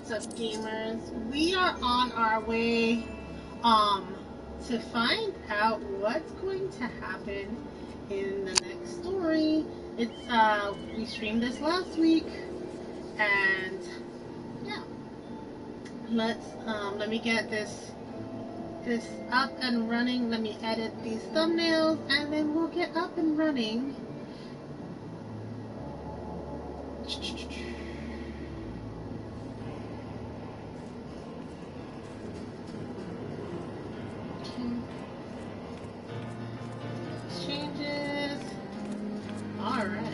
What's up, gamers? We are on our way to find out what's going to happen in the next story. It's we streamed this last week, and yeah, let me get this up and running. Let me edit these thumbnails, and then we'll get up and running. Changes. Alright.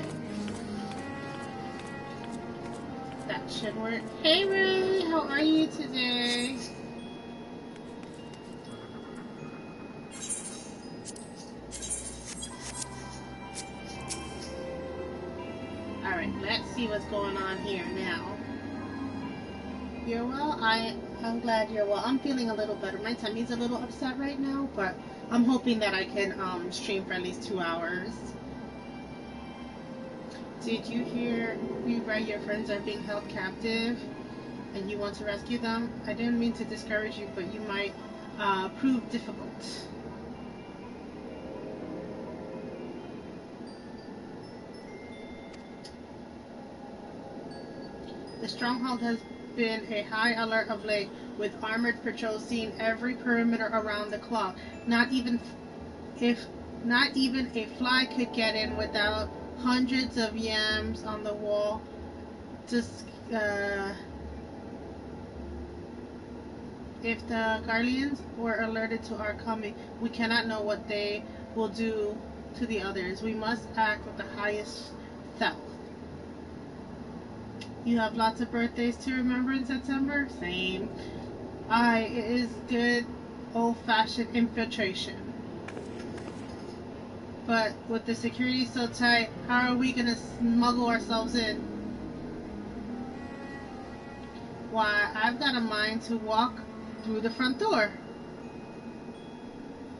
That should work. Hey Ray, how are you today? Alright, let's see what's going on here now. You're well? I'm glad you're well. I'm feeling a little better. My tummy's a little upset right now, but I'm hoping that I can stream for at least 2 hours. Did you hear your friends are being held captive and you want to rescue them? I didn't mean to discourage you, but you might prove difficult. The stronghold has been a high alert of late, with armored patrols seen every perimeter around the clock. Not even a fly could get in without hundreds of yams on the wall. Just if the Guardians were alerted to our coming, we cannot know what they will do to the others. We must act with the highest stealth. You have lots of birthdays to remember in September? Same. It is good old-fashioned infiltration. But with the security so tight, how are we gonna smuggle ourselves in? Why, I've got a mind to walk through the front door.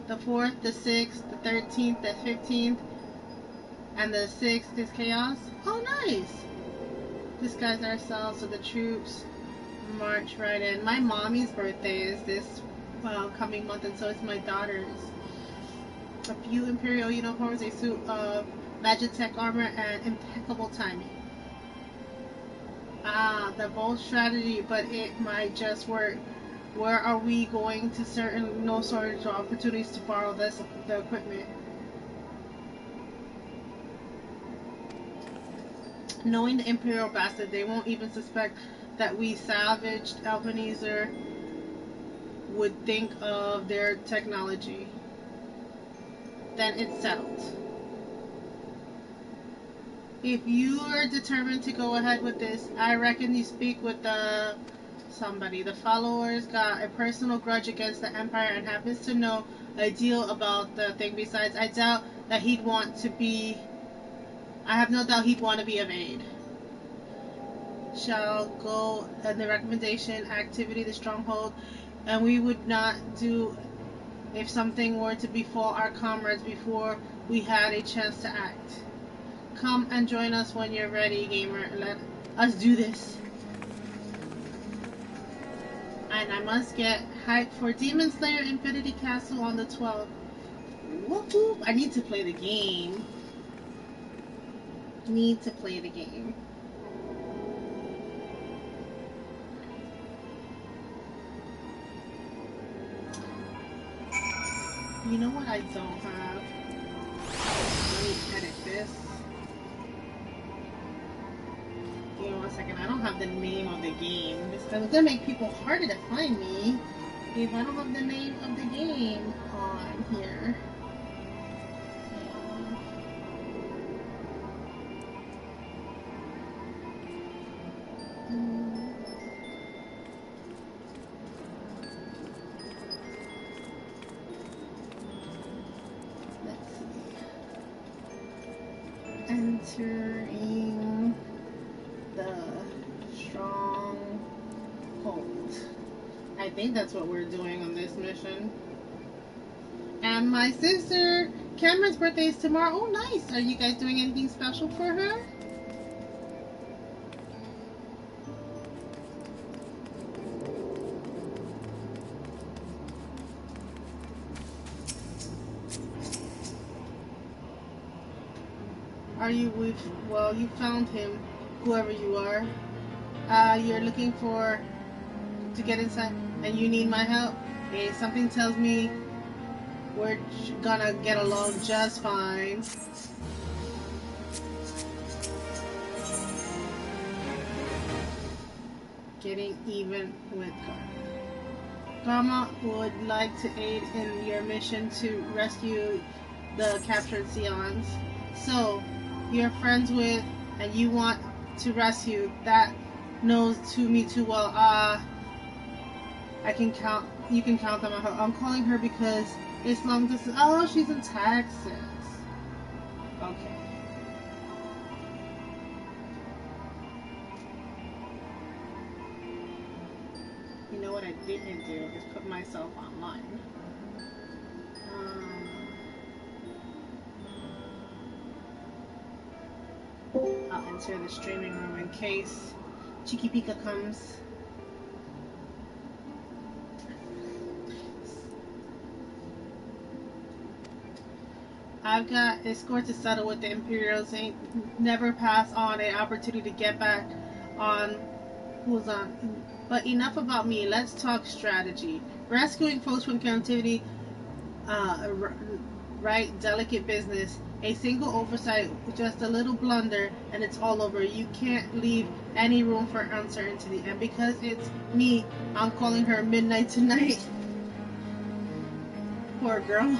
The 4th, the 6th, the 13th, the 15th, and the 6th is chaos. Oh, nice! Disguise ourselves so the troops march right in. My mommy's birthday is this coming month, and so is my daughter's. A few Imperial uniforms, a suit of Magitech armor, and impeccable timing. The bold strategy, but it might just work. Where are we going to? No shortage of opportunities to borrow the equipment. Knowing the Imperial bastard, they won't even suspect that we salvaged Ebenezer would think of their technology. Then it's settled. If you are determined to go ahead with this, I reckon you speak with somebody. The followers got a personal grudge against the Empire and happens to know a deal about the thing. Besides, I doubt that he'd want to be... I have no doubt he'd want to be of aid. Shall go and the recommendation activity, the stronghold, and we would not do if something were to befall our comrades before we had a chance to act. Come and join us when you're ready, gamer. Let us do this. And I must get hyped for Demon Slayer Infinity Castle on the 12th. Whoop whoop. I need to play the game. You know what I don't have? Let me edit this. Give me 1 second. I don't have the name of the game. It's gonna make people harder to find me if I don't have the name of the game on here. Entering the stronghold. I think that's what we're doing on this mission. And my sister Cameron's birthday is tomorrow. Oh, nice. Are you guys doing anything special for her? are you? Well, you found him, whoever you are. You're looking to get inside, and you need my help. Hey, something tells me we're gonna get along just fine. Getting even with Karma. Karma would like to aid in your mission to rescue the captured Sions. So, you're friends with, and you want to rescue, that knows to me too well. You can count them on her. I'm calling her because it's long distance. Oh, she's in Texas. Okay. You know what I didn't do is put myself online. I'll enter the streaming room in case Chiquipika comes. I've got a score to settle with the Imperials. Ain't never pass on an opportunity to get back on who's on. But enough about me. Let's talk strategy. Rescuing folks from captivity, right? Delicate business. A single oversight, just a little blunder, and it's all over. You can't leave any room for uncertainty. And because it's me, I'm calling her midnight tonight. Poor girl.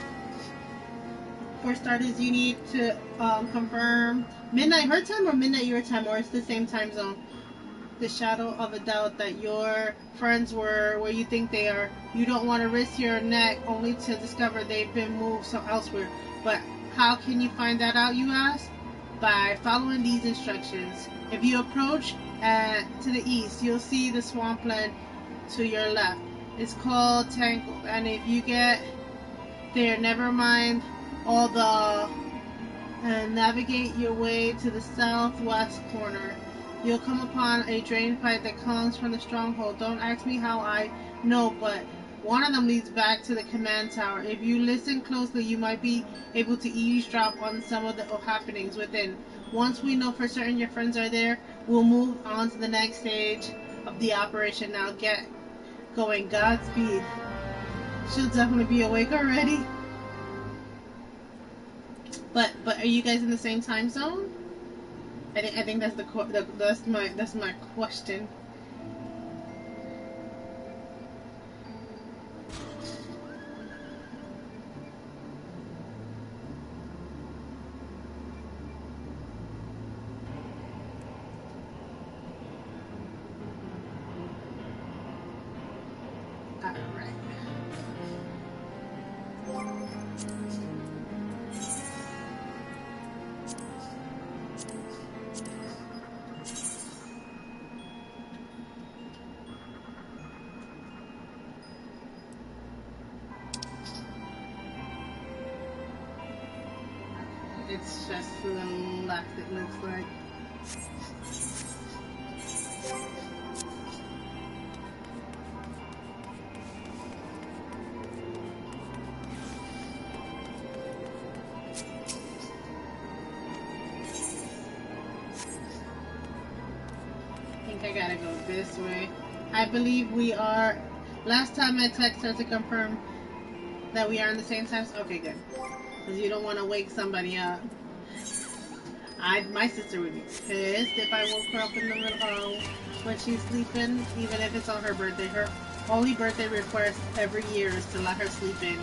For starters, you need to confirm midnight her time or midnight your time, or it's the same time zone. The shadow of a doubt that your friends were where you think they are. You don't want to risk your neck only to discover they've been moved elsewhere. But how can you find that out, you ask? By following these instructions. If you approach to the east, you'll see the swampland to your left. It's called Tangled, and if you get there, never mind all the navigate your way to the southwest corner. You'll come upon a drain pipe that comes from the stronghold. Don't ask me how I know, but one of them leads back to the command tower. If you listen closely, you might be able to eavesdrop on some of the happenings within. Once we know for certain your friends are there, we'll move on to the next stage of the operation. Now get going. Godspeed. She'll definitely be awake already. But are you guys in the same time zone? I think that's my question. All right. It's just to the left, it looks like. I think I gotta go this way. I believe we are. Last time I texted her to confirm that we are in the same time. Okay, good. Because you don't want to wake somebody up. My sister would be pissed if I woke her up in the middle when she's sleeping, even if it's on her birthday. Her only birthday request every year is to let her sleep in.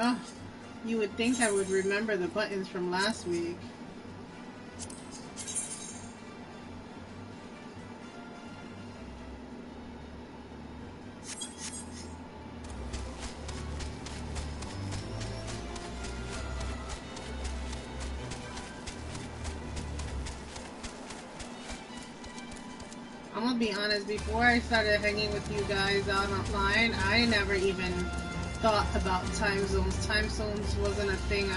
Oh, you would think I would remember the buttons from last week. I'm gonna be honest, before I started hanging with you guys out online, I never even thought about time zones. Time zones wasn't a thing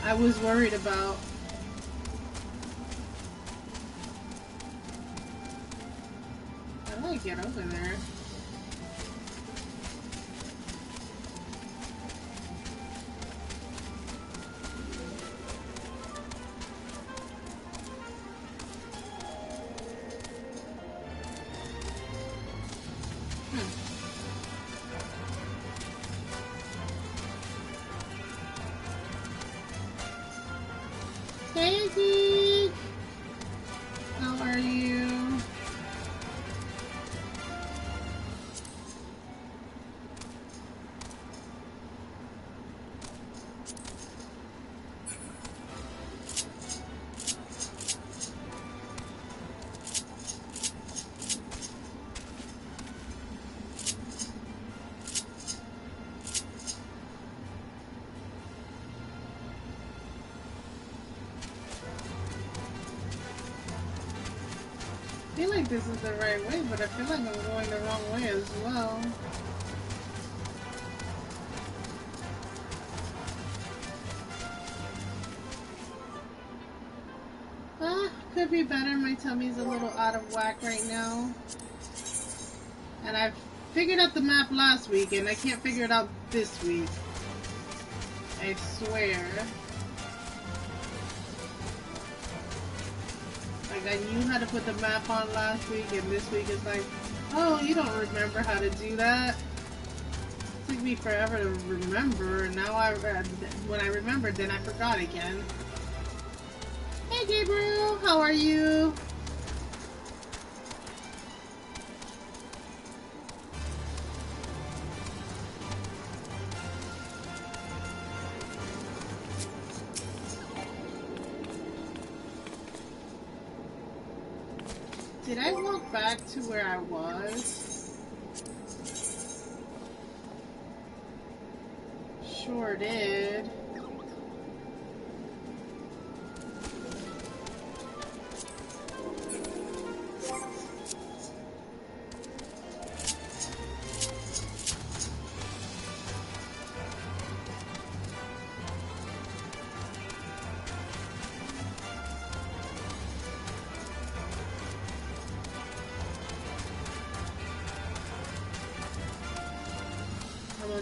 I was worried about. How do I get over there? Hey, Geek! How are you? I feel like this is the right way, but I feel like I'm going the wrong way as well. Could be better. My tummy's a little out of whack right now. And I figured out the map last week, and I can't figure it out this week. I swear. Like, I knew how to put the map on last week, and this week it's like, oh, you don't remember how to do that? It took me forever to remember, and now when I remembered, then I forgot again. Hey, Gabriel, how are you? Did I walk back to where I was? Sure did.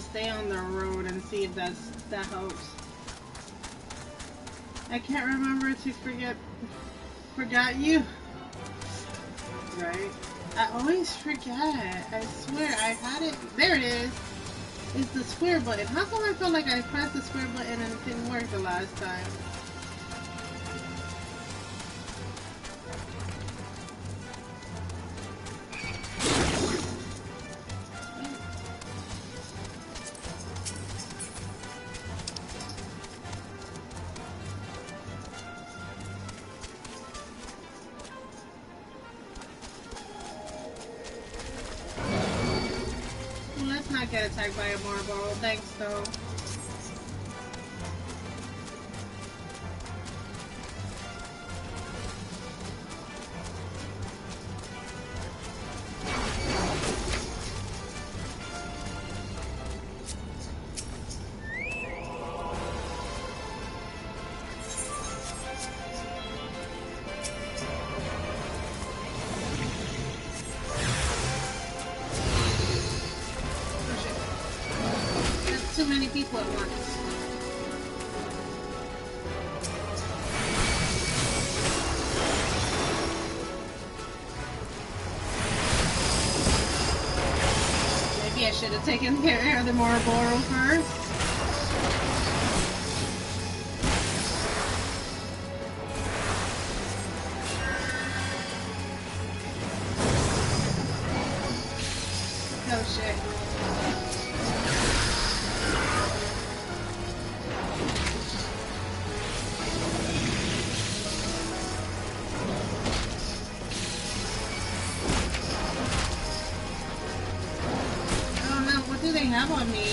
Stay on the road and see if that helps. I can't remember to forgot you. Right? I always forget. I swear I had it. There it is. It's the square button. How come I felt like I pressed the square button and it didn't work the last time? Get attacked by a marble. Thanks, though. Too many people at once. Maybe I should have taken care of the Moroboro first. Oh shit. Have on me.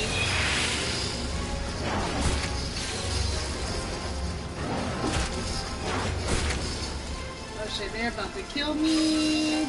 Oh shit, they're about to kill me.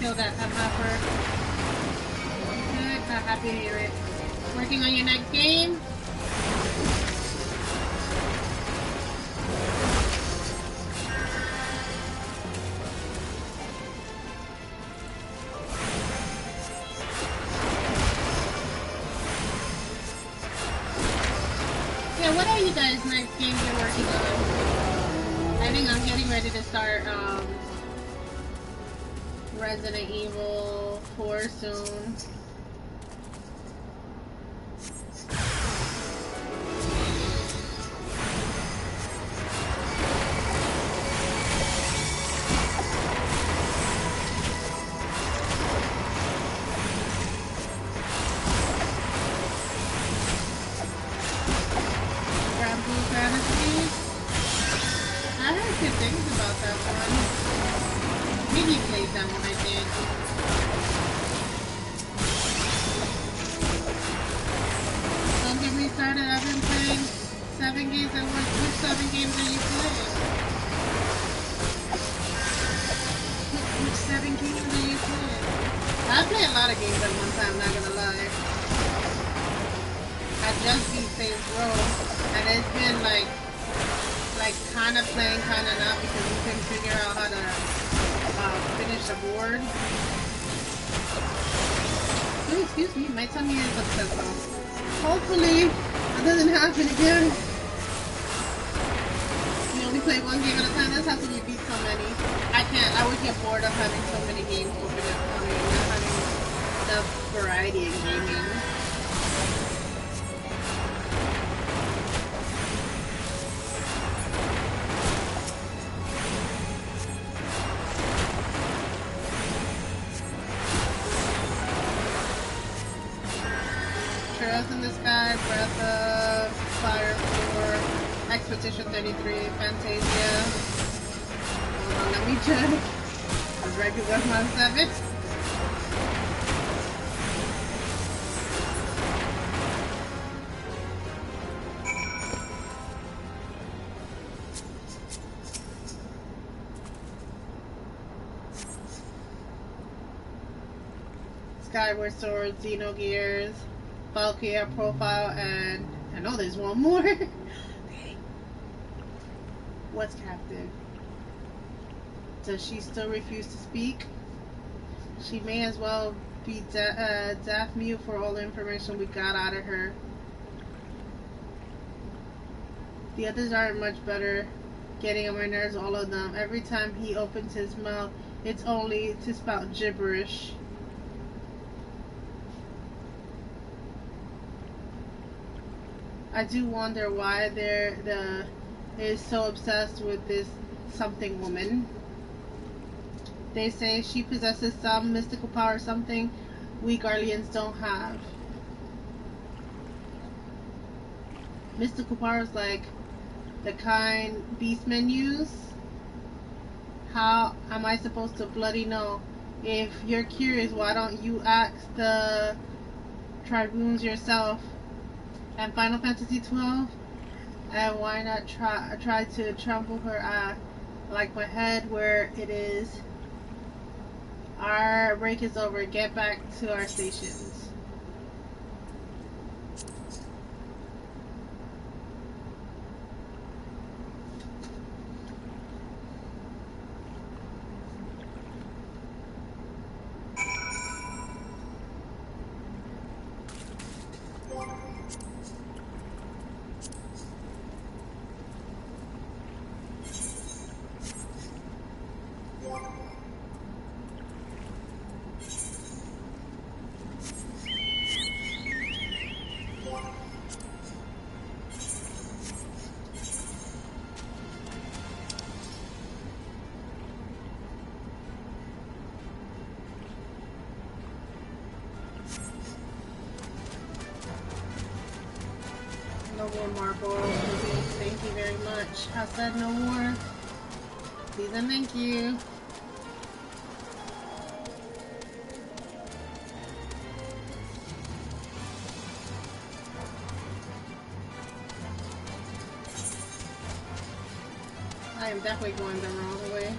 kill that hopper. Good, I'm happy to hear it. Working on your next game? Yeah, what are you guys' next games you're working on? I think I'm getting ready to start Resident Evil 4 soon. Skyward Sword, Xenogears, Valkyria Profile, and I know there's one more. What's captive? Does she still refuse to speak? She may as well be deaf mute for all the information we got out of her. The others aren't much better. Getting on my nerves, all of them. Every time he opens his mouth, it's only to spout gibberish. I do wonder why they're is so obsessed with this something woman. They say she possesses some mystical power, something we Guardians don't have. Mystical powers like the kind beastmen use? How am I supposed to bloody know? If you're curious, why don't you ask the tribunes yourself? And Final Fantasy XII? And why not try to trample her like my head where it is? Our break is over. Get back to our stations. No more marbles. Thank you very much. I said no more. Please and thank you. I am definitely going the wrong way.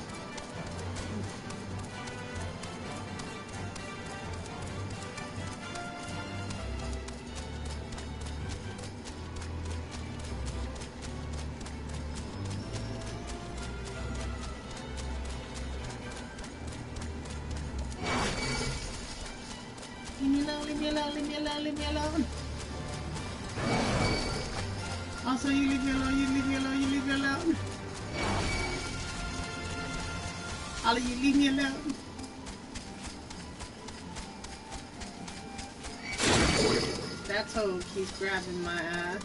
me alone, leave me alone, leave me alone. Also, you leave me alone, you leave me alone, you leave me alone. All of you, leave me alone. That toad keeps grabbing my ass.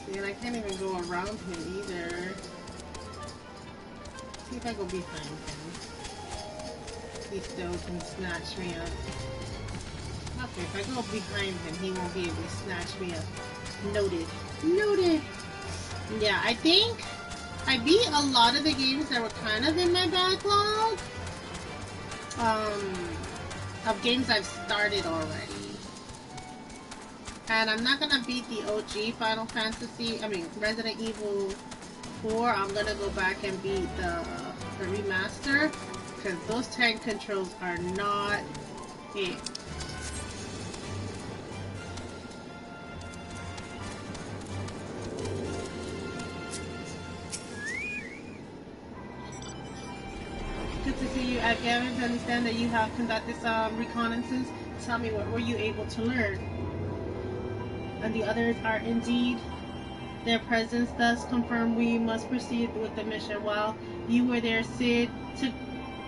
See, and I can't even go around him either. See if I go behind him. He still can snatch me up. Okay, if I go behind him, he won't be able to snatch me up. Noted. Noted! Yeah, I think I beat a lot of the games that were kind of in my backlog. Of games I've started already. And I'm not gonna beat the OG Final Fantasy, Resident Evil 4. I'm gonna go back and beat the remaster, because those tank controls are not it. Good to see you. I gathered to understand that you have conducted some reconnaissance. Tell me, what were you able to learn? And the others are indeed. Their presence thus confirmed we must proceed with the mission. While you were there, Sid took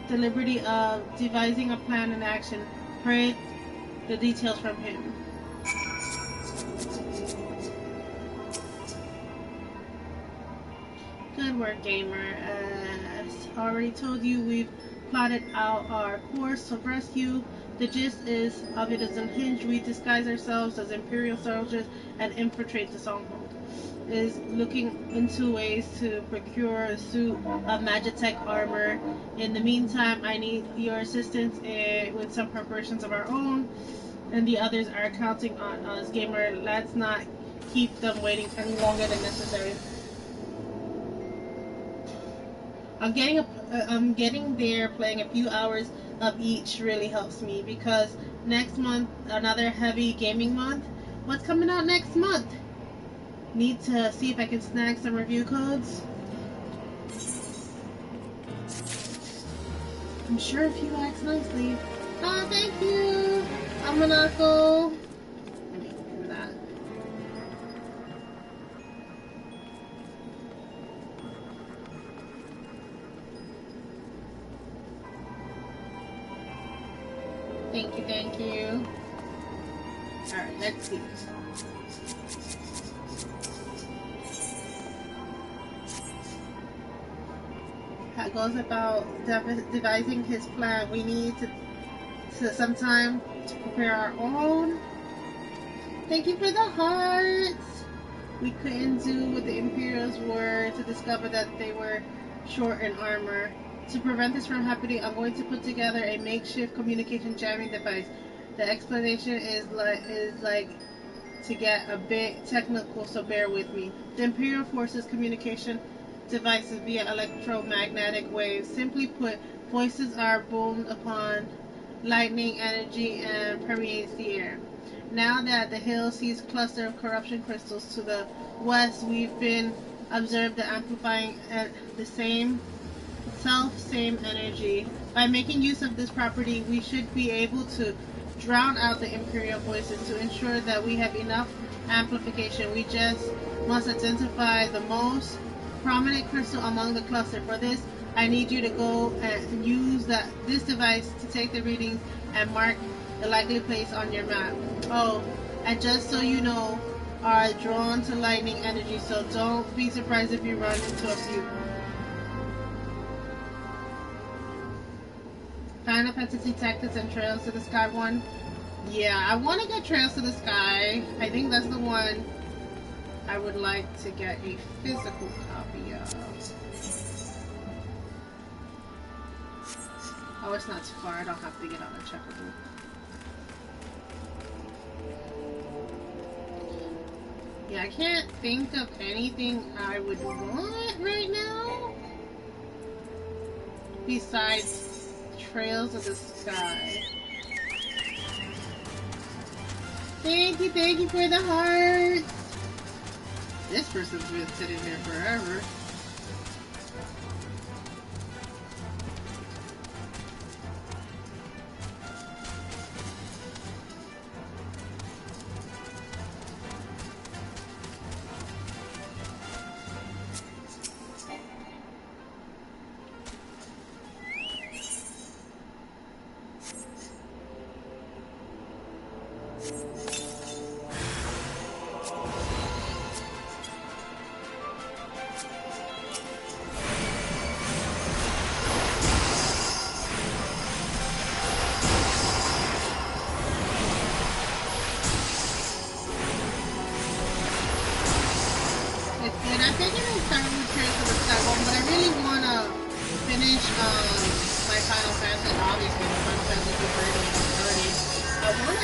the liberty of devising a plan and action. Heard the details from him. Good work, gamer. As already told you, we've plotted out our course of rescue. The gist of it is unhinged. We disguise ourselves as Imperial soldiers and infiltrate the stronghold. Is looking into ways to procure a suit of Magitech armor. In the meantime, I need your assistance with some preparations of our own, and the others are counting on us. Gamer, let's not keep them waiting any longer than necessary. I'm getting there. Playing a few hours of each really helps me, because next month, another heavy gaming month. What's coming out next month? Need to see if I can snag some review codes. I'm sure if you ask nicely. Oh, thank you! Amanako! Let me do that. Thank you, thank you. Alright, let's see. Goes about devising his plan. We need to some time to prepare our own. Thank you for the hearts. We couldn't do what the Imperials were to discover that they were short in armor. To prevent this from happening, I'm going to put together a makeshift communication jamming device. The explanation is like to get a bit technical, so bear with me. The Imperial Forces communication devices via electromagnetic waves. Simply put, voices are boomed upon lightning energy and permeates the air. Now that the hill sees cluster of corruption crystals to the west, we've been observed the amplifying at the same energy. By making use of this property, we should be able to drown out the Imperial voices. To ensure that we have enough amplification, we just must identify the most prominent crystal among the cluster. For this, I need you to go and use this device to take the readings and mark the likely place on your map. Oh, and just so you know, are drawn to lightning energy, so don't be surprised if you run into a few. Final Fantasy Tactics and Trails to the Sky one. Yeah, I want to get Trails to the Sky. I think that's the one I would like to get a physical copy of. Oh, it's not too far. I don't have to get on a checkable. Yeah, I can't think of anything I would want right now besides Trails of the Sky. Thank you for the hearts. This person's been sitting there forever.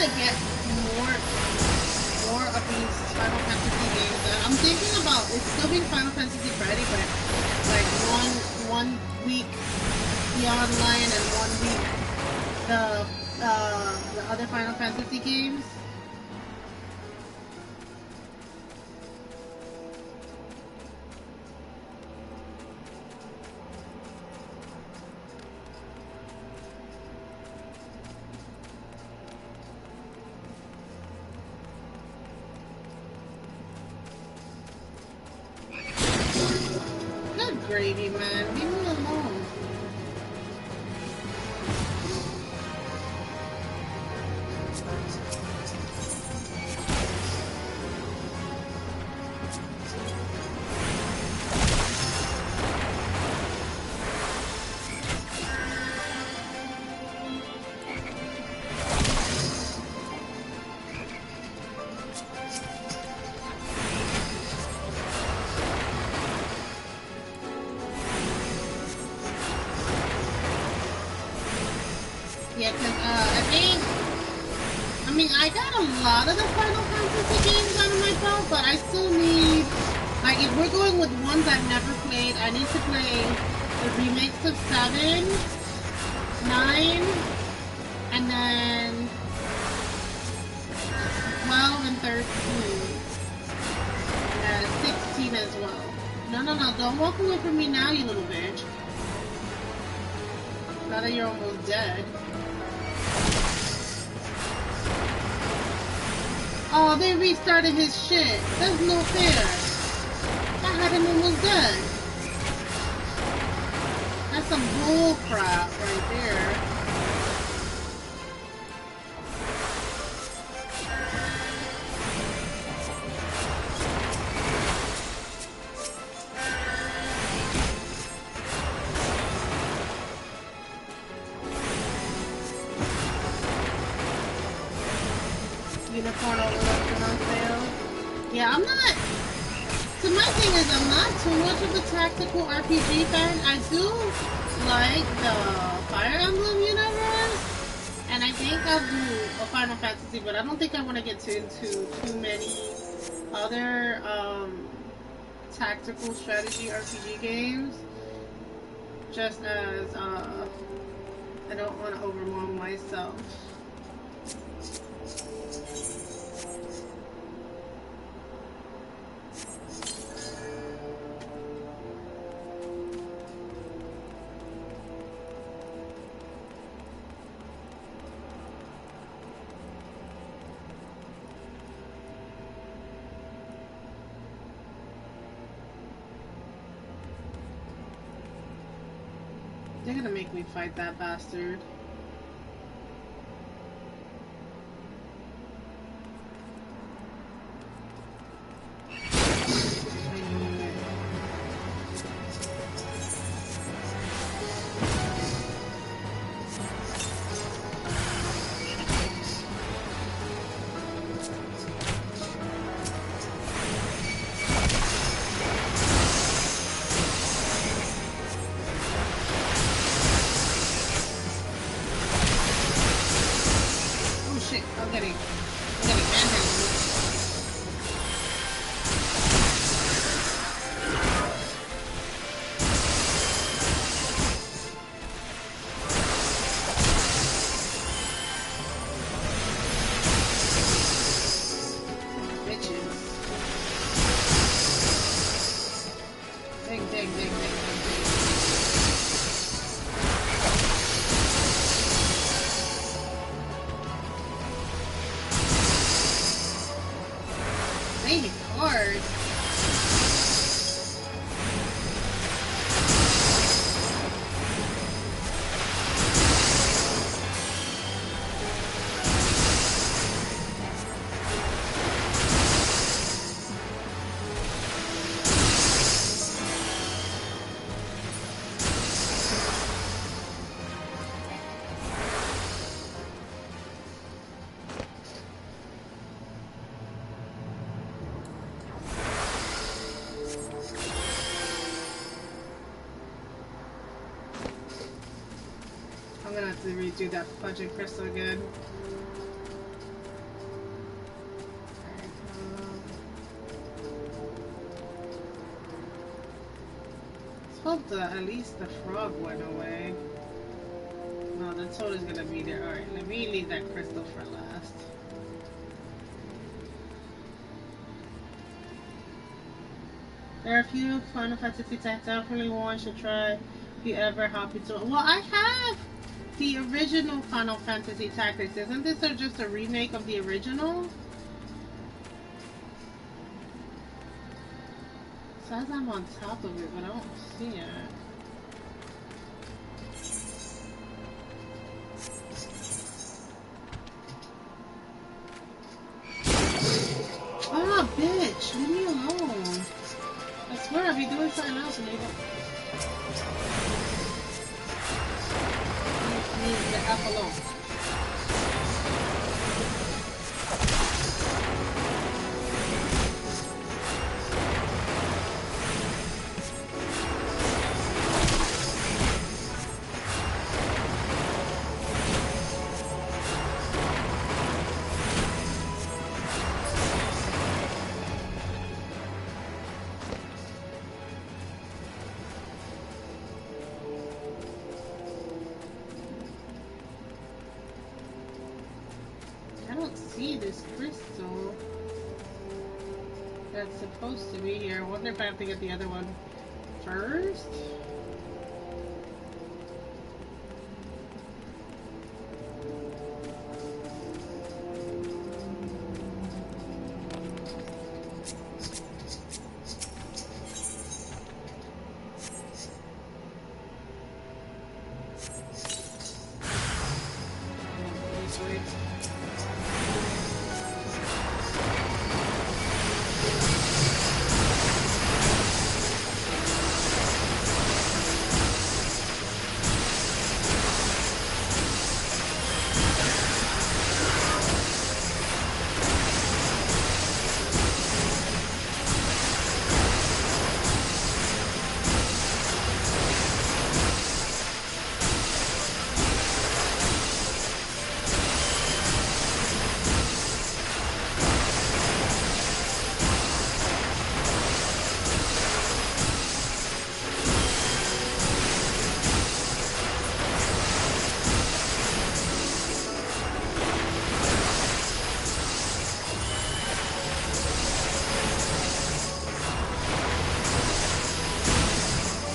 to get more of these Final Fantasy games. I'm thinking about it's still being Final Fantasy Friday, but like one week the online and 1 week the other Final Fantasy games. Gravy, man. Leave me alone. Yeah, because I got a lot of the Final Fantasy games under my belt, but I still need, like, if we're going with ones I've never played, I need to play the remakes of 7, 9, and then 12 and 13, and 16 as well. No, don't walk away from me now, you little bitch. Now that you're almost dead. Oh, they restarted his shit. That's no fair. I had him almost dead. That's some bull crap right there. Unicorn Overlooked on sale. Yeah, I'm not. So my thing is, I'm not too much of a tactical RPG fan. I do like the Fire Emblem universe, and I think I'll do a Final Fantasy, but I don't think I want to get into too many other tactical strategy RPG games. Just as I don't want to overwhelm myself. They're gonna make me fight that bastard. I'm gonna have to redo that Project Crystal again. Hope at least the frog went away. No, the toad is gonna be there. Alright, let me leave that crystal for last. There are a few Final Fantasy tactics definitely one should try if you ever hop into it. Well, I have the original Final Fantasy Tactics. Isn't this just a remake of the original? It says I'm on top of it, but I don't see it. Oh, bitch! Leave me alone. I swear I'll be doing something else and they don't. Leave the F alone. Supposed to be here. I wonder if I have to get the other one first?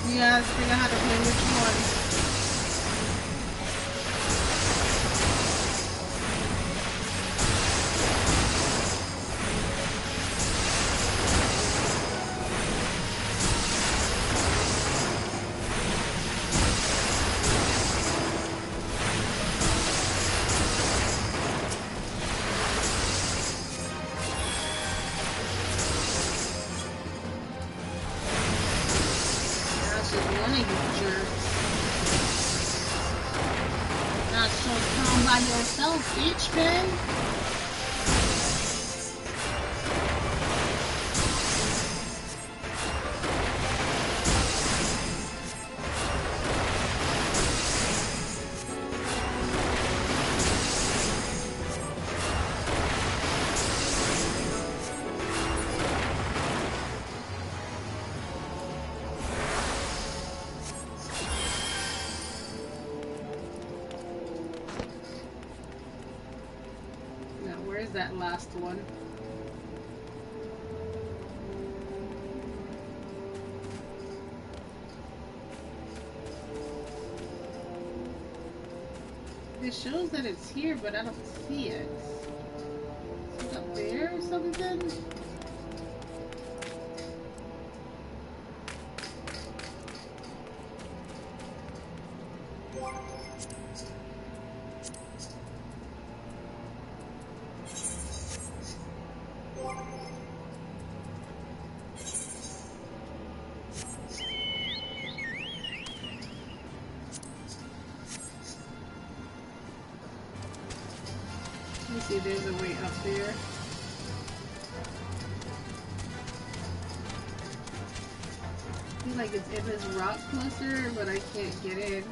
Yeah, I think I had to play which one. Each pin. That last one. It shows that it's here, but I don't see it. Is it up there or something? See, there's a way up there. I feel like it's in this rock cluster, but I can't get in. Is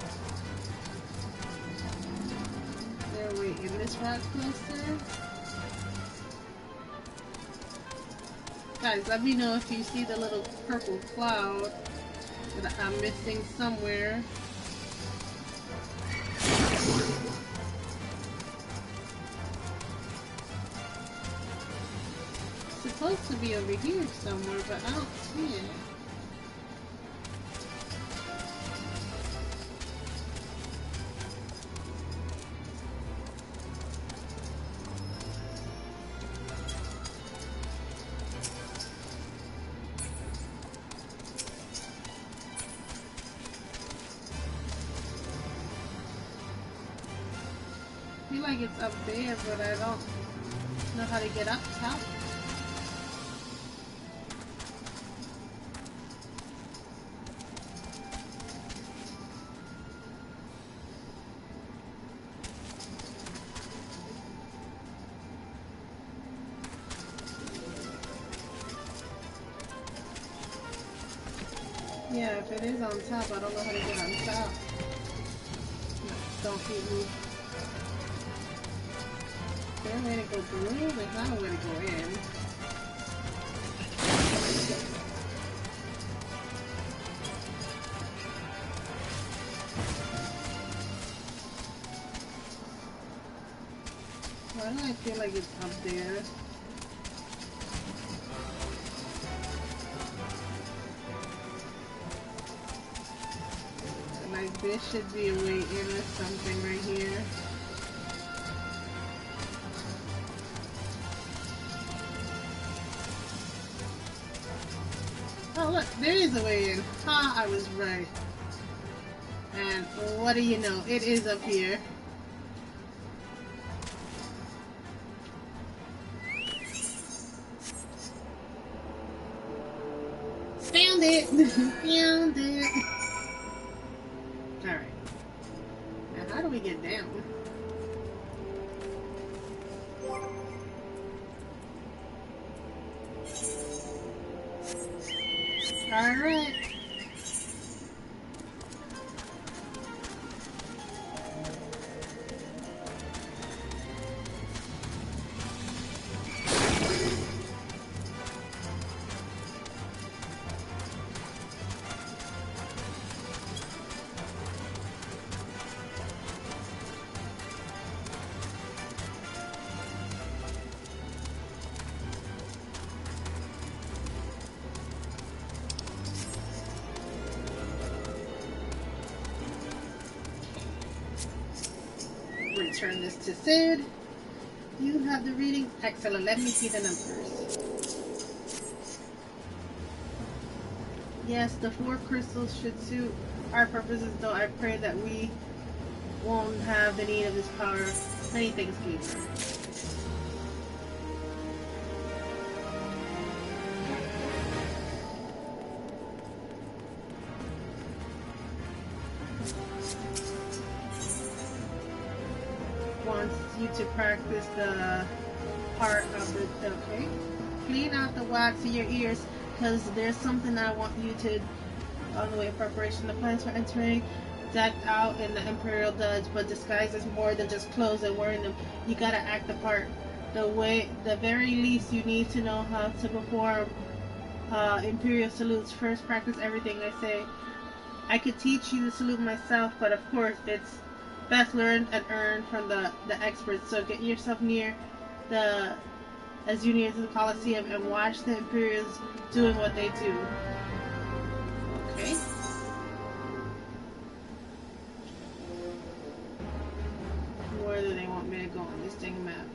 there a way in this rock cluster? Guys, let me know if you see the little purple cloud. that I'm missing somewhere. It's supposed to be over here somewhere, but I don't see it. I feel like it's up there, but I don't know how to get up top. Yeah, if it is on top, I don't know how to get on top. No, don't keep me. Is there a way to go through? There's not a way to go in. Why do I feel like it's up there? Like this should be a way in or something right here. Oh look, there is a way in. Ha, I was right. And what do you know? It is up here. Found it! Found it! Alright. Now how do we get down? Alright. Return this to Sid. You have the reading. Excellent. Let me see the numbers. Yes, the 4 crystals should suit our purposes, though I pray that we won't have the need of this power. Many thanks, Gamer. Wants you to practice the part of the okay. Clean out the wax in your ears, because there's something I want you to on the way of preparation. The plans for entering decked out in the Imperial Duds, but disguised as more than just clothes and wearing them. You gotta act the part. The very least you need to know how to perform Imperial salutes. First, practice everything I say. I could teach you to salute myself, but of course it's best learned and earned from the experts. So get yourself near as you near to the Colosseum and watch the Imperials doing what they do. Okay. Where do they want me to go on this dang map?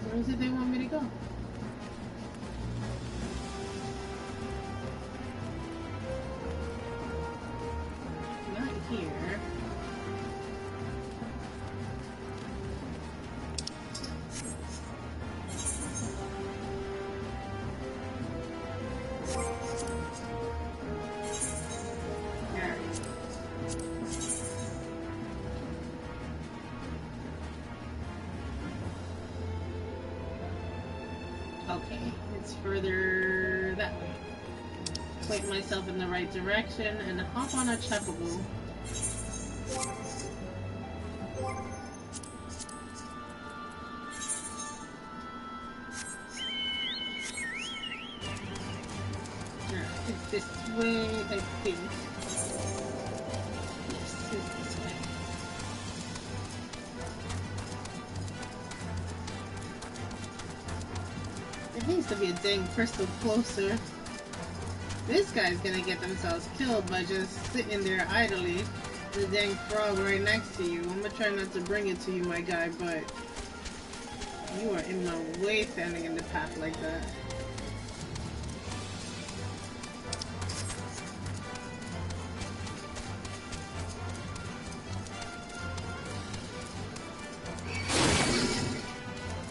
Where is it they want me to go? Not here. Okay, it's further that way. Point myself in the right direction and hop on a chocobo. way, I think. Yes, it's this way. There needs to be a dang crystal closer. This guy's gonna get themselves killed by just sitting there idly. The dang frog right next to you. I'm gonna try not to bring it to you, my guy, but you are in my way standing in the path like that.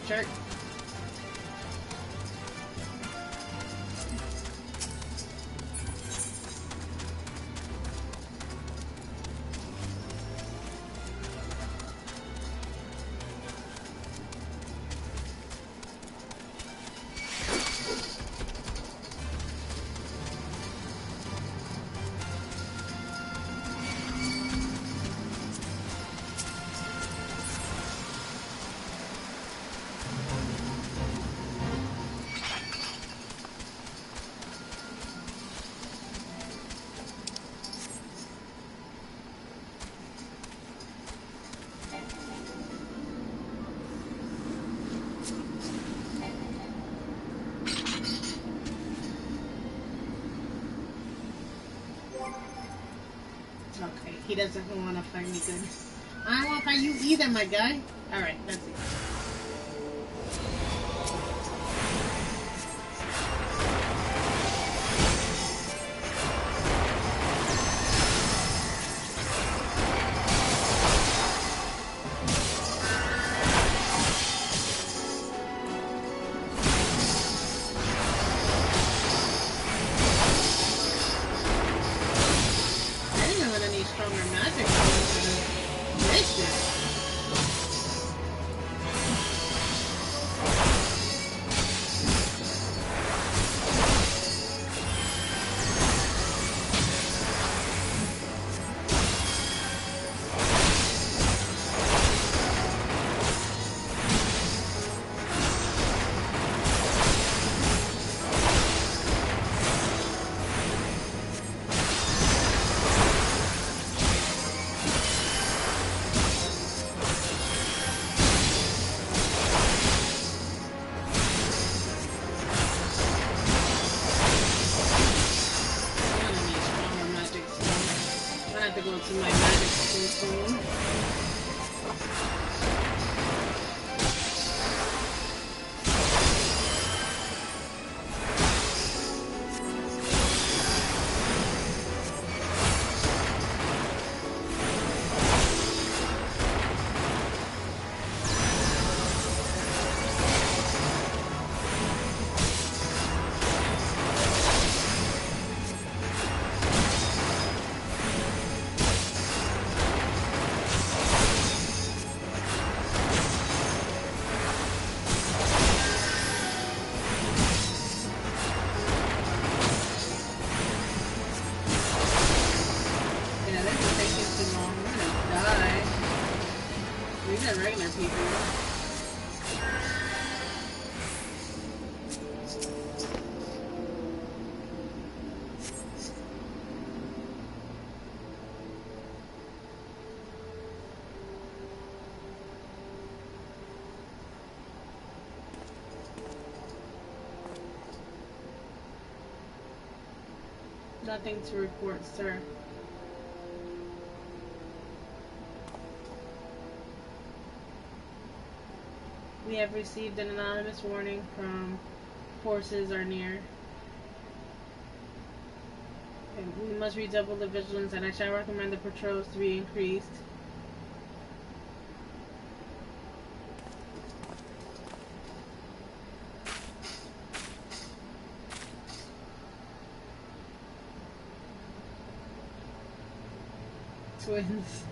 Jerk. Okay, he doesn't want to fight me good. I don't want to fight you either, my guy. Alright, that's it. To my magic soon. Regular people. Nothing to report, sir. We have received an anonymous warning from forces are near. And we must redouble the vigilance, and I shall recommend the patrols to be increased. Twins.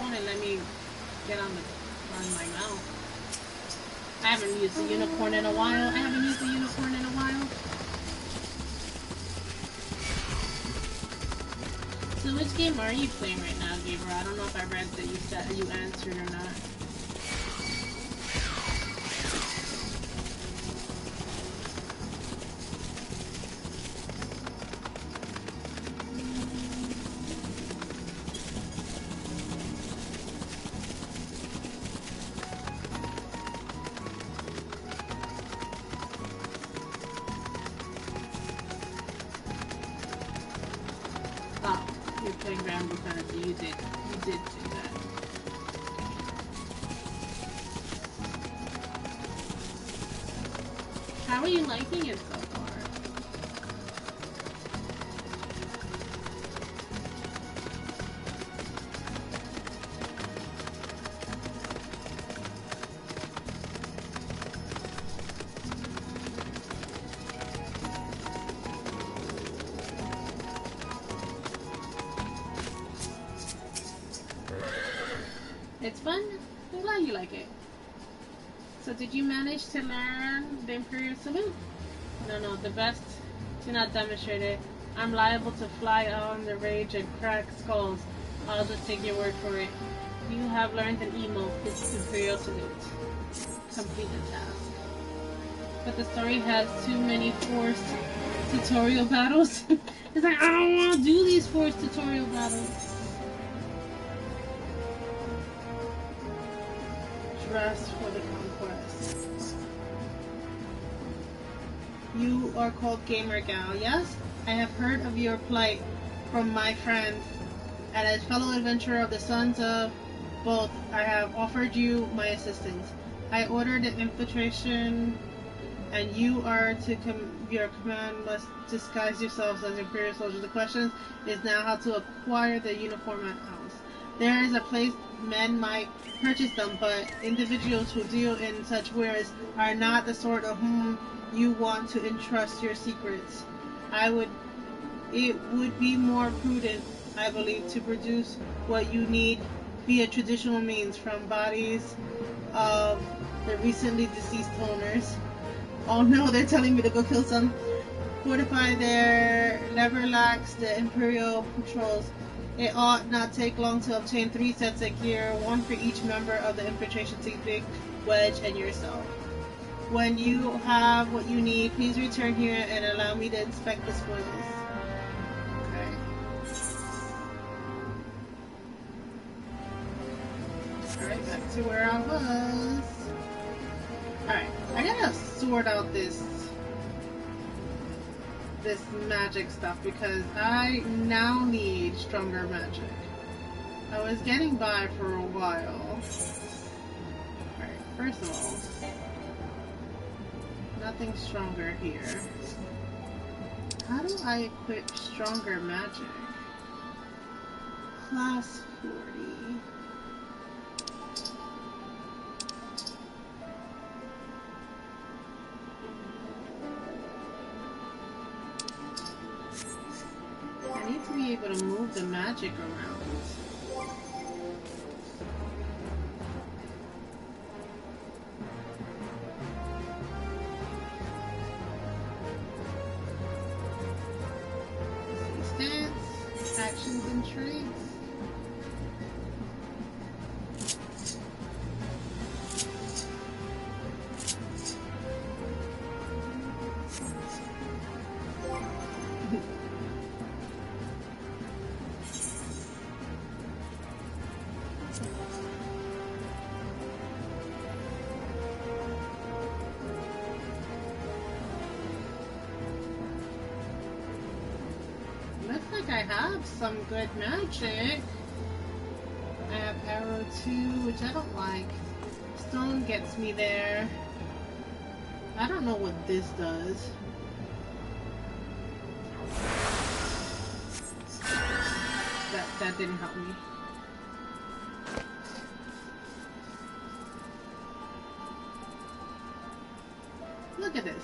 phone and let me get on my mouth. I haven't used the unicorn in a while. So which game are you playing right now, Gabriel? I don't know if I read that you said you answered or not. How are you liking it so far? It's fun? I'm glad you like it. So did you manage to learn the Imperial Salute? No, the best do not demonstrate it. I'm liable to fly on the rage and crack skulls. I'll just take your word for it. You have learned an emote, this Imperial Salute. Complete the task. But the story has too many forced tutorial battles. It's like, I don't want to do these forced tutorial battles. Dress for the conquest. You are called Gamer Gal, yes? I have heard of your plight from my friends, and as fellow adventurer of the Sons of both, I have offered you my assistance. I ordered the infiltration, and you are to your command must disguise yourselves as Imperial soldiers. The question is now how to acquire the uniform at house. There is a place men might purchase them, but individuals who deal in such wares are not the sort of whom you want to entrust your secrets. It would be more prudent, I believe, to produce what you need via traditional means from bodies of the recently deceased owners. Oh no, they're telling me to go kill some. Fortify their never lacks the Imperial patrols. It ought not take long to obtain 3 sets of gear, 1 for each member of the infiltration team, Big, Wedge, and yourself. When you have what you need, please return here and allow me to inspect the spoils. Okay. Alright, back to where I was. Alright, I gotta sort out this magic stuff because I now need stronger magic. I was getting by for a while. Alright, first of all, nothing stronger here. How do I equip stronger magic? Class 40. I need to be able to move the magic around. Stance, actions, and traits. I have some good magic. I have arrow 2, which I don't like. Stone gets me there. I don't know what this does. That didn't help me. Look at this.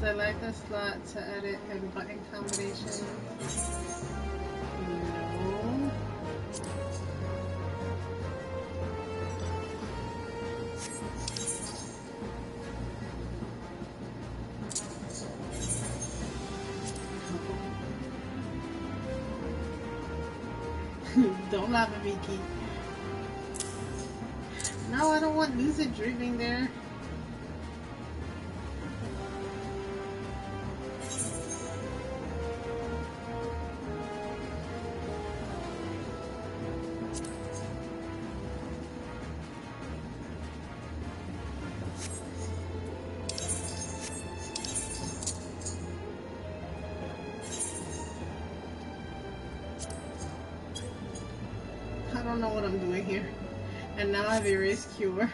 Select a slot to edit and button combination. No. Don't laugh at me, Keith. No, I don't want lucid dreaming there. I don't know what I'm doing here. And now I've erased cure.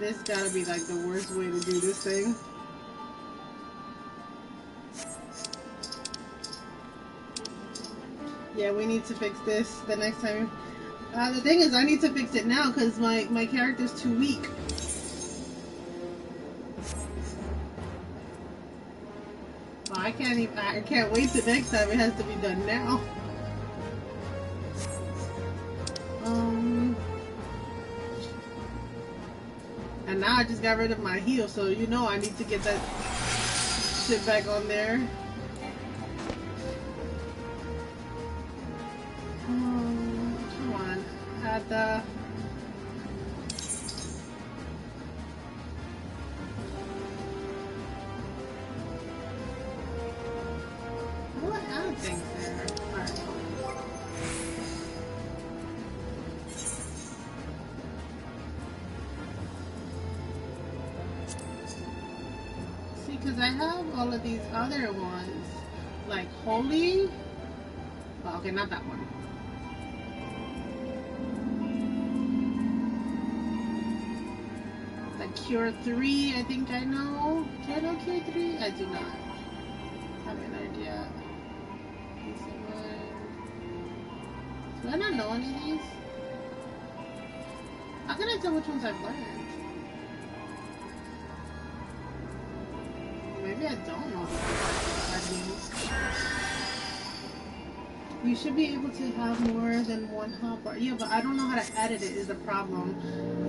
This gotta be like the worst way to do this thing. Yeah, we need to fix this the next time. The thing is, I need to fix it now because my character's too weak. Oh, I can't wait till next time. It has to be done now. And now I just got rid of my heal, so you know I need to get that shit back on there. Come on. Add the... I want to add things there. Alright. Because I have all of these other ones, like Holy. Well, okay, not that one. Like Cure 3, I think I know. Do I know Cure 3? I do not have an idea. Do I not know any of these? How can I tell which ones I've learned? Maybe I don't know what means. You should be able to have more than one hotbar. Yeah, but I don't know how to edit it is the problem.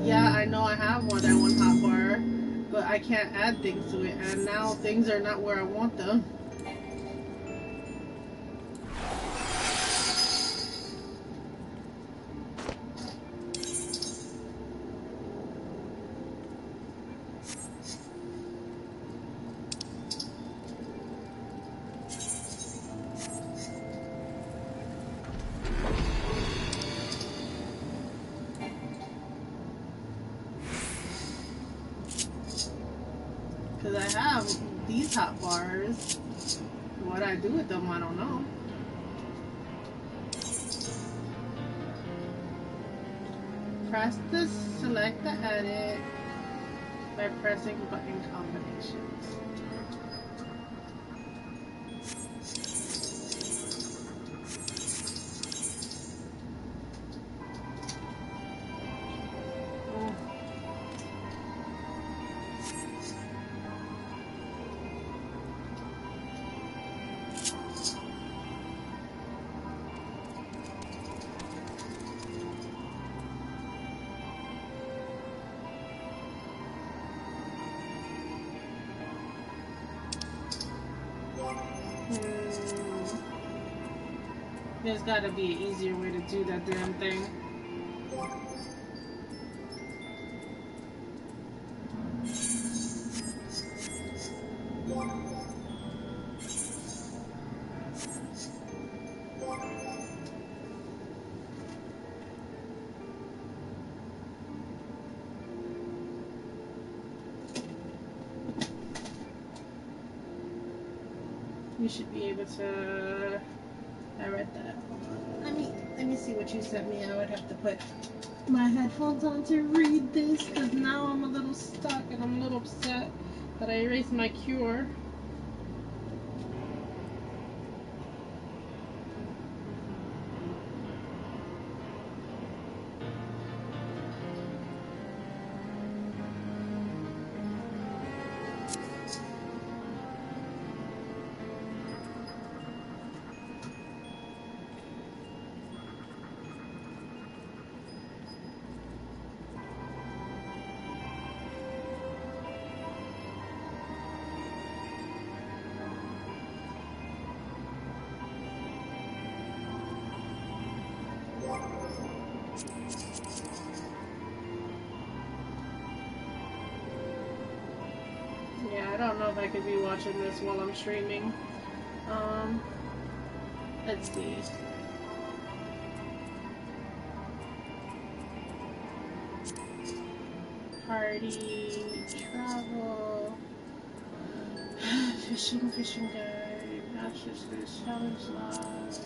Yeah, I know I have more than one hotbar, but I can't add things to it, and now things are not where I want them. Because I have these hot bars. What I do with them, I don't know. Press the select the edit by pressing button combinations. There's gotta be an easier way to do that damn thing. You should be able to... I read that. Let me see what you sent me. I would have to put my headphones on to read this because now I'm a little stuck and I'm a little upset that I erased my cure. I don't know if I could be watching this while I'm streaming. Let's see. Party, travel, fishing guide, matches for this challenge live,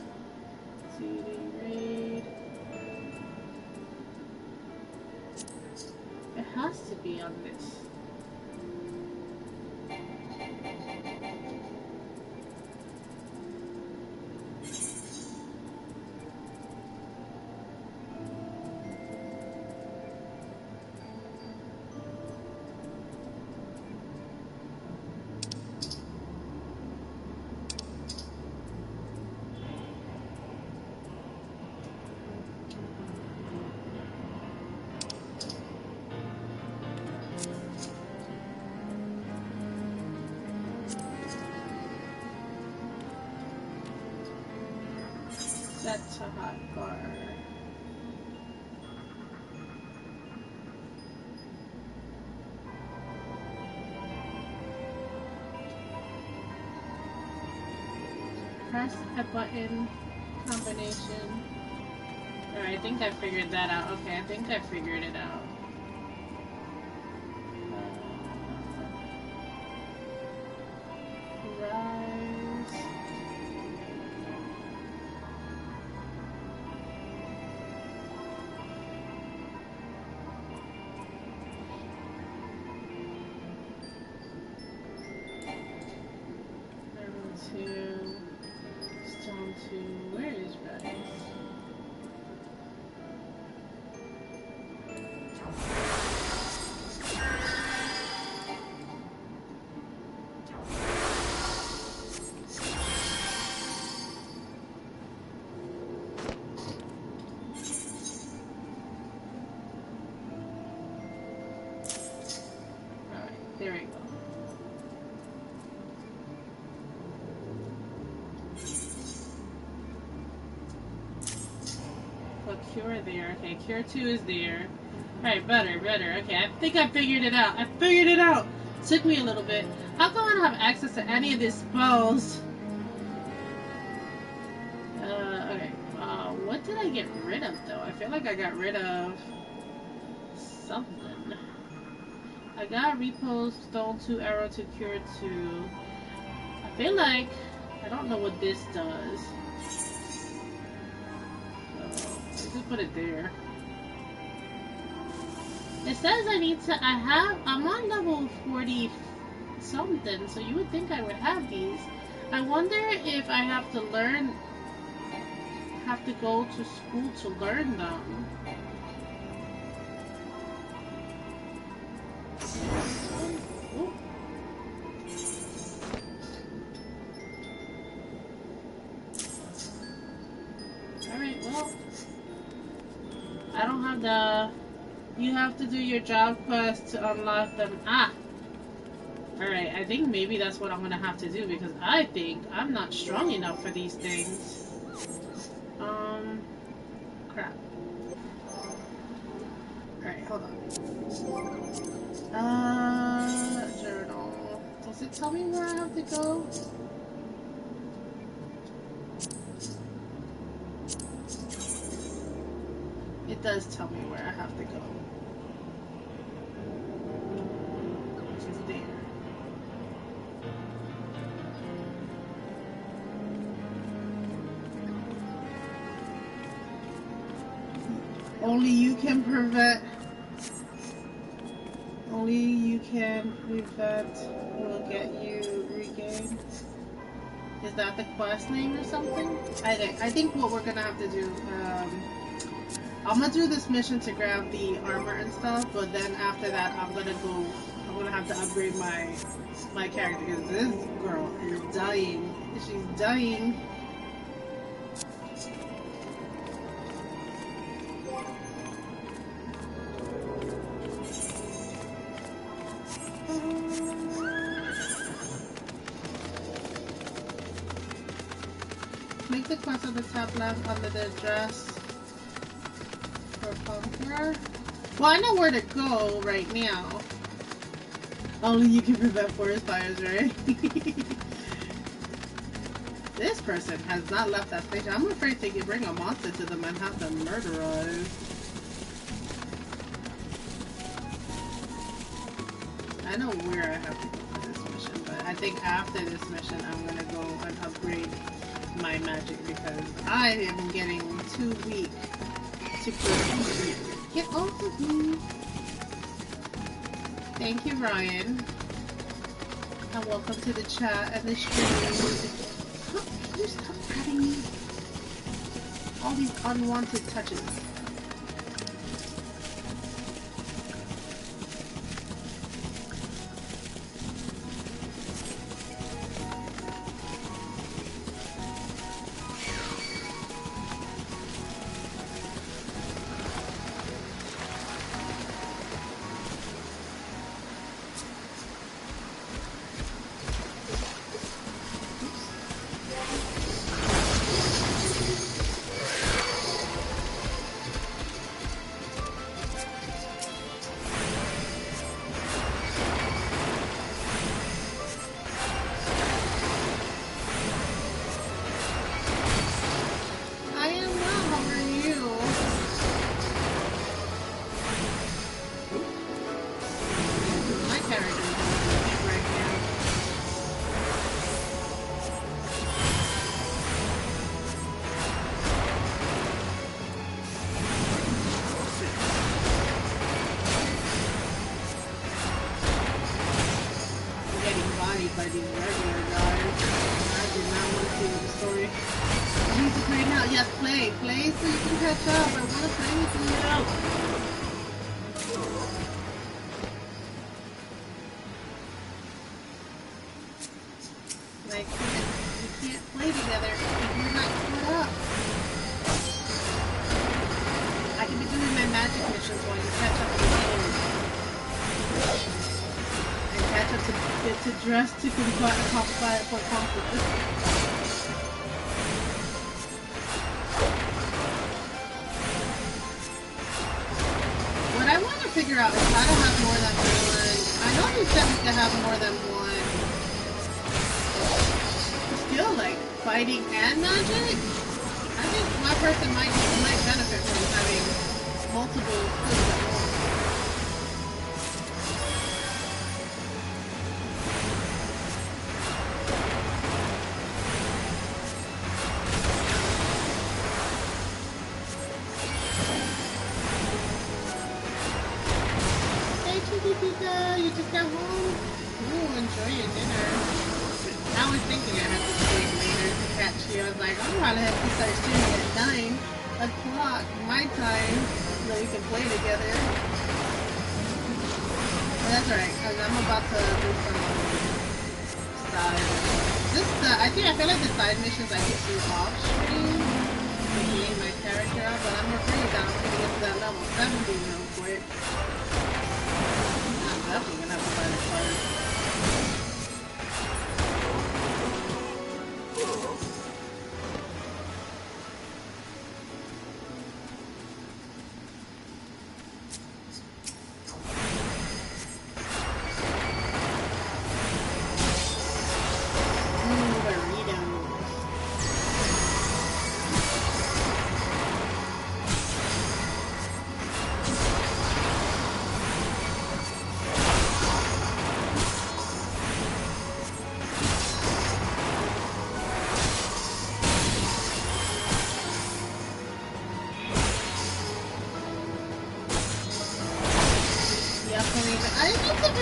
CD raid. It has to be on this. That's a hot bar. Press a button combination. Alright, I think I figured that out. Okay, I think I figured it out. Rise. Stone 2. Where is Rise? Alright, there we go. Cure there. Okay, Cure 2 is there. Alright, better. Okay, I think I figured it out. Took me a little bit. How come I don't have access to any of these spells? Okay. What did I get rid of, though? I feel like I got rid of something. I got Repose, Stone 2, Arrow 2, Cure 2. I feel like... I don't know what this does. Just put it there. It says I need to, I'm on level 40 something, so you would think I would have these. I wonder if I have to go to school to learn them. Ooh. Alright, well. I don't have the... You have to do your job quest to unlock them. Ah! Alright, I think maybe that's what I'm gonna have to do because I think I'm not strong enough for these things. Crap. Alright, hold on. Journal. Does it tell me where I have to go? It does tell me where I have to go. Which is there. Only you can prevent will get you regained. Is that the quest name or something? I think what we're gonna have to do, I'm gonna do this mission to grab the armor and stuff, but then after that I'm gonna have to upgrade my character because this girl is dying. She's dying. Make the quest on the top left under the address for Conqueror. Well, I know where to go right now. Only you can prevent forest fires, right? This person has not left that station. I'm afraid to bring a monster to them and have them murder us. I know where I have to go for this mission, but I think after this mission I'm gonna go and upgrade my magic because I am getting too weak to proceed. Get off of me! Thank you, Ryan. And welcome to the chat and the stream. Can you stop grabbing me? All these unwanted touches. Dress to comply for conflict. What I want to figure out is how to have more than one. I know you said we could have more than one skill, like fighting and magic. I think my person might benefit from having multiple skills at once. You just got home? Ooh, enjoy your dinner. I was thinking I had to sleep later to catch you. I was like, I'm probably have to start streaming at 9 o'clock my time so we can play together. But that's alright, because I'm about to do some side. I feel like the side missions I could do off stream to gain my character up, but I'm afraid that I'm going to get to that level 70 real quick. Definitely gonna have to find a card.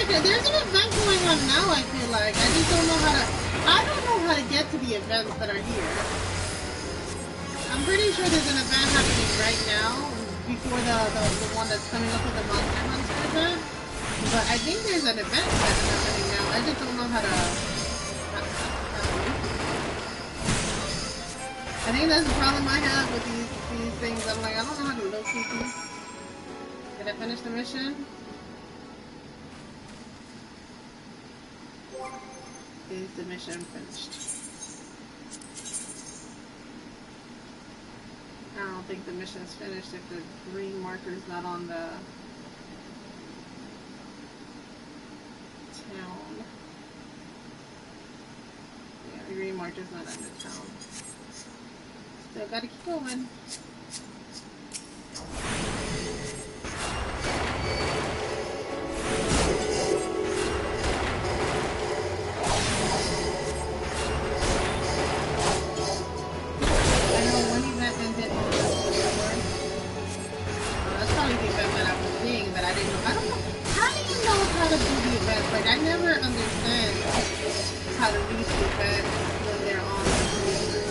There's an event going on now, I feel like. I just don't know how to... I don't know how to get to the events that are here. I'm pretty sure there's an event happening right now before the one that's coming up with the Monster Hunter event. But I think there's an event that's happening now. I just don't know how to... I think that's the problem I have with these things. I'm like, I don't know how to locate these. Did I finish the mission? Is the mission finished? I don't think the mission's finished if the green marker's not on the town. Yeah, the Green March is not in the town. Still gotta keep going. I never understand how to reach the event when they're on the computer.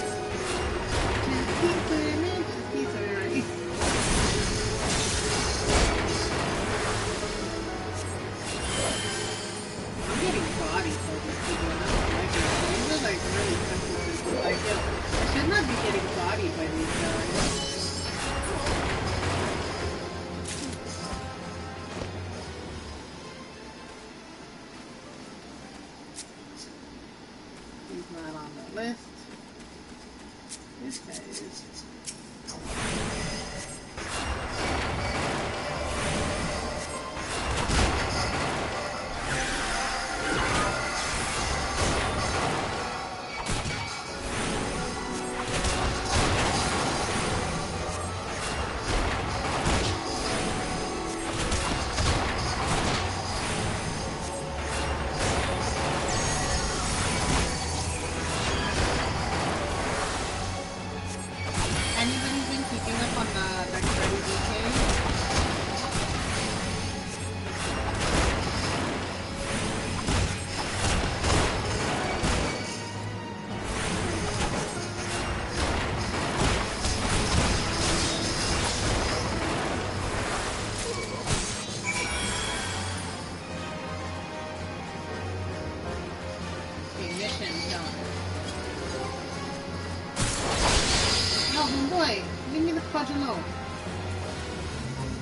Just keep swimming, just keep swimming. I'm getting body for these people and I don't like it. These are like really sensitive. Like, yo, I should not be getting bodied by these guys. List. This guy is.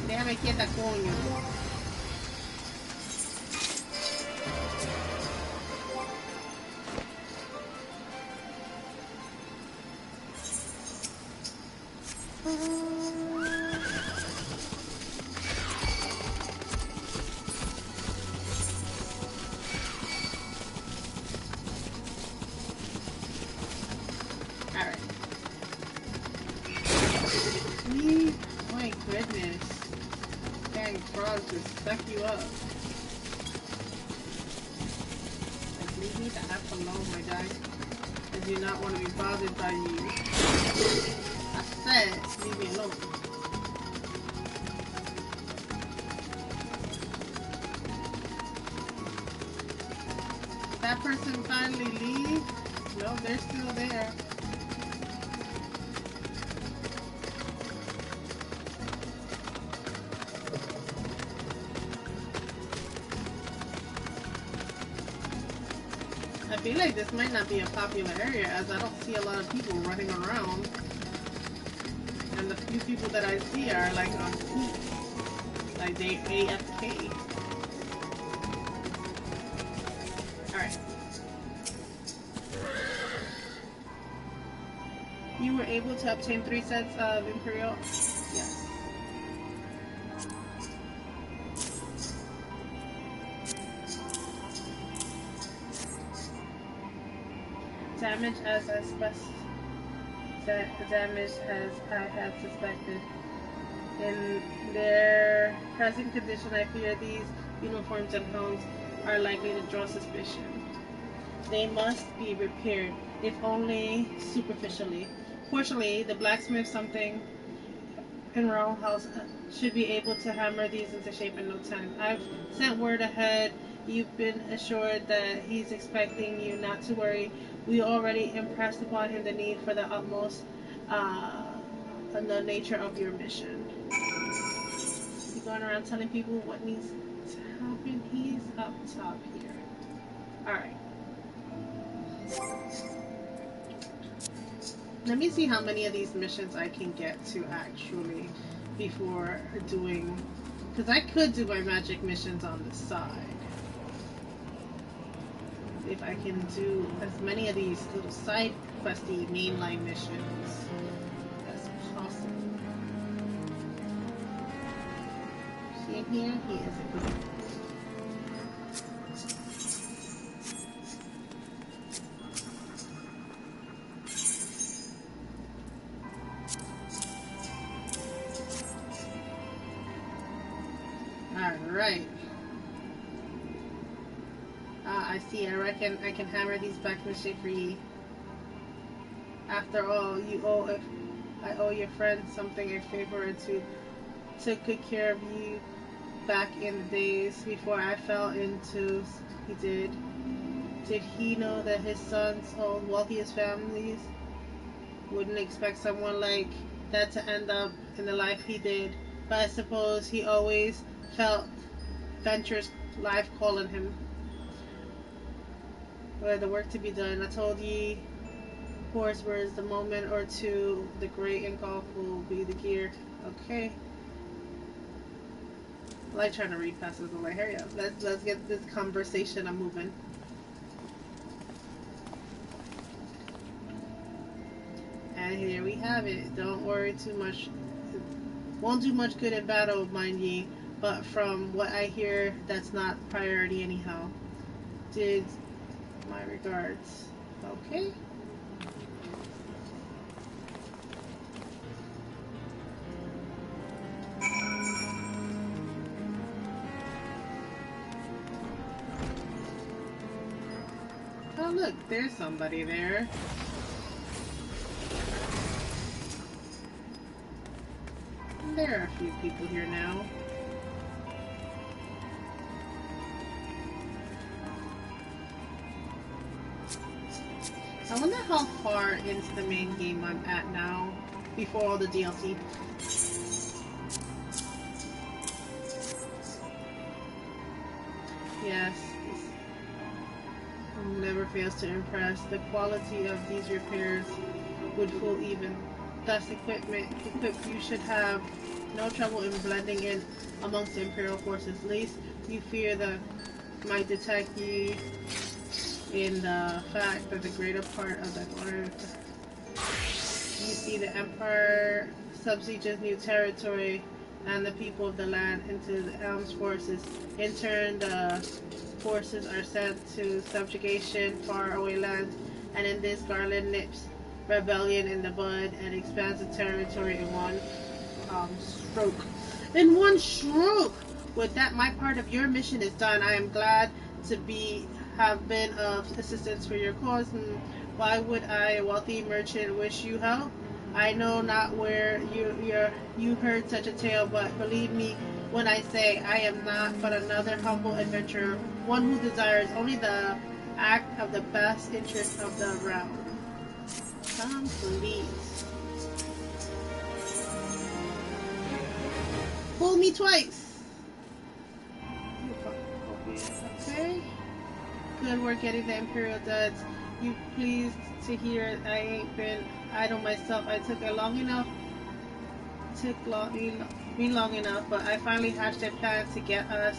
Déjame quieta, coño. Alright. My goodness. Dang frogs just suck you up. Like, leave me the F alone, my guy. I do not want to be bothered by you. I said, leave me alone. Did that person finally leave? No, they're still there. I feel like this might not be a popular area as I don't see a lot of people running around. And the few people that I see are like on peak. Like they AFK. Alright. You were able to obtain 3 sets of Imperial? Yes. Damage as damage as I had suspected. In their present condition, I fear these uniforms and helms are likely to draw suspicion. They must be repaired, if only superficially. Fortunately, the blacksmith something in Royal House should be able to hammer these into shape in no time. I've sent word ahead. You've been assured that he's expecting you not to worry. We already impressed upon him the need for the utmost and the nature of your mission. You're going around telling people what needs to happen. He's up top here. Alright. Let me see how many of these missions I can get to actually before doing... Because I could do my magic missions on the side. If I can do as many of these little side questy mainline missions as possible. See in here? He is a good. Alright. I see. I reckon I can hammer these back mischiefree. After all, I owe your friend something, a favor or two. Took good care of you back in the days before I fell into. He did. Did he know that his sons owned wealthiest families? Wouldn't expect someone like that to end up in the life he did. But I suppose he always felt Venture's life calling him. Well, the work to be done. I told ye, horse words, the moment or two, the great engulf will be the gear. Okay. I like trying to read past this. I'm like, hurry up. Let's get this conversation moving. And here we have it. Don't worry too much. Won't do much good in battle, mind ye. But from what I hear, that's not priority anyhow. Did my regards. Okay. Oh look, there's somebody there. There are a few people here now. I wonder how far into the main game I'm at now, before all the DLC. Yes, this never fails to impress. The quality of these repairs would fool even. Thus, equipped, you should have no trouble in blending in amongst the Imperial forces. Least you fear that might detect you in the fact that the greater part of the you see the Empire subsieges new territory and the people of the land into the Elm's forces. In turn, the forces are sent to subjugation faraway lands, and in this Garland nips rebellion in the bud and expands the territory in one stroke. In one stroke! With that, my part of your mission is done. I am glad to have been of assistance for your cause. And why would I, a wealthy merchant, wish you help? I know not where you heard such a tale, but believe me when I say I am not but another humble adventurer, one who desires only the act of the best interest of the realm. Come, please. Fool me twice. Okay. Good work getting the Imperial duds. You pleased to hear I ain't been idle myself. I took long enough, but I finally hatched a plan to get us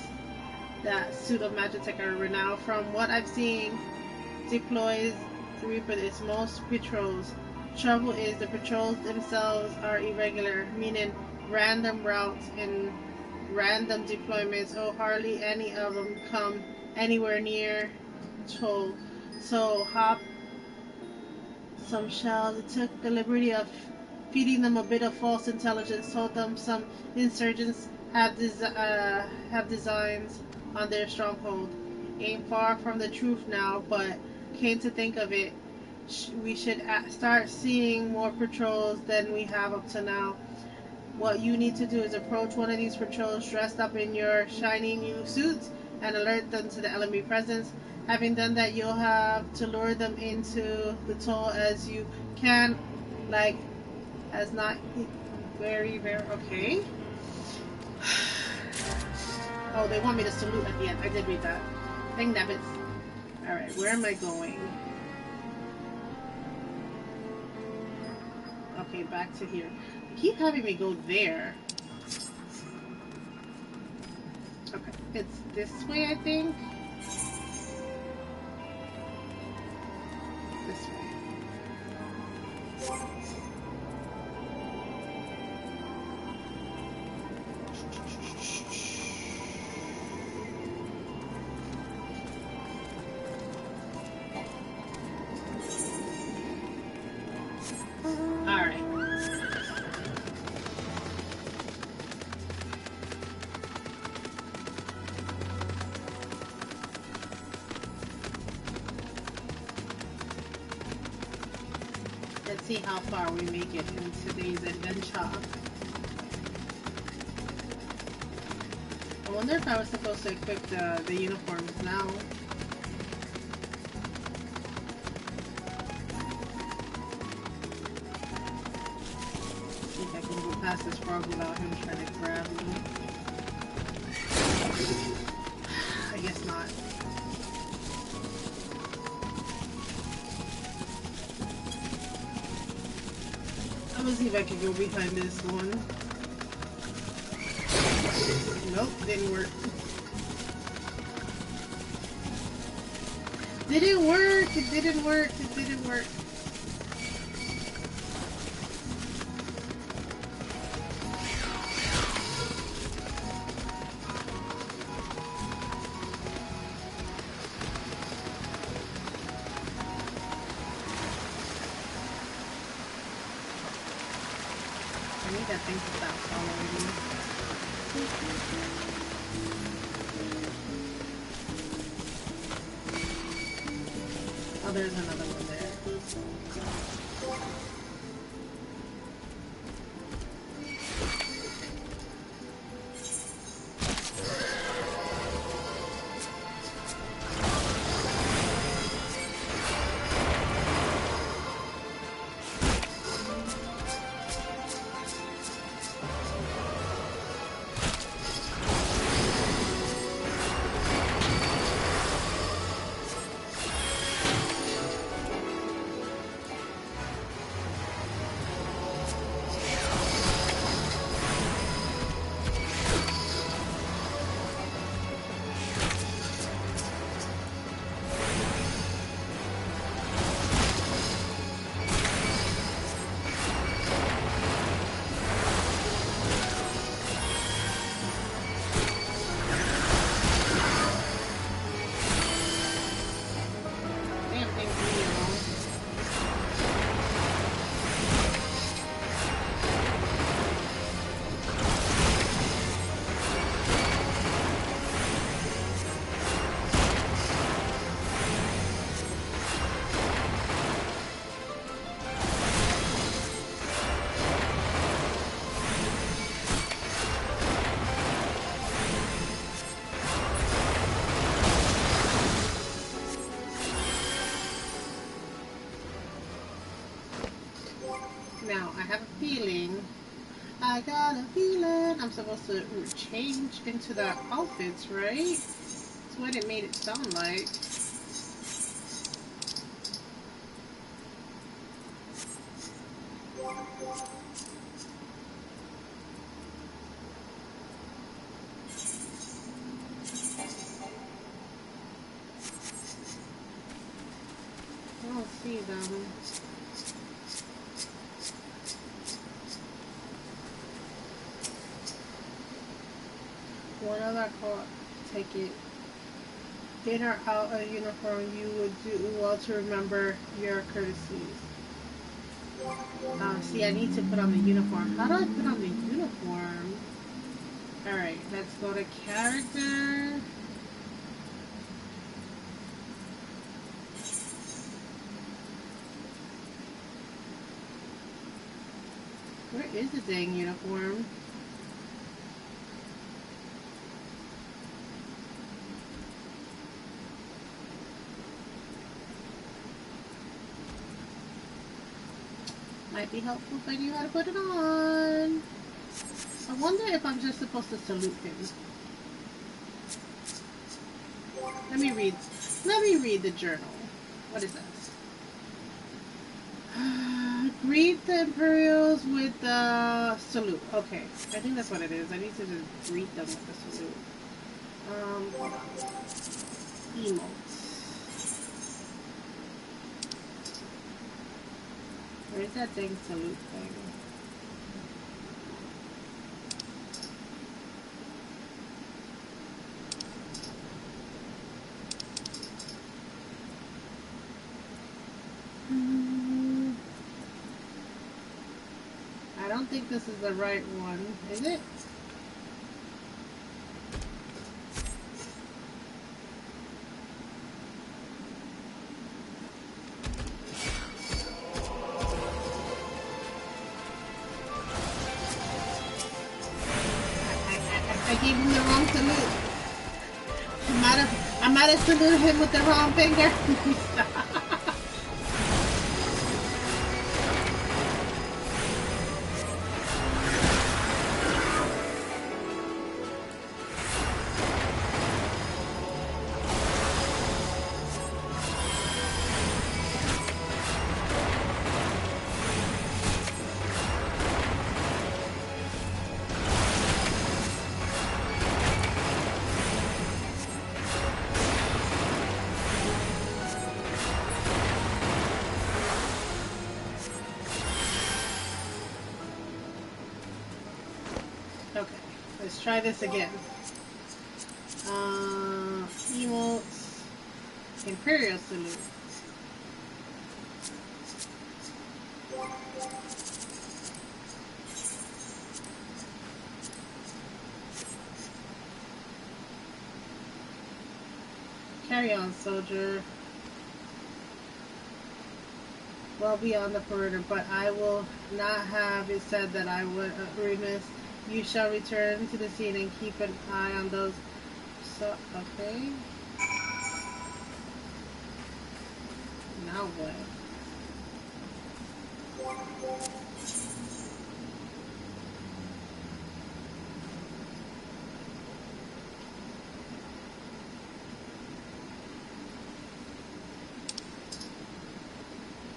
that suit of Magitech renown. From what I've seen, deploys the Reaper its most patrols. Trouble is the patrols themselves are irregular, meaning random routes and random deployments. Oh, hardly any of them come anywhere near toll. So hop some shells. It took the liberty of feeding them a bit of false intelligence. Told them some insurgents have designs on their stronghold. Ain't far from the truth now, but came to think of it, we should start seeing more patrols than we have up to now. What you need to do is approach one of these patrols dressed up in your shiny new suits and alert them to the enemy presence. Having done that, you'll have to lure them into the toll as you can, like, as not very, okay. Oh, they want me to salute at the end. I did read that. Dang nabbits. Alright, where am I going? Okay, back to here. Keep having me go there. Okay, it's this way, I think. This way. Alright. see how far we make it in today's adventure. I wonder if I was supposed to equip the uniforms now. See if I can go past this frog without him trying to grab me. I guess not. I'm gonna see if I can go behind this one. Nope, didn't work. Didn't work! It didn't work! It didn't work! I need that thing to stop following me. Oh, there's another one there. Now, I have a feeling, I got a feeling I'm supposed to change into the outfits, right? That's what it made it sound like. I don't see them. One other ticket. In or out of uniform, you would do well to remember your courtesies. See, I need to put on the uniform. How do I put on the uniform? Alright, let's go to character. Where is the dang uniform? Might be helpful if I knew how to put it on. I wonder if I'm just supposed to salute him. Let me read the journal. What is this? Greet the Imperials with the salute. Okay, I think that's what it is. I need to just greet them with the salute. Hold on. Emotes. Where's that dang salute thing? I don't think this is the right one, is it? might have saluted him with the wrong finger. Okay, let's try this again. Emotes, Imperial Salute. Carry on, soldier. Well beyond the perimeter, but I will not have it said that I would remiss. You shall return to the scene and keep an eye on those. So, okay. Now what?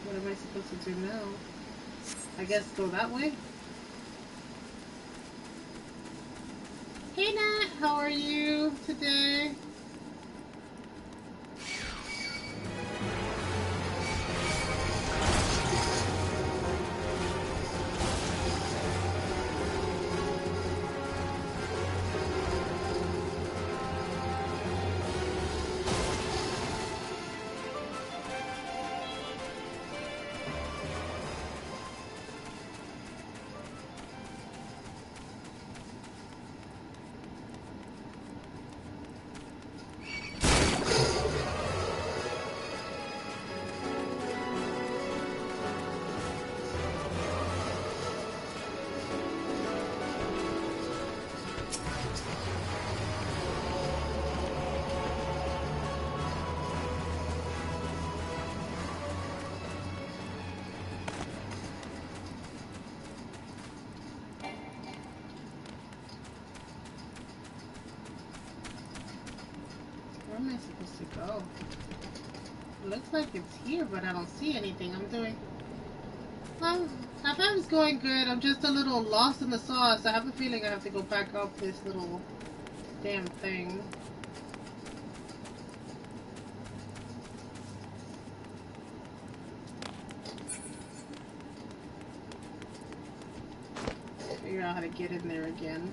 What am I supposed to do now? I guess go that way? Hey Nat, how are you today? Where am I supposed to go? It looks like it's here, but I don't see anything. I'm doing... I thought it was going good. I'm just a little lost in the sauce. I have a feeling I have to go back up this little damn thing. Figure out how to get in there again.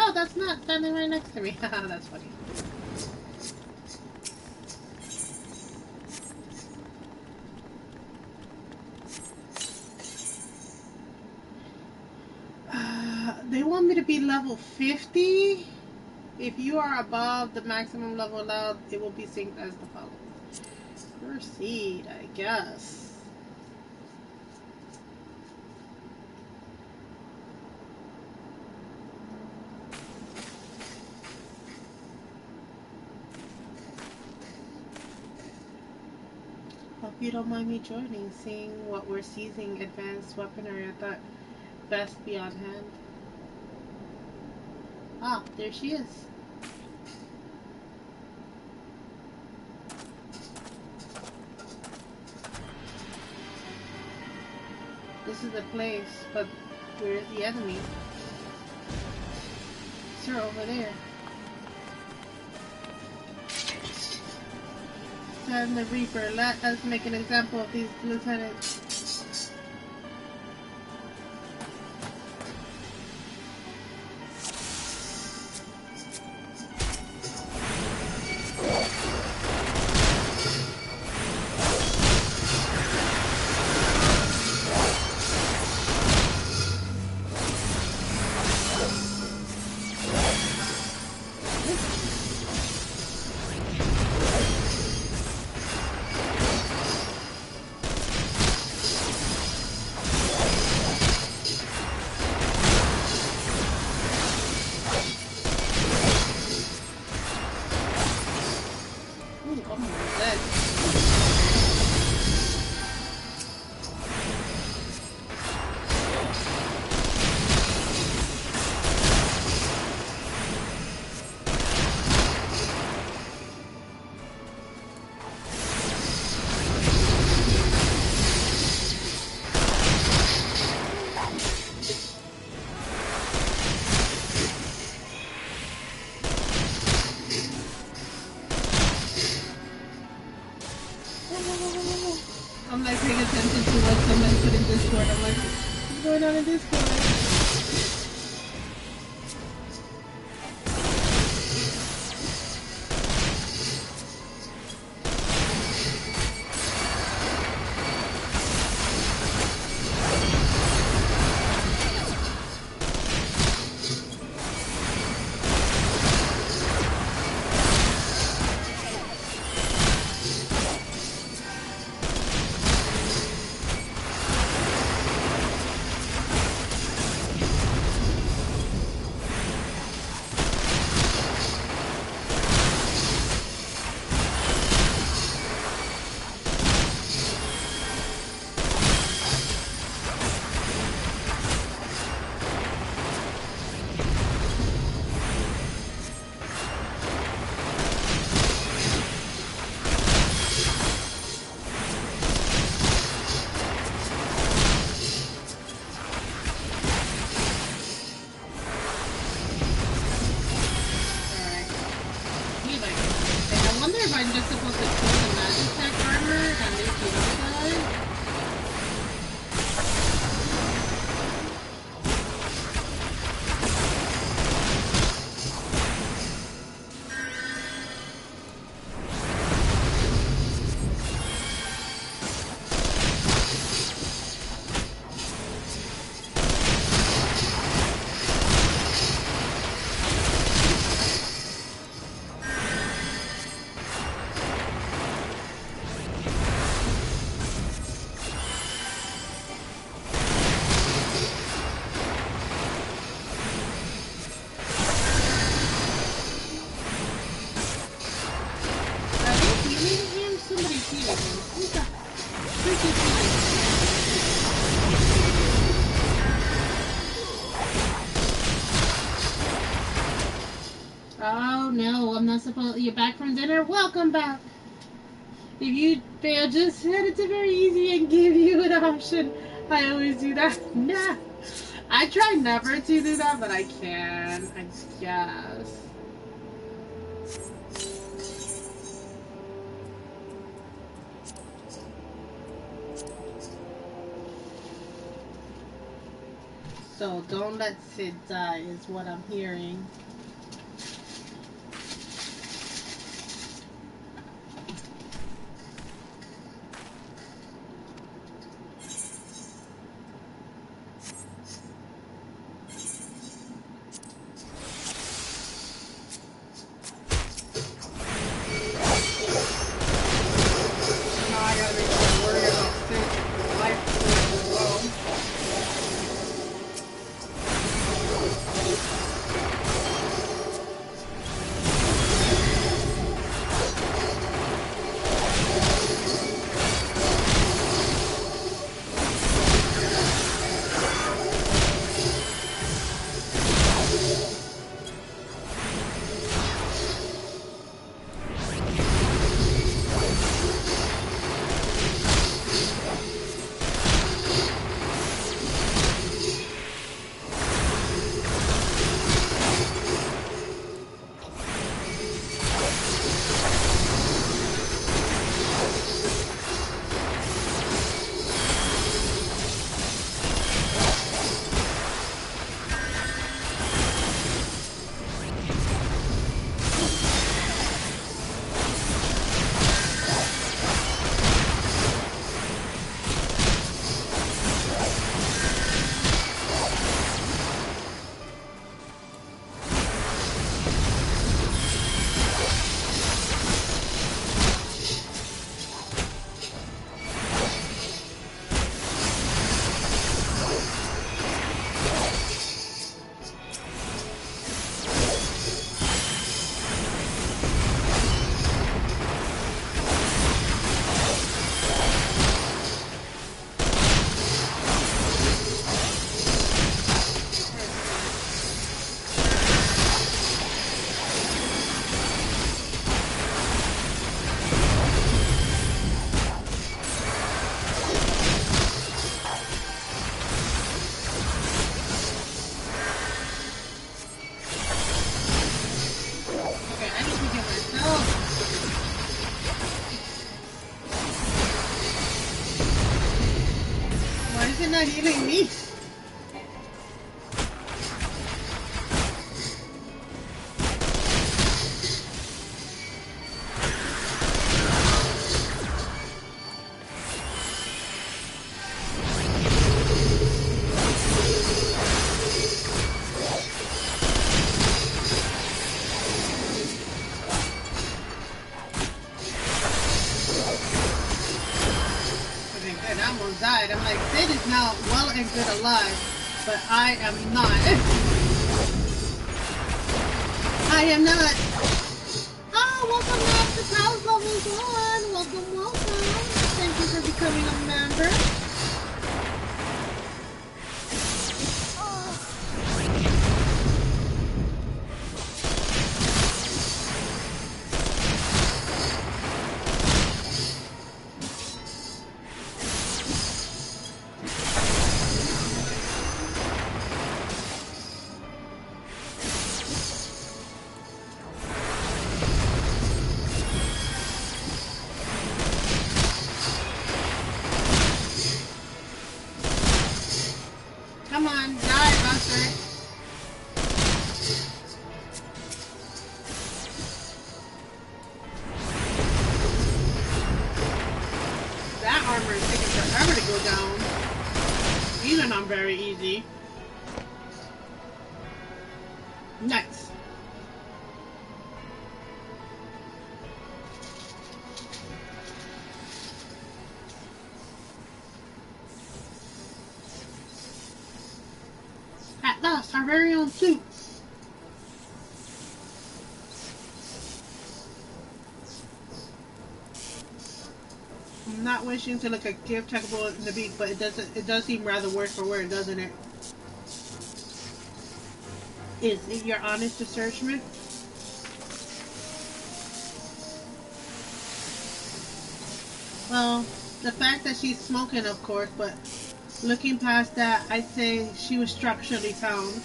Oh, that's not standing right next to me. That's funny. They want me to be level 50. If you are above the maximum level allowed, it will be synced as the following. Proceed, I guess. Hope you don't mind me joining, seeing what we're seizing advanced weaponry. I thought best be on hand. Ah, there she is. This is the place, but where's the enemy? Sir, over there. Send the Reaper. Let us make an example of these lieutenants. going on in Discord. Oh no, I'm not supposed. You're back from dinner? Welcome back! If you fail, just set it to very easy and give you an option. I always do that. Nah. I try never to do that, but I can. I guess. So don't let Sid die is what I'm hearing. Not healing me. died. I'm like, Sid is now well and good alive, but I am not. I am not. Oh, welcome back to Pals Level 1. Welcome, welcome. Thank you for becoming a member. Come on, die, Buster. That armor is taking forever to go down. Even on very easy. Nice. At last, our very own suit. I'm not wishing to look a gift checkable in the beak, but it does seem rather worse for wear, doesn't it? Is it your honest assertion? Well, the fact that she's smoking, of course, but looking past that, I'd say she was structurally sound.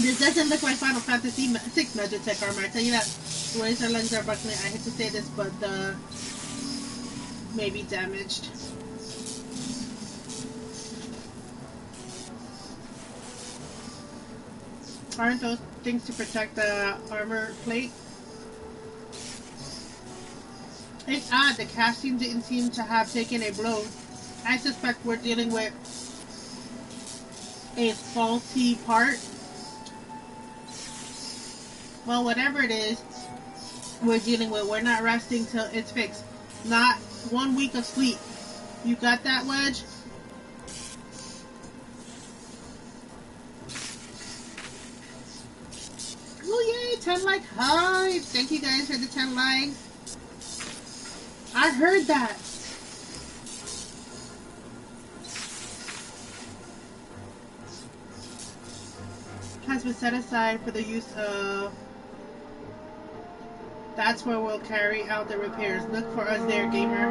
This doesn't look like Final Fantasy VI Magitech armor, I tell you that. The ways her legs are buckling, I hate to say this, but the may be damaged. Aren't those things to protect the armor plate? It's odd, the casting didn't seem to have taken a blow. I suspect we're dealing with a faulty part. Well, whatever it is we're dealing with, we're not resting till it's fixed. Not 1 week of sleep. You got that, Wedge? Oh yay, 10 like hype. Thank you guys for the 10 likes. I heard that. Has been set aside for the use of. That's where we'll carry out the repairs. Look for us there, gamer.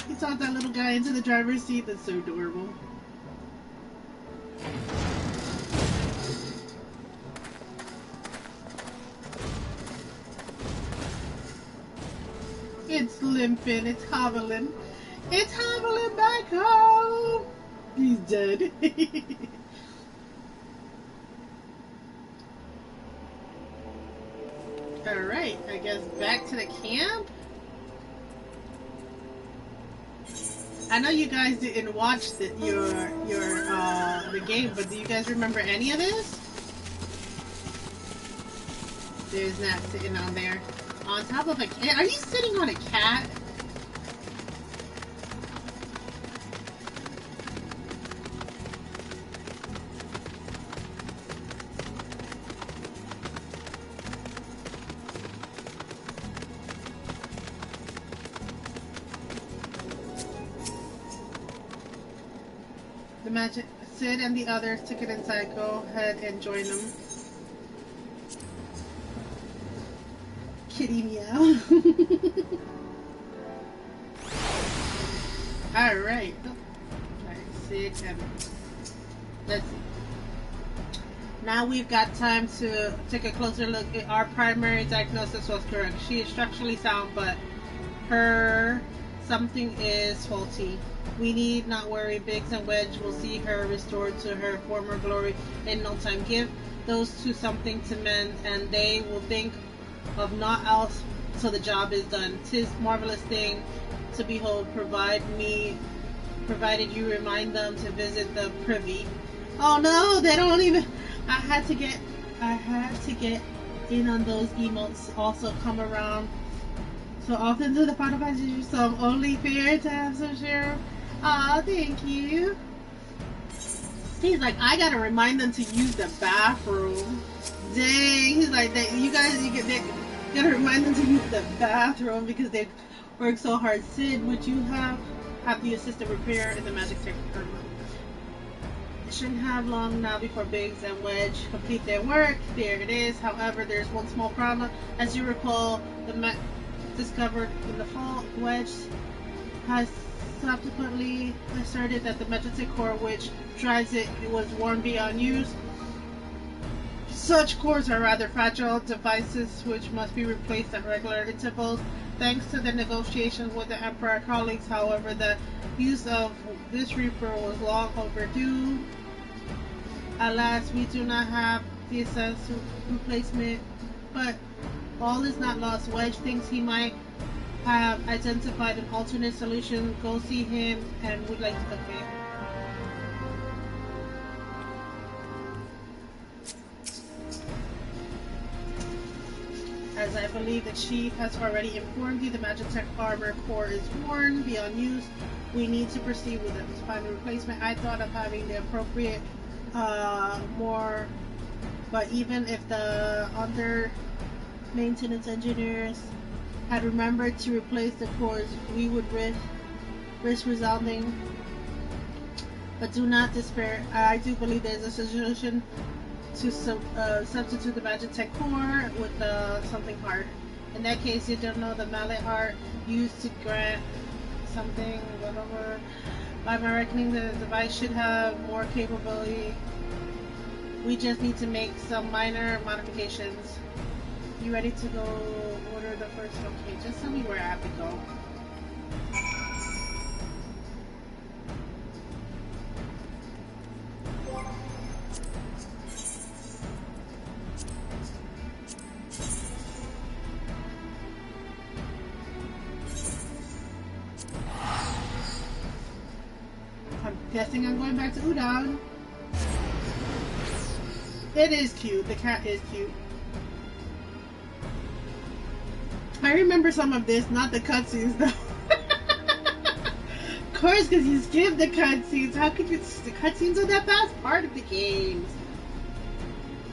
He tossed that little guy into the driver's seat. That's so adorable. It's limping, it's hobbling. It's hobbling back home. He's dead. Alright, I guess back to the camp. I know you guys didn't watch the game, but do you guys remember any of this? There's Nat sitting on there. On top of a cat? Are you sitting on a cat? The magic Sid and the others took it inside. Go ahead and join them. Kitty meow. Alright. Sid and let's see. Now we've got time to take a closer look. Our primary diagnosis was correct. She is structurally sound, but her something is faulty. We need not worry. Biggs and Wedge will see her restored to her former glory in no time. Give those two something to mend, and they will think of naught else till the job is done. 'Tis marvelous thing to behold, provided you remind them to visit the privy. Oh no, they don't even. I had to get in on those emotes. Also come around so often to the Final Fantasy, so only fair to have some share. Aw, thank you. He's like, I gotta remind them to use the bathroom. Dang, he's like, you gotta remind them to use the bathroom because they work so hard. Sid, would you have the assistant repair in the magic tech department? It shouldn't have long now before Biggs and Wedge complete their work. There it is. However, there's one small problem. As you recall, the discovered in the fall, Wedge has subsequently asserted that the magnetic core which drives it was worn beyond use. Such cores are rather fragile devices which must be replaced at regular intervals. Thanks to the negotiations with the Emperor colleagues, however, the use of this Reaper was long overdue. Alas, we do not have the essential replacement, but all is not lost. Wedge thinks he might have identified an alternate solution. Go see him and would like to compare. As I believe the chief has already informed you, the Magitech armor core is worn beyond use. We need to proceed with it. To find a replacement, I thought of having the appropriate more, but even if the under maintenance engineers had remembered to replace the cores, we would risk resolving. But do not despair. I do believe there's a solution to substitute the Magitech core with something hard. In that case, you don't know the mallet art used to grant something, whatever. By my reckoning, the device should have more capability. We just need to make some minor modifications. You ready to go order the first? Okay, just tell me where I have to go. I'm guessing I'm going back to Udon. It is cute. The cat is cute. I remember some of this, not the cutscenes though. Of course, because you skip the cutscenes. How could you? The cutscenes are that best part of the games.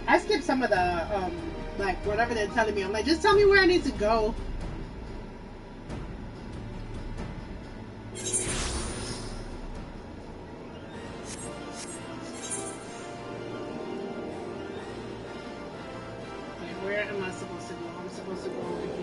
I skipped some of the like whatever they're telling me. I'm like, just tell me where I need to go. Where am I supposed to go? I'm supposed to go over here.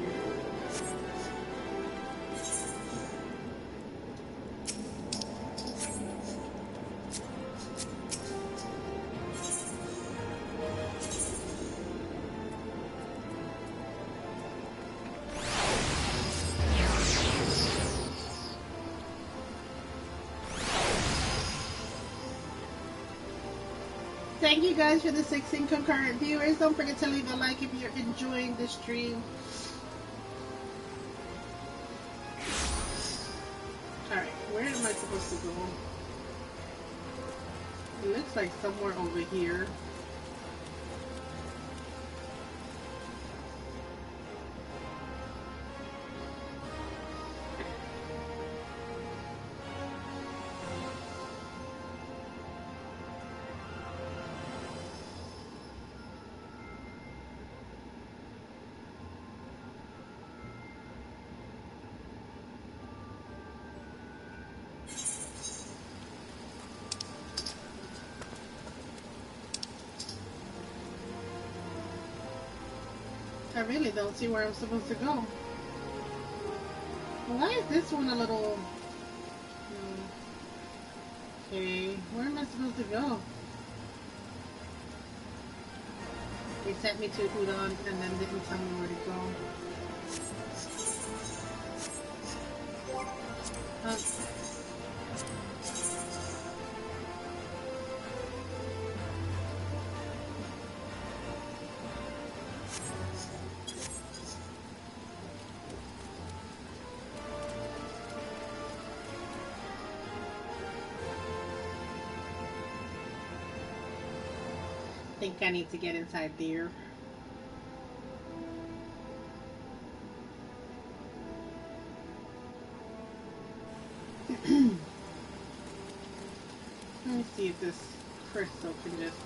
Thank you guys for the 16 concurrent viewers. Don't forget to leave a like if you're enjoying the stream. Alright, where am I supposed to go? It looks like somewhere over here. I really don't see where I'm supposed to go. Why is this one a little... Okay, where am I supposed to go? They sent me to Udon and then didn't tell me where to go. think I need to get inside there. Let me see if this crystal can just...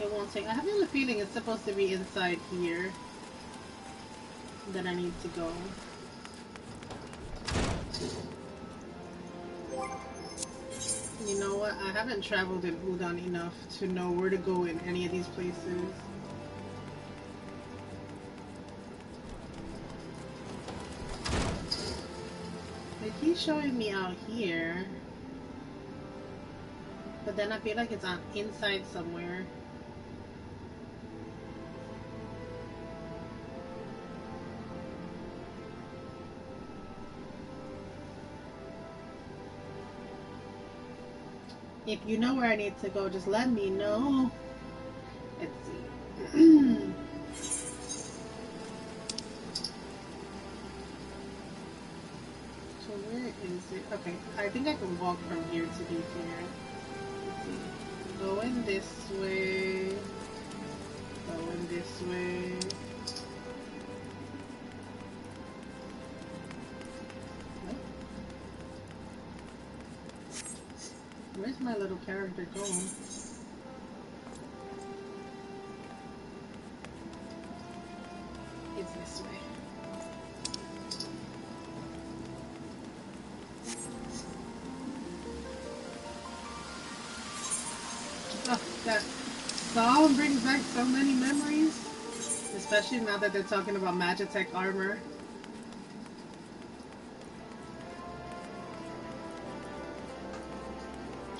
It won't take... I have a feeling it's supposed to be inside here that I need to go. You know what? I haven't traveled in Udon enough to know where to go in any of these places. Like, he's showing me out here. But then I feel like it's on inside somewhere. If you know where I need to go, just let me know. Let's see. So where is it? Okay, I think I can walk from here to be here. Let's see. Going this way. Going this way. Where's my little character going? It's this way. Oh, that song brings back so many memories. Especially now that they're talking about Magitech armor.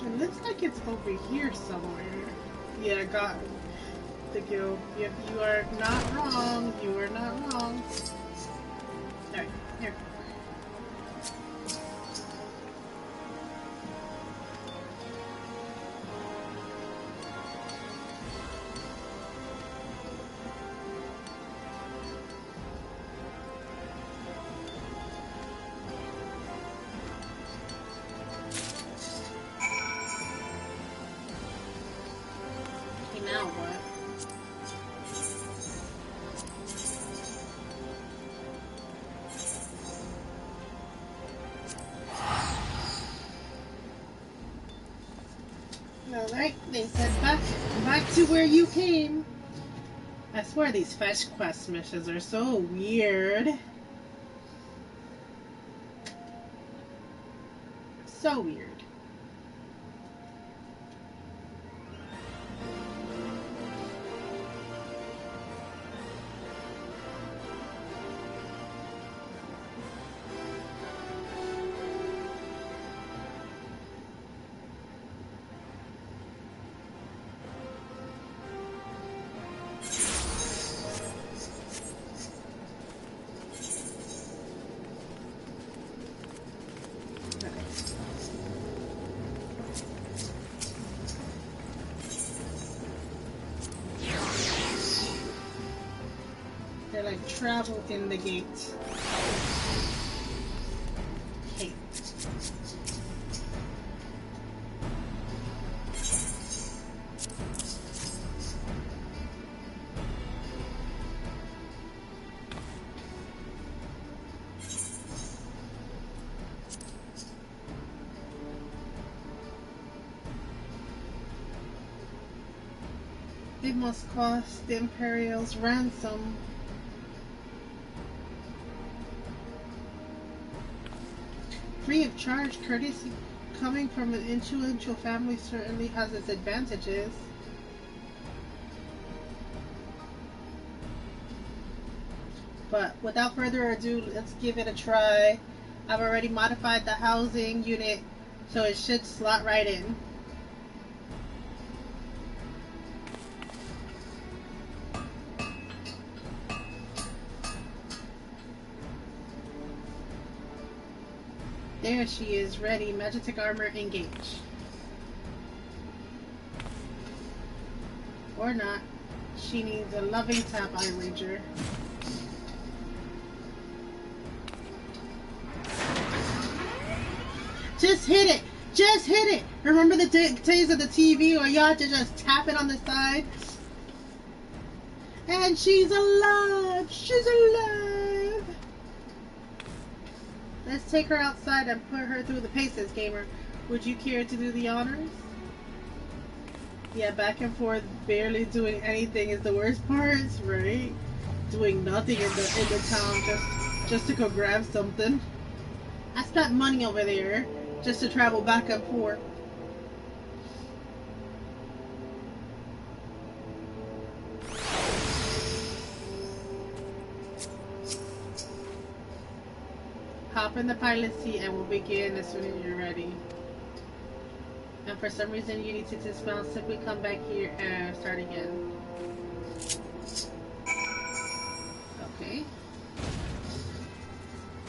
It looks like it's over here somewhere. Yeah, I got the guild. Yep, you are not wrong. You are not wrong. Alright, here. Now what? Alright, they said back to where you came. I swear these fetch quest missions are so weird. So weird. They're like travel in the gate. Okay. It must cost the Imperial's ransom. Free of charge, courtesy coming from an influential family certainly has its advantages. But without further ado, let's give it a try. I've already modified the housing unit, so it should slot right in. There she is, ready. Magitech armor, engage. Or not. She needs a loving tap, I wager. Just hit it! Just hit it! Remember the days of the TV where you had to just tap it on the side? And she's alive! She's alive! Let's take her outside and put her through the paces, gamer. Would you care to do the honors? Yeah, back and forth, barely doing anything is the worst part, right? Doing nothing in the town just to go grab something. I spent money over there just to travel back and forth. Hop in the pilot seat and we'll begin as soon as you're ready. And for some reason you need to dismount, simply come back here and start again. Okay.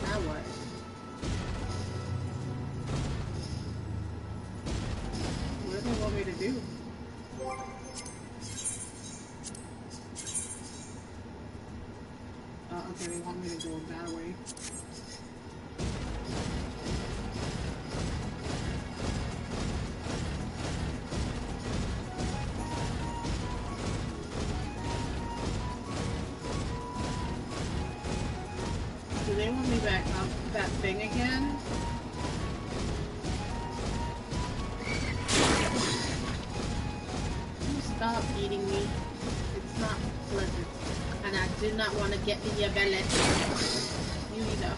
Now what? What do they want me to do? Oh, okay, they want me to go that way. Do they want me back up that thing again? Stop eating me. It's not pleasant. And I do not want to get in your belly. You either.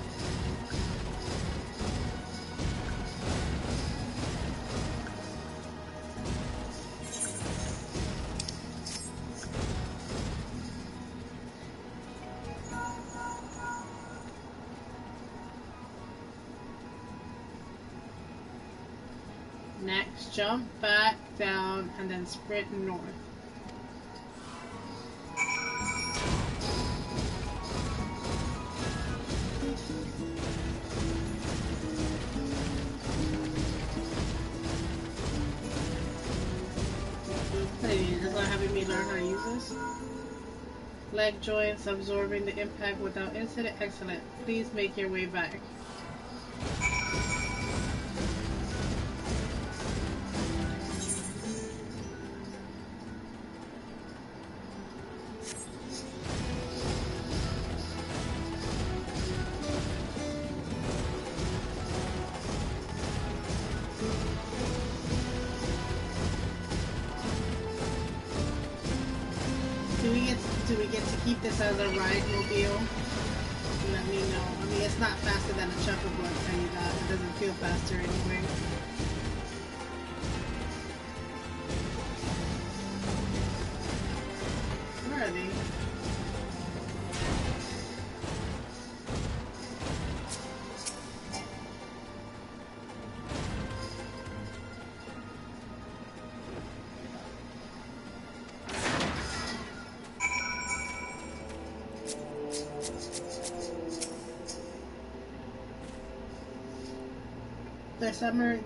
Next, jump back, down, and then sprint north. It's not having me learn how to use this. Leg joints absorbing the impact without incident. Excellent. Please make your way back. Do we get to keep this as a ride mobile? Let me know. I mean, it's not faster than a Chuckable, I'll tell you that. It doesn't feel faster anyway. Where are they?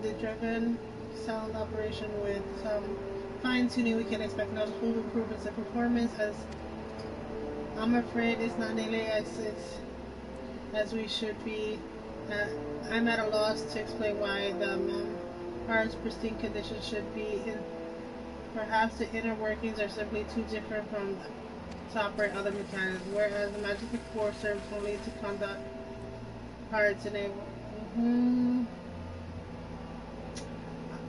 The driven sound operation with some fine-tuning we can expect noticeable improvements in performance, as I'm afraid it's not nearly as we should be. I'm at a loss to explain why the car's pristine condition should be in. Perhaps the inner workings are simply too different from to operate other mechanisms, whereas the magical core serves only to conduct parts enable.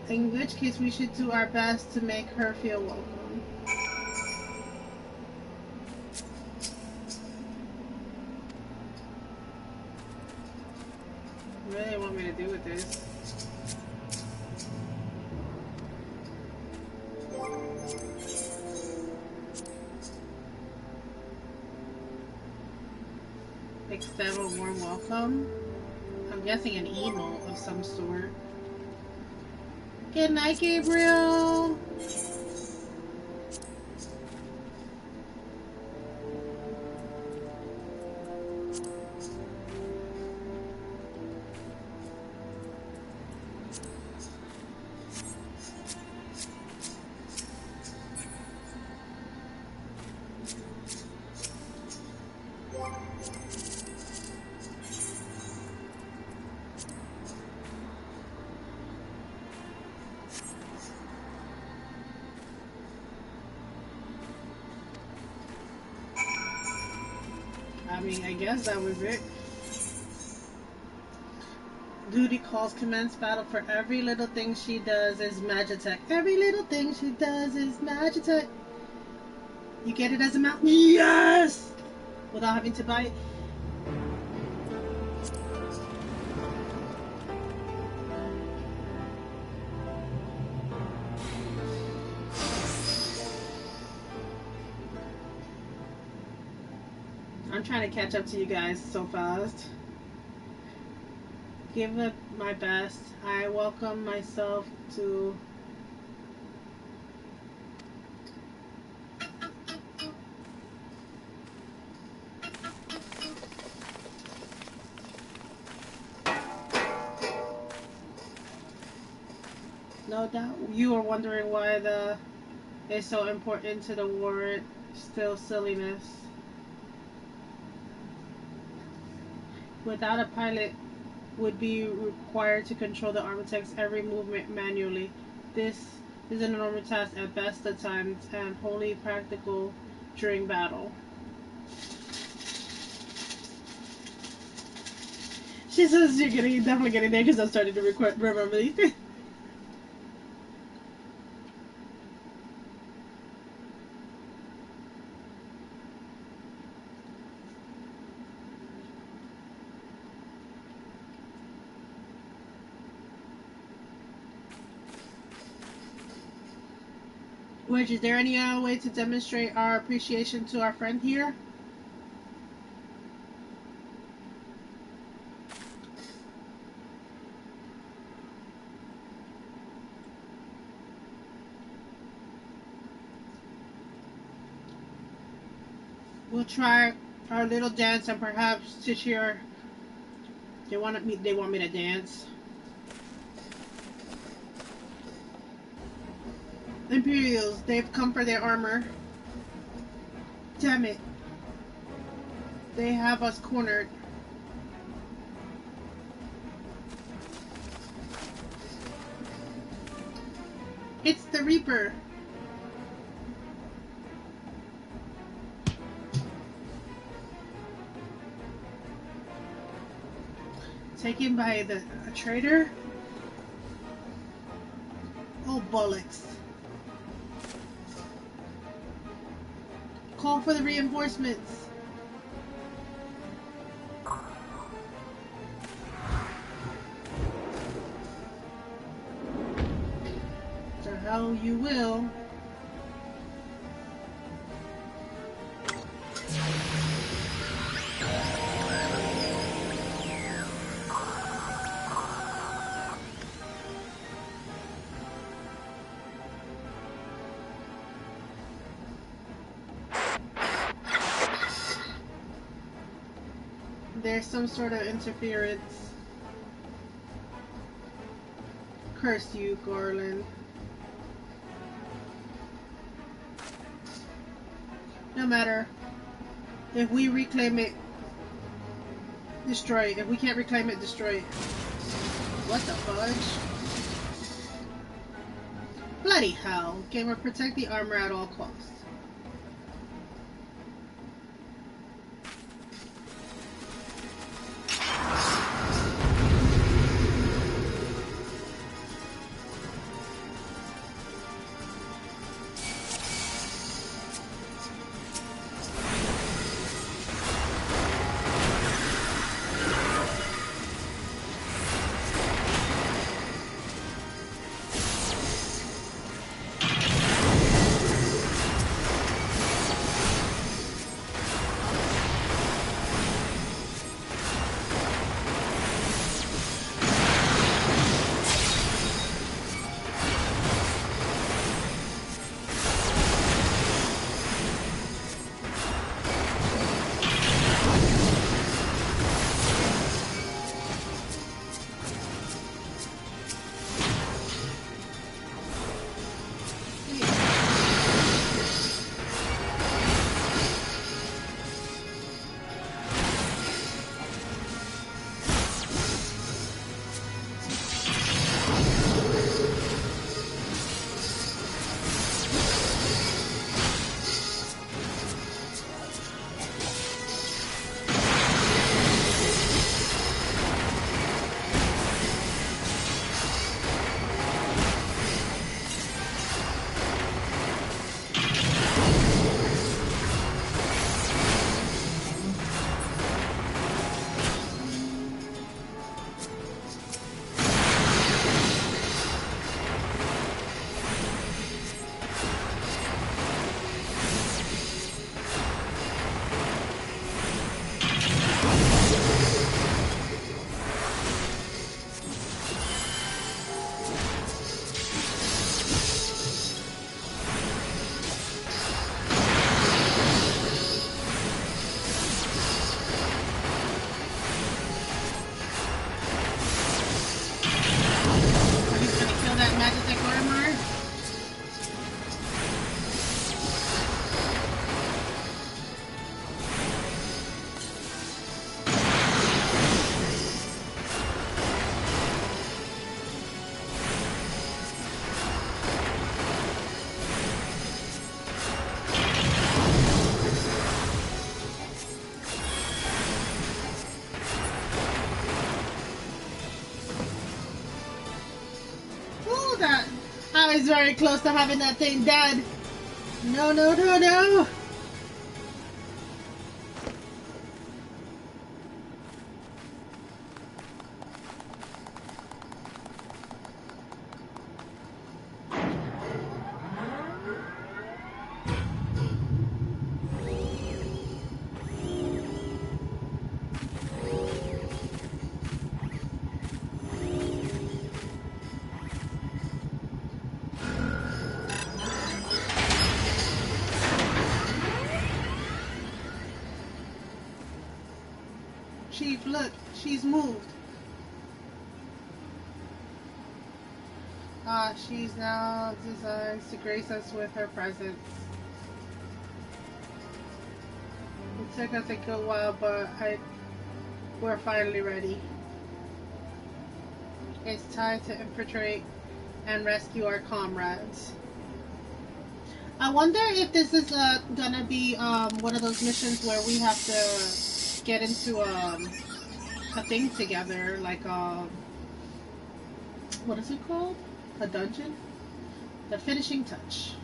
In which case, we should do our best to make her feel welcome. What do they want me to do with this? Extend a warm welcome? I'm guessing an emote of some sort. Good night, Gabriel. mean, I guess that was it. Duty calls commence battle. For every little thing she does is Magitech. Every little thing she does is Magitech. You get it as a mount? Yes! Without having to buy it. I'm trying to catch up to you guys so fast. Give it my best. I welcome myself to... No doubt you are wondering why the is so important to the warrant. Still silliness. Without a pilot, would be required to control the Architect's every movement manually. This is an enormous task at best of times and wholly practical during battle. She says you're definitely getting there because I'm starting to remember these things. Wedge, is there any other way to demonstrate our appreciation to our friend here? We'll try our little dance and perhaps to cheer. They want me to dance. Imperials, they've come for their armor. Damn it. They have us cornered. It's the Reaper. Taken by a traitor? Oh, bollocks. Call for the reinforcements. The hell you will. There's some sort of interference. Curse you, Garland. No matter. If we reclaim it, destroy it. If we can't reclaim it, destroy it. What the fudge? Bloody hell. Gamer, protect the armor at all costs. She's very close to having that thing dead. No, no, no, no. Chief, look, she's moved. She's now designed to grace us with her presence. It took us a good while, but we're finally ready. It's time to infiltrate and rescue our comrades. I wonder if this is gonna be one of those missions where we have to get into a thing together, like what is it called? A dungeon? The finishing touch.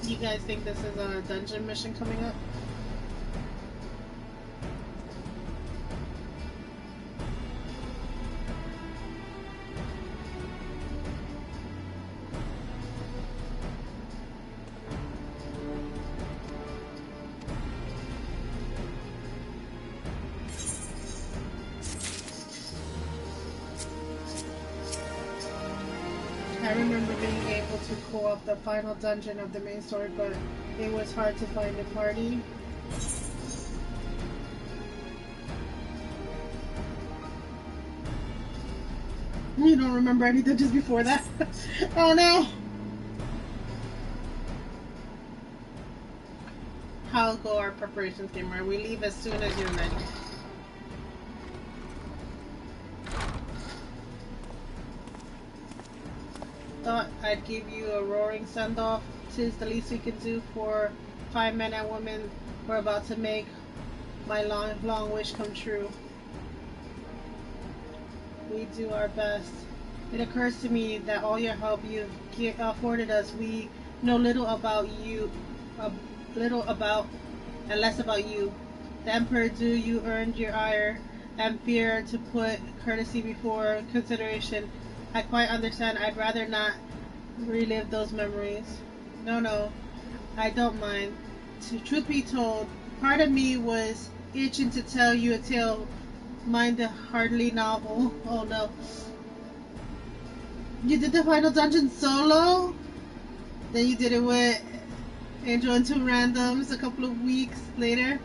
You guys think this is a dungeon mission coming up? I remember being able to co-op the final dungeon of the main story, but it was hard to find a party. You don't remember any dungeons before that? Oh no! How go our preparations, gamer? We leave as soon as you're ready. Thought I'd give you a roaring send-off. 'Tis the least we can do for 5 men and women. We're about to make my long wish come true. We do our best. It occurs to me that all your help you've afforded us, we know little about and less about you. The Emperor you earned your ire and fear to put courtesy before consideration. I quite understand. I'd rather not relive those memories. No, I don't mind. Truth be told, part of me was itching to tell you a tale. Mind the hardly novel. Oh no. You did the final dungeon solo? Then you did it with Angel and two randoms a couple of weeks later?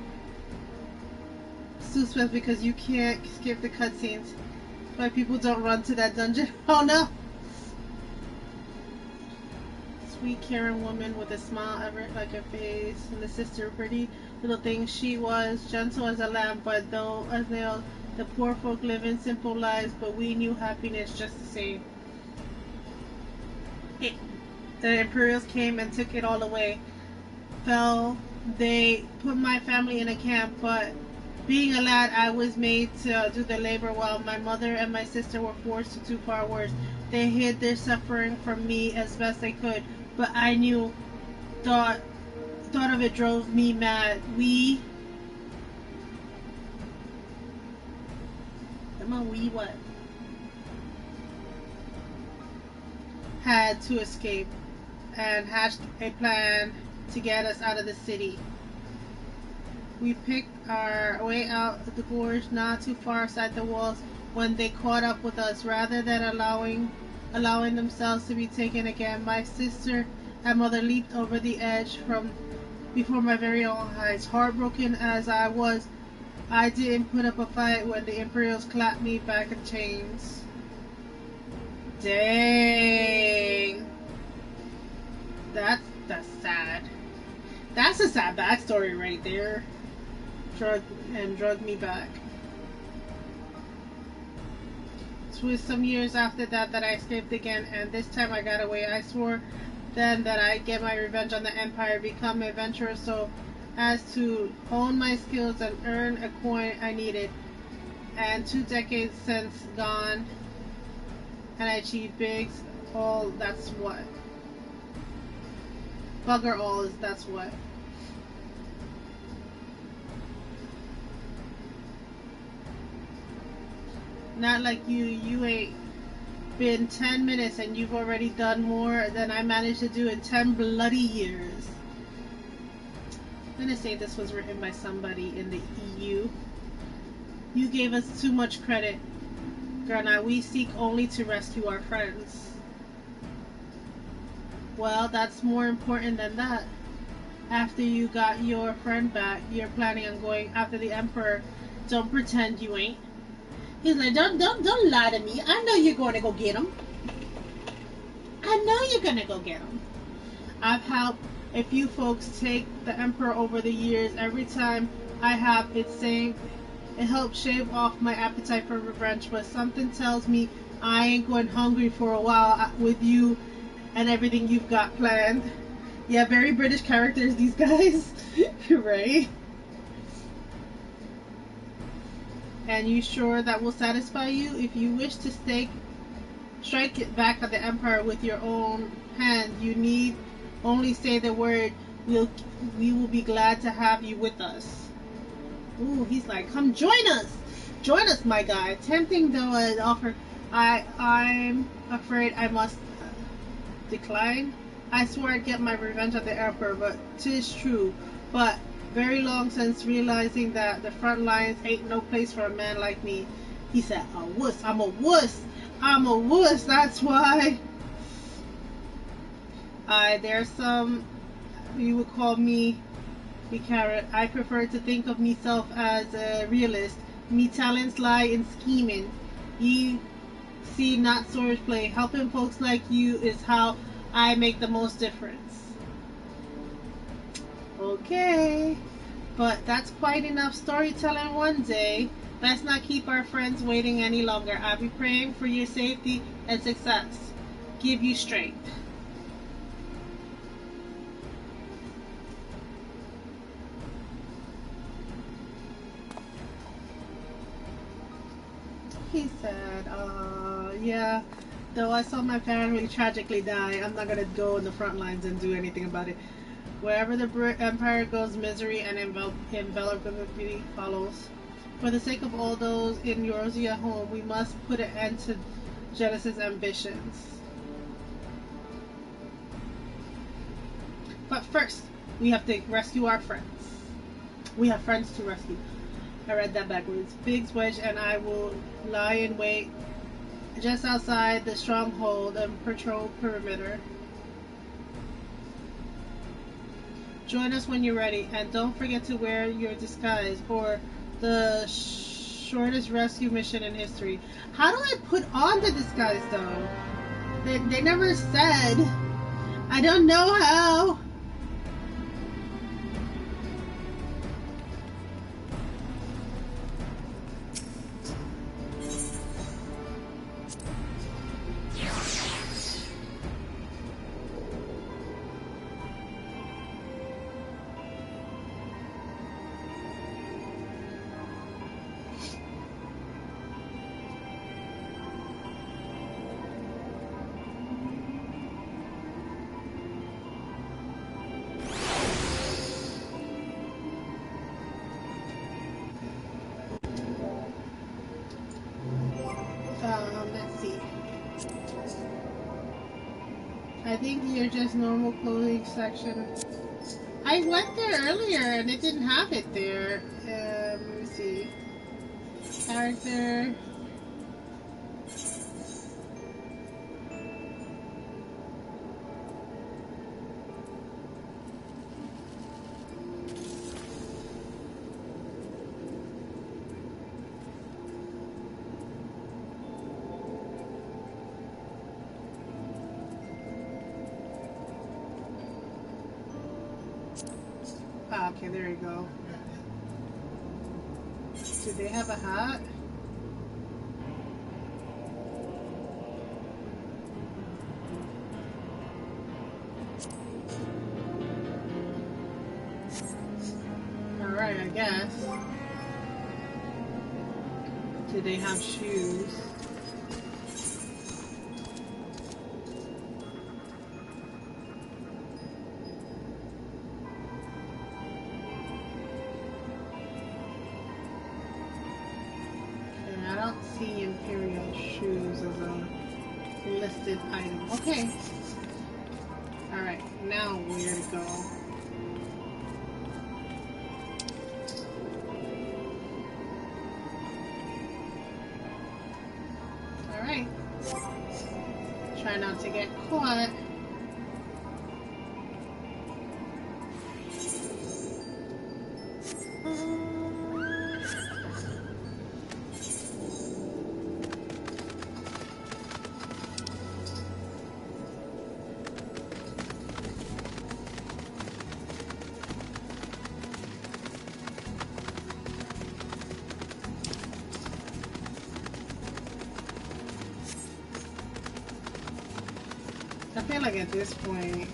Suspense because you can't skip the cutscenes. Why people don't run to that dungeon. Oh no! Sweet caring woman with a smile ever like her face, and the sister pretty little thing she was, gentle as a lamb, but though as nails, the poor folk living simple lives, but we knew happiness just the same. The Imperials came and took it all away. They put my family in a camp, but being a lad, I was made to do the labor while my mother and my sister were forced to do far worse. They hid their suffering from me as best they could, but I knew, thought of it drove me mad. We what? Had to escape and hatched a plan to get us out of the city. We picked our way out of the gorge, not too far outside the walls, when they caught up with us. Rather than allowing themselves to be taken again, my sister and mother leaped over the edge from before my very own eyes. Heartbroken as I was, I didn't put up a fight when the Imperials clapped me back in chains. Dang. That's sad. That's a sad backstory right there. Drug me back. It was some years after that I escaped again, and this time I got away. I swore then that I'd get my revenge on the Empire, become an adventurer so as to hone my skills and earn a coin I needed. And 2 decades since gone, and I achieved bigs. All that's what. Bugger all is that's what. Not like you ain't been 10 minutes and you've already done more than I managed to do in 10 bloody years. I'm gonna say this was written by somebody in the EU. You gave us too much credit, Grana. We seek only to rescue our friends. Well, that's more important than that. After you got your friend back, you're planning on going after the Emperor. Don't pretend you ain't. He's like, don't lie to me. I know you're going to go get him. I know you're going to go get him. I've helped a few folks take the Emperor over the years. Every time I have, it helps shave off my appetite for revenge. But something tells me I ain't going hungry for a while with you and everything you've got planned. Yeah, very British characters, these guys. Right? And you sure that will satisfy you? If you wish to strike it back at the Empire with your own hand, you need only say the word. We will be glad to have you with us. Ooh, he's like, come join us. Join us, my guy. Tempting though an offer, I'm afraid I must decline. I swore I'd get my revenge at the Emperor, but 'tis true. But very long since realizing that the front lines ain't no place for a man like me. He said, a wuss. I'm a wuss. I'm a wuss. That's why. There's some, you would call me carrot. I prefer to think of myself as a realist. Me talents lie in scheming. Ye see not swordplay. Helping folks like you is how I make the most difference. Okay, but that's quite enough storytelling one day. Let's not keep our friends waiting any longer. I'll be praying for your safety and success. Give you strength. He said, yeah, though I saw my family tragically die, I'm not going to go in the front lines and do anything about it. Wherever the Empire goes, misery and envelopability follows. For the sake of all those in Eurasia home, we must put an end to Genesis' ambitions. But first, we have to rescue our friends. We have friends to rescue. I read that backwards. Biggs, Wedge, and I will lie in wait just outside the stronghold and patrol perimeter. Join us when you're ready, and don't forget to wear your disguise for the shortest rescue mission in history. How do I put on the disguise, though? They never said. I don't know how. Let's see. I think you're just normal clothing section. I went there earlier and it didn't have it there. Let me see. Character. Ah, okay, there you go. Do they have a hat? Alright, I guess. Do they have shoes? Okay, I don't see Imperial shoes as a listed item. Okay. Alright, now where to go? Alright. Try not to get caught. I feel like at this point,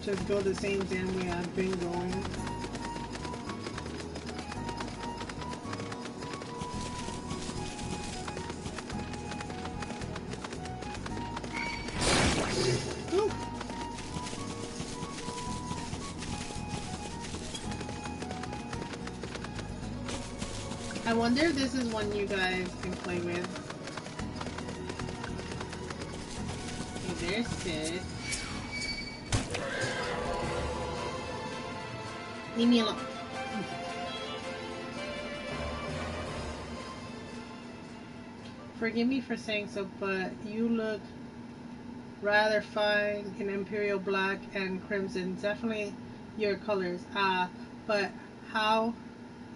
just go the same damn way I've been going. Ooh. I wonder if this is one you guys can play with. Okay, there's Sid. Leave me alone. Forgive me for saying so, but you look rather fine in Imperial Black and Crimson. Definitely your colors. But now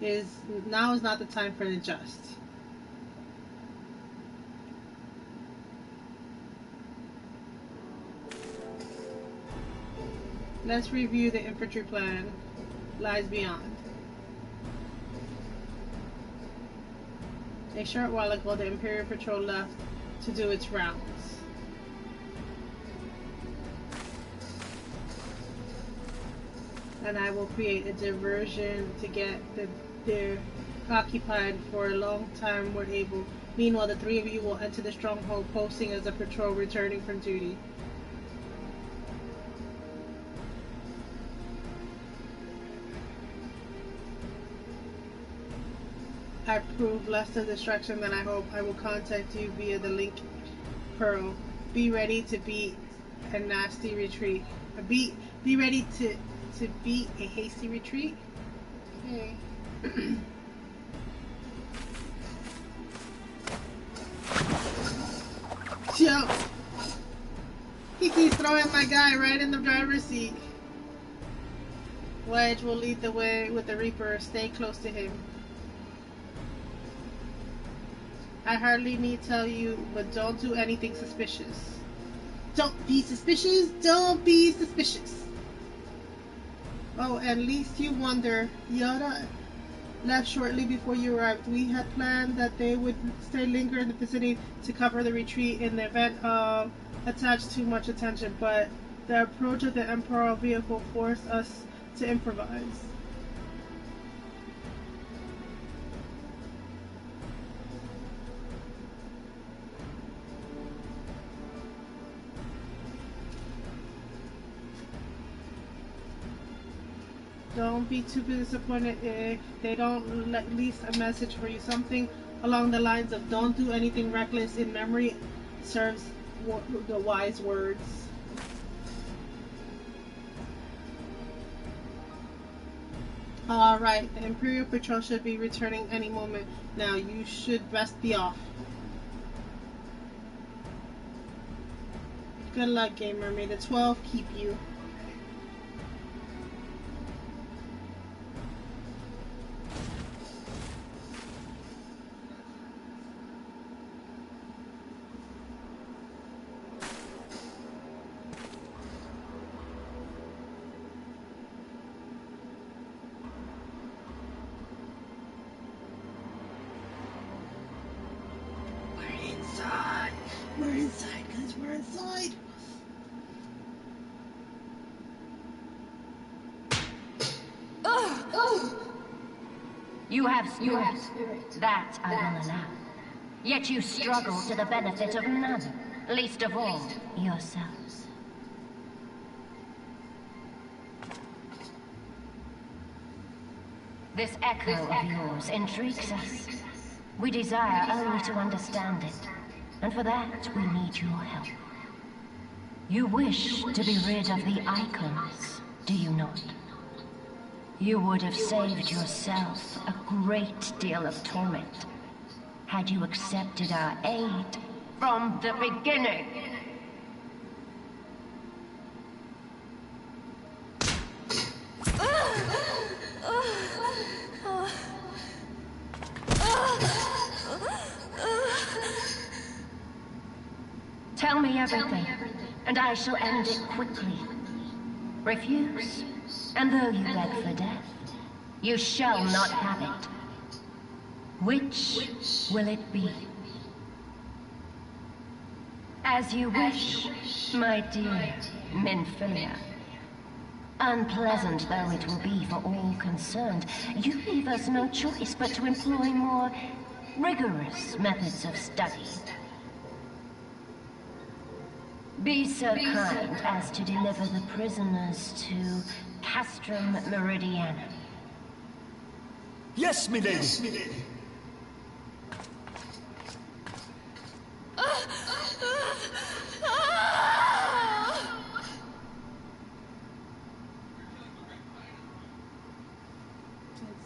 is not the time for the just. Let's review the infantry plan. Lies beyond. A short while ago, the Imperial Patrol left to do its rounds. And I will create a diversion to get their occupied for a long time we're able. Meanwhile, the three of you will enter the stronghold, posting as a patrol returning from duty. I prove less of destruction than I hope. I will contact you via the link Pearl. Be ready to beat a nasty retreat. Be ready to beat a hasty retreat. Okay. Yo! He keeps throwing my guy right in the driver's seat. Wedge will lead the way with the Reaper. Stay close to him. I hardly need tell you, but don't do anything suspicious. Don't be suspicious. Don't be suspicious. Oh, at least you wonder. Yada left shortly before you arrived. We had planned that they would stay linger in the vicinity to cover the retreat in the event of attach too much attention, but the approach of the Emperor vehicle forced us to improvise. Don't be too disappointed if they don't leave a message for you. Something along the lines of don't do anything reckless in memory serves the wise words. Alright, the Imperial Patrol should be returning any moment. Now you should best be off. Good luck, gamer. May the 12 keep you. You have spirit. That I will allow. Yet you struggle to the benefit of none, least of all yourselves. This echo of yours intrigues us. We desire only to understand it, and for that we need your help. You wish to be rid of the icons, do you not? You would have saved yourself a great deal of torment had you accepted our aid from the beginning. Tell me everything, and I shall end it quickly. Refuse, and though you beg for death, you shall not have it. Which will it be? As you wish, my dear Minfilia. Unpleasant though it will be for all concerned, you leave us no choice but to employ more rigorous methods of study. Be so kind as to deliver the prisoners to Castrun Meridiana. Yes, milady. Let's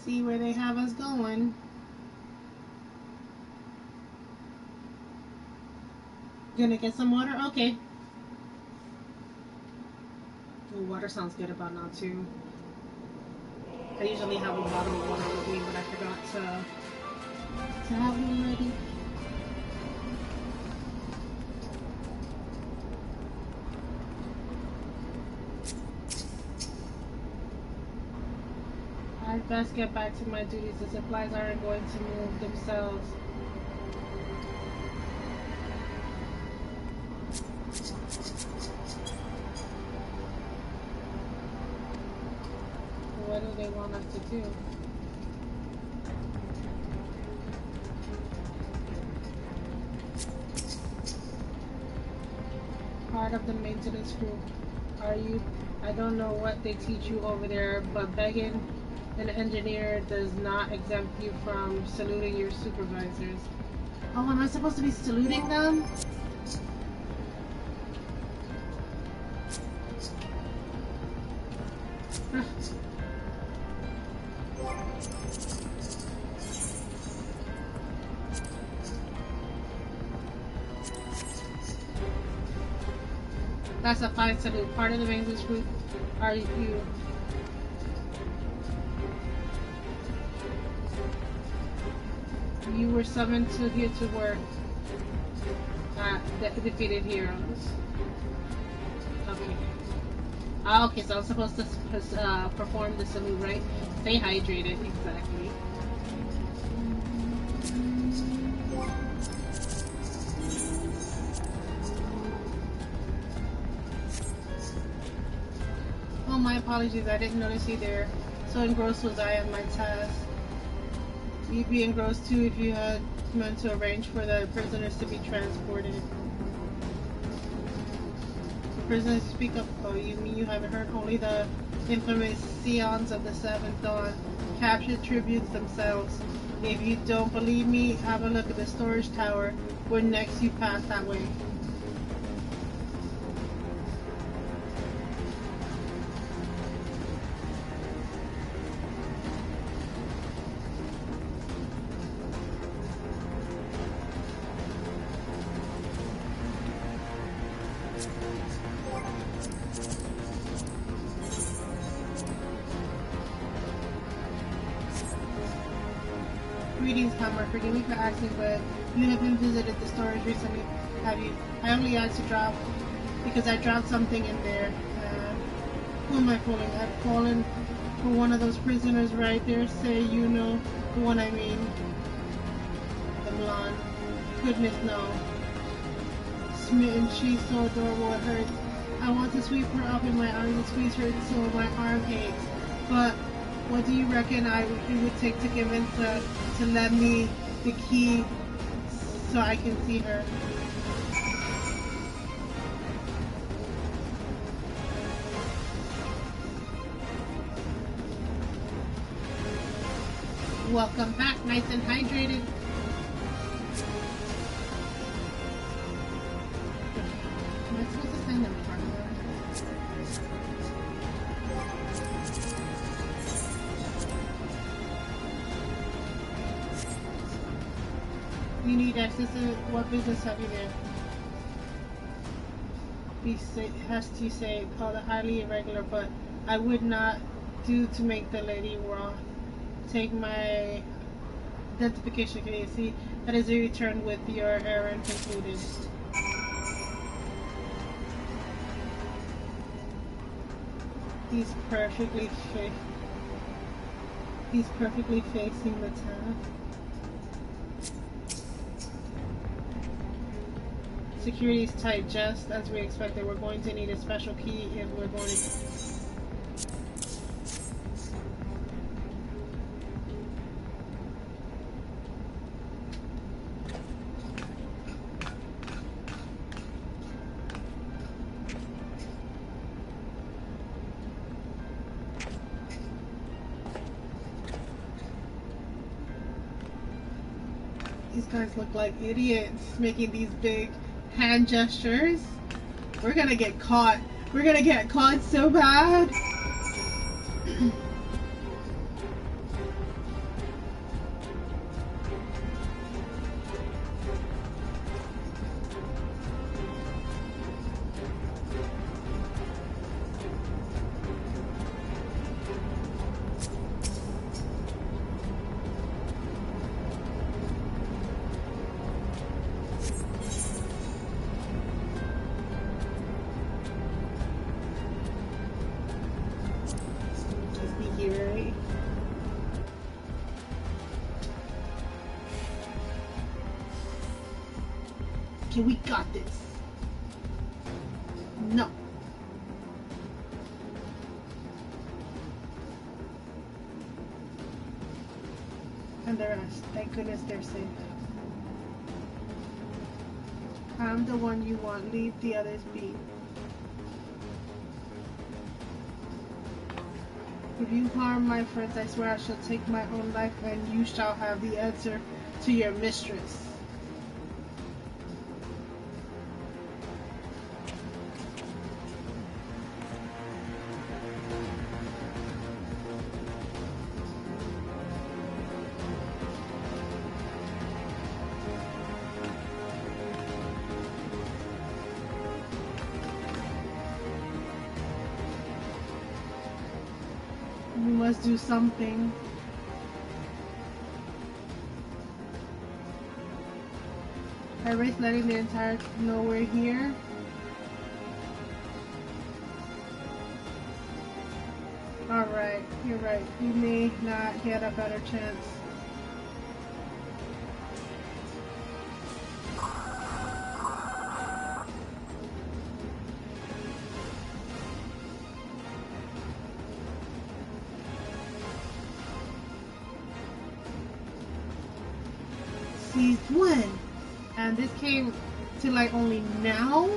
see where they have us going. Gonna get some water? Okay. Ooh, water sounds good about now too. I usually have a bottle of water with me, but I forgot to have one ready. I'd best get back to my duties. The supplies aren't going to move themselves. What do they want us to do? Part of the maintenance group, are you? I don't know what they teach you over there, but begging an engineer does not exempt you from saluting your supervisors. Oh, am I supposed to be saluting them? That's a fine salute. Part of the maintenance group, are you? You were summoned to here to work. Defeated heroes. Okay. Okay, so I'm supposed to perform the salute, right? Stay hydrated, exactly. Oh, my apologies. I didn't notice you there. So engrossed was I in my task. You'd be engrossed too if you had meant to arrange for the prisoners to be transported. The prisoners speak up. Oh, you mean you haven't heard? Only the infamous Scions of the Seventh Dawn captured tributes themselves. If you don't believe me, have a look at the storage tower where next you pass that way. Greetings, Hammer. Forgive me for asking, but you haven't visited the storage recently, have you? I only asked to drop because I dropped something in there. Who am I fooling? I've fallen for one of those prisoners right there. Say you know the one I mean. The blonde. Goodness no. Smitten, she's so adorable it hurts. I want to sweep her up in my arms and squeeze her so my arm aches. But What do you reckon it would take to convince her to lend me the key so I can see her? Welcome back, nice and hydrated. Am I supposed to stand in front of her? You need access to what business have you there? Has to say called a highly irregular, but I would not do to make the lady wrong. Take my identification. Can you see that is a return with your errand concluded? He's perfectly facing the town. Security is tight, just as we expected. We're going to need a special key if we're going to... These guys look like idiots making these big hand gestures. We're gonna get caught. We're gonna get caught so bad. Okay, we got this. No. And the rest. Thank goodness they're safe. I'm the one you want. Leave the others be. If you harm my friends, I swear I shall take my own life, and you shall have the answer to your mistress. We must do something. I risk letting the entire know we're here. Alright, you're right. We may not get a better chance. When? And this came to like only now?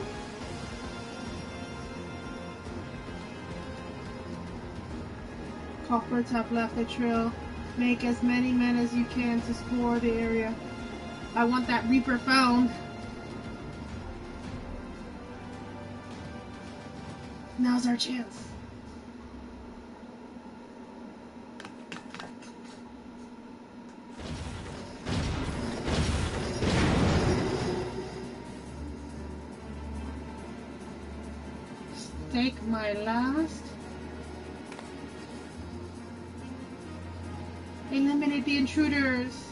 Culprits have left the trail. Make as many men as you can to explore the area. I want that Reaper found. Now's our chance. Take my last. Eliminate the intruders.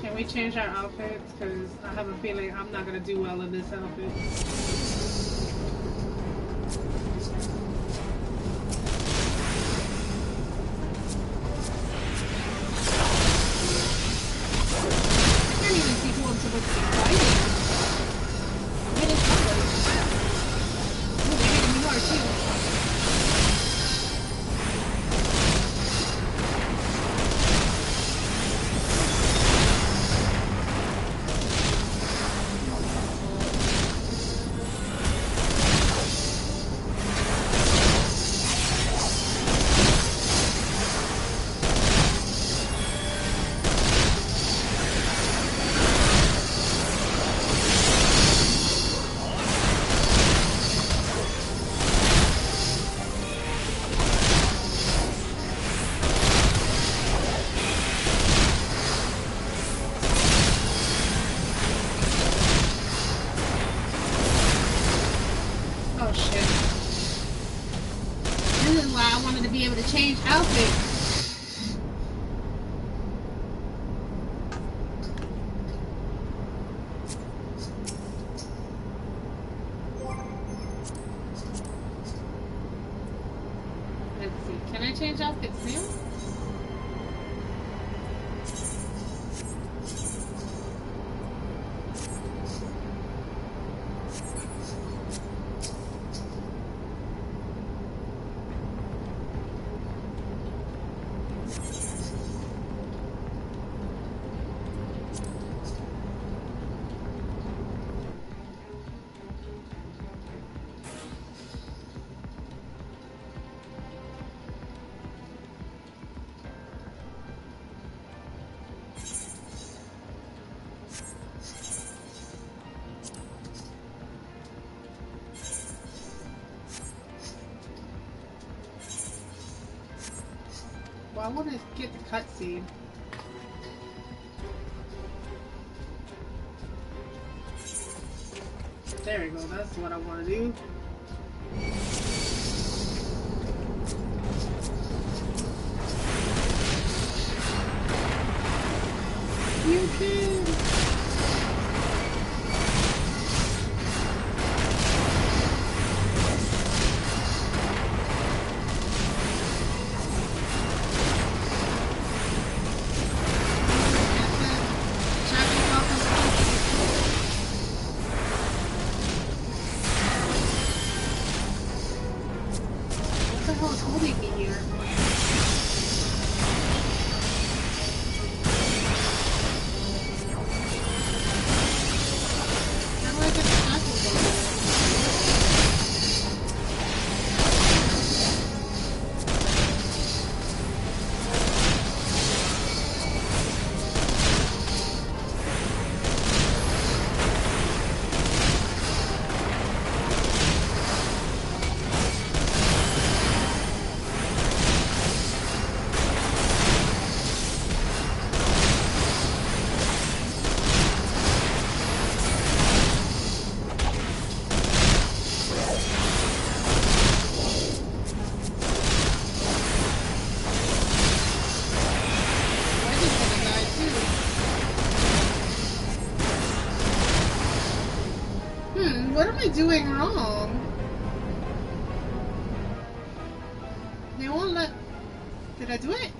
Can we change our outfits? Because I have a feeling I'm not going to do well in this outfit. change outfits. Let's see. Can I change outfits now? Well, I want to get the cutscene. There we go. That's what I want to do. You can. What am I doing wrong? They won't let... Did I do it?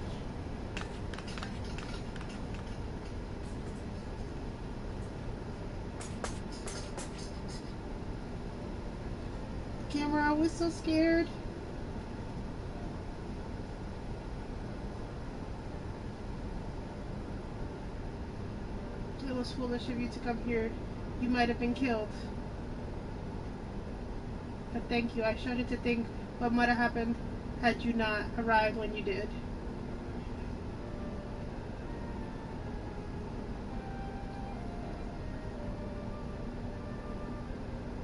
Camera, I was so scared. It was foolish of you to come here. You might have been killed. But thank you. I shudder to think what might have happened had you not arrived when you did.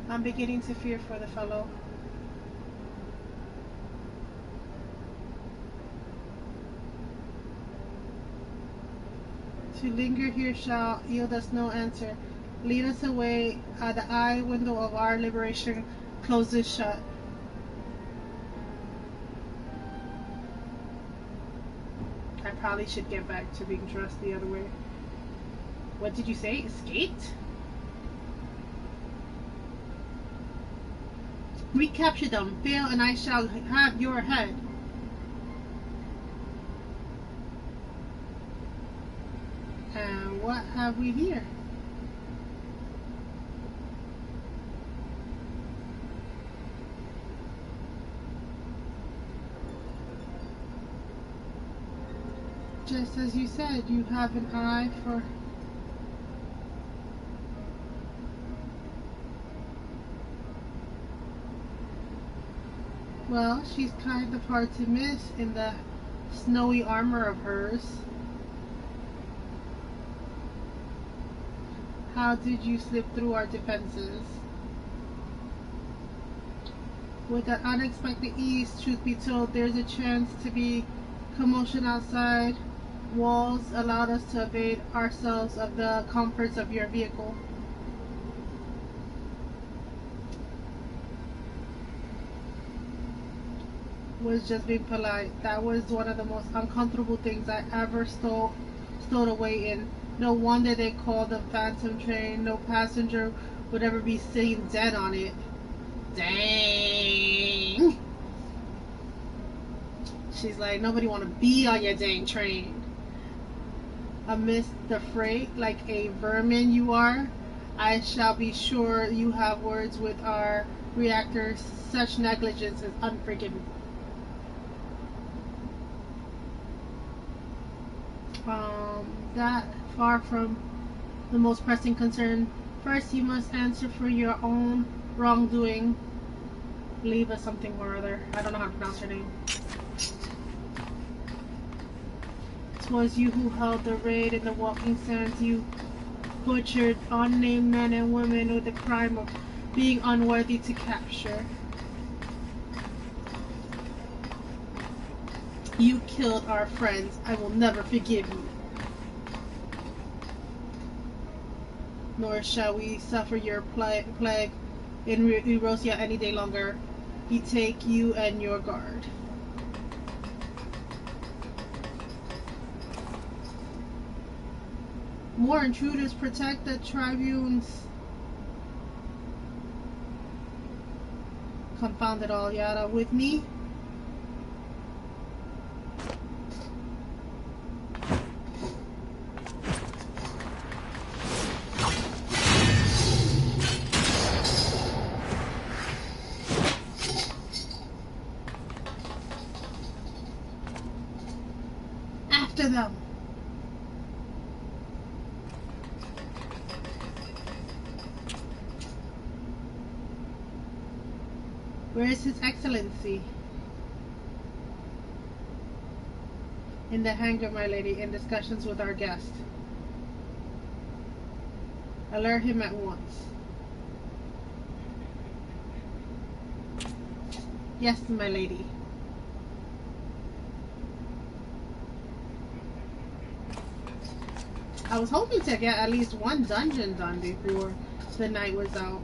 I'm beginning to fear for the fellow. To linger here shall yield us no answer. Lead us away. The eye window of our liberation closes shut. I probably should get back to being dressed the other way. What did you say? Escaped? Recapture them. Fail and I shall have your head. And what have we here? Just as you said, you have an eye for... Well, she's kind of hard to miss in the snowy armor of hers. How did you slip through our defenses? With that unexpected ease, truth be told, there's a chance to be commotion outside. Walls allowed us to evade ourselves of the comforts of your vehicle. was just being polite. That was one of the most uncomfortable things I ever stowed away in. No wonder they called the Phantom Train. No passenger would ever be seen dead on it. Dang. She's like, nobody want to be on your dang train. Amidst the freight, like a vermin you are, I shall be sure you have words with our reactors. Such negligence is unforgivable. That far from the most pressing concern. First, you must answer for your own wrongdoing. Leave us something or other. I don't know how to pronounce her name. 'Twas you who held the raid in the walking sands. You butchered unnamed men and women with the crime of being unworthy to capture. You killed our friends. I will never forgive you. Nor shall we suffer your plague in Erosia any day longer. Betake you and your guard. More intruders, protect the tribunes. Confound it all, Yada. With me? After them. Where is His Excellency? In the hangar, my lady, in discussions with our guest. Alert him at once. Yes, my lady. I was hoping to get at least one dungeon done before the night was out.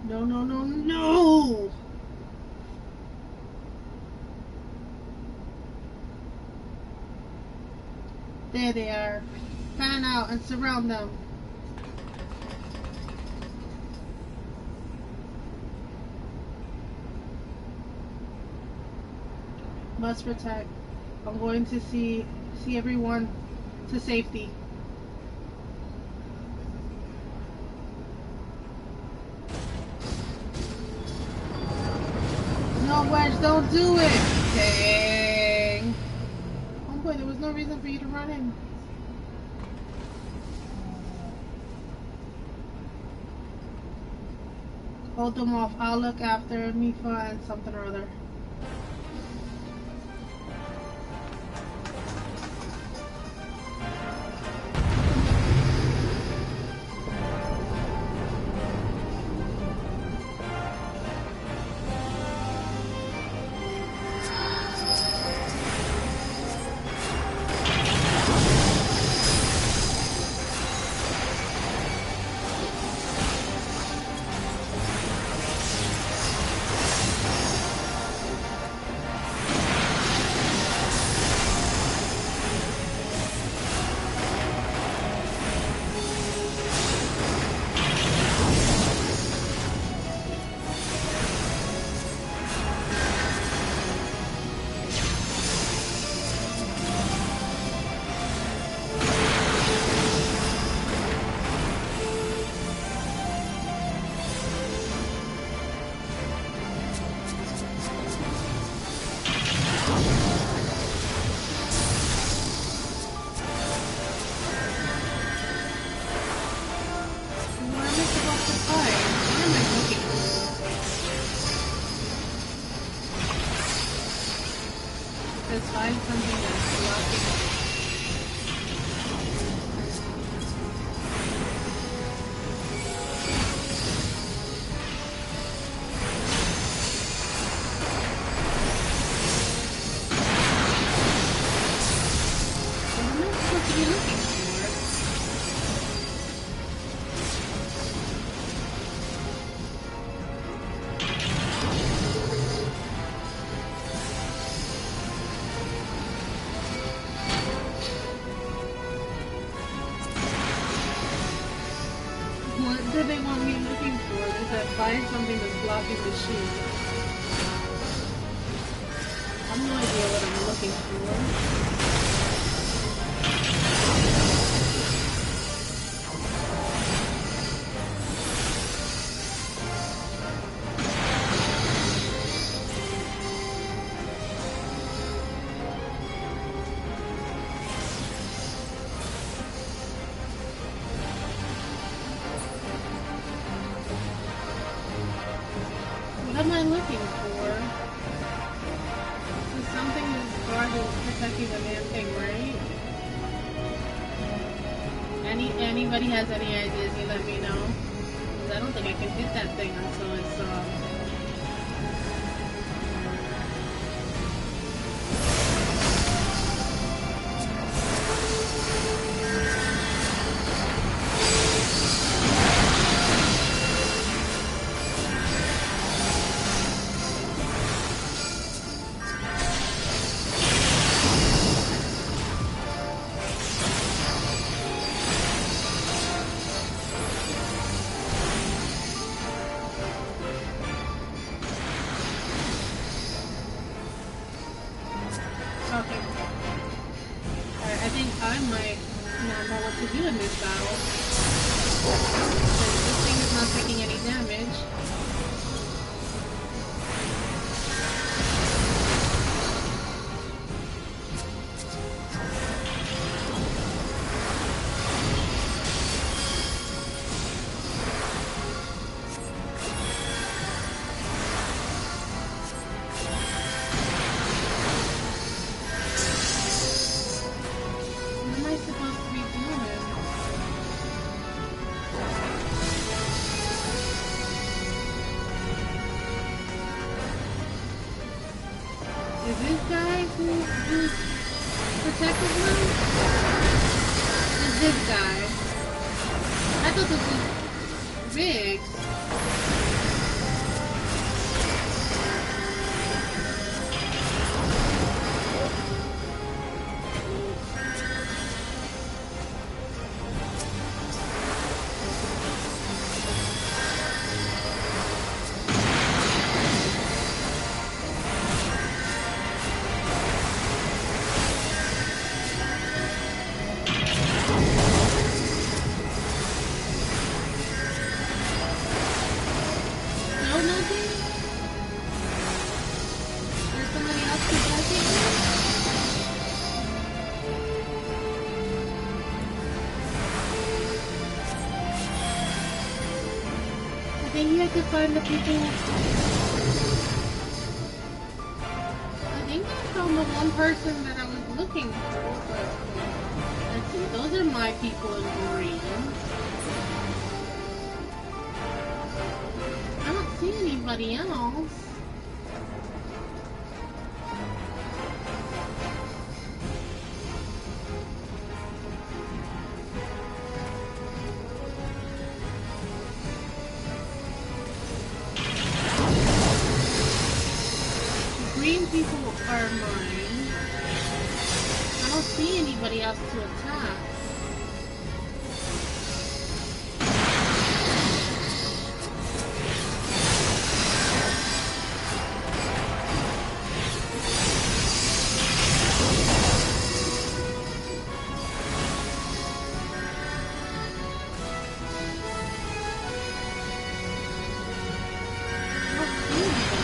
No, no, no, no! There they are. Fan out and surround them. Must protect. I'm going to see everyone to safety. No, Wedge, don't do it! Dang. Oh boy, there was no reason for you to run in. Hold them off. I'll look after Mifa and something or other. do they want me looking for? They said find something that's blocking the sheet. I have no idea what I'm looking for. What am I looking for? So something is guarding, protecting the damn thing, right? Anybody has any ideas, you let me know. Because I don't think I can hit that thing until it's okay. Alright, I think I might not know what to do in this battle. Since this thing is not taking any damage. What am I supposed to be doing? Is this guy who's protected now? Is this guy? I thought this was Riggs. No, nothing? There's somebody else protecting me? I think you have to find the people. I think I found the one person that I was looking for, but let's see, those are my people in green. I don't see anybody else. The green people are mine. I don't see anybody else to attack. I don't see anybody.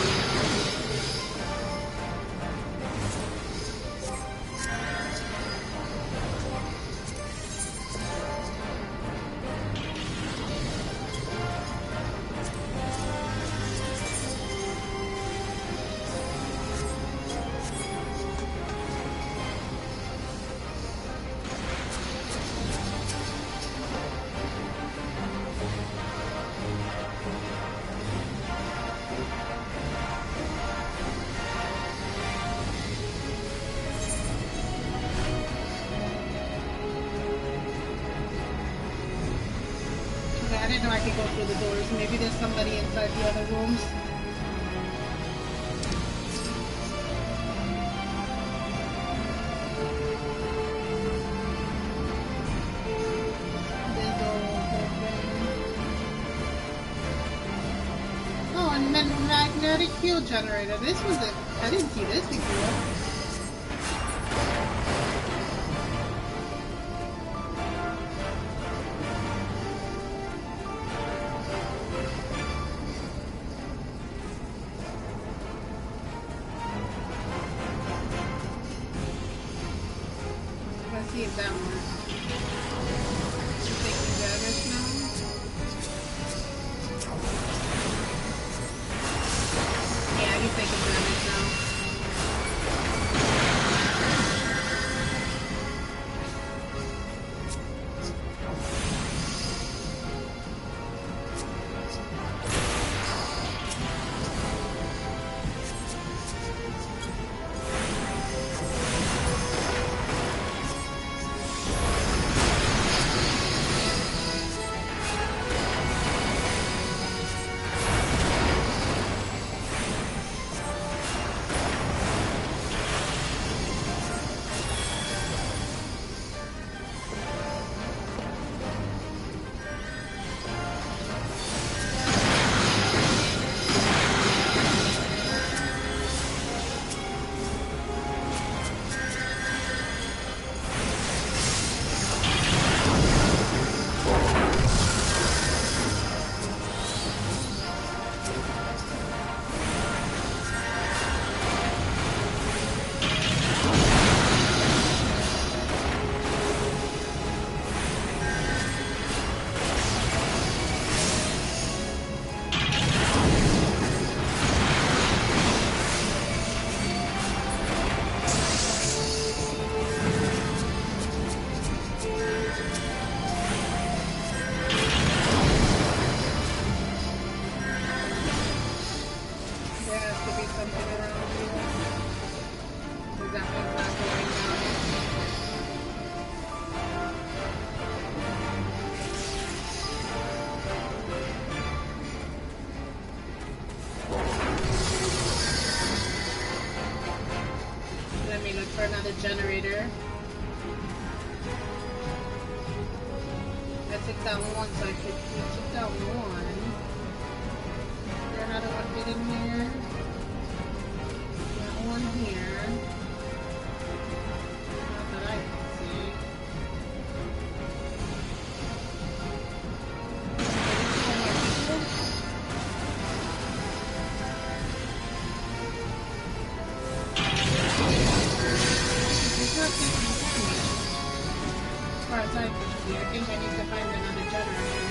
Okay, I didn't know I could go through the doors. Maybe there's somebody inside the other rooms. This door won't open. Kinetic field generator. This was a... I didn't see this before. Let's see if that works. She's taking damage now. Yeah, he's taking damage now. For another generator. I took that one, so I could keep that one. Is there another one hidden here? That one here. Not that I can see. As far as I can see, I think I need to find another generator.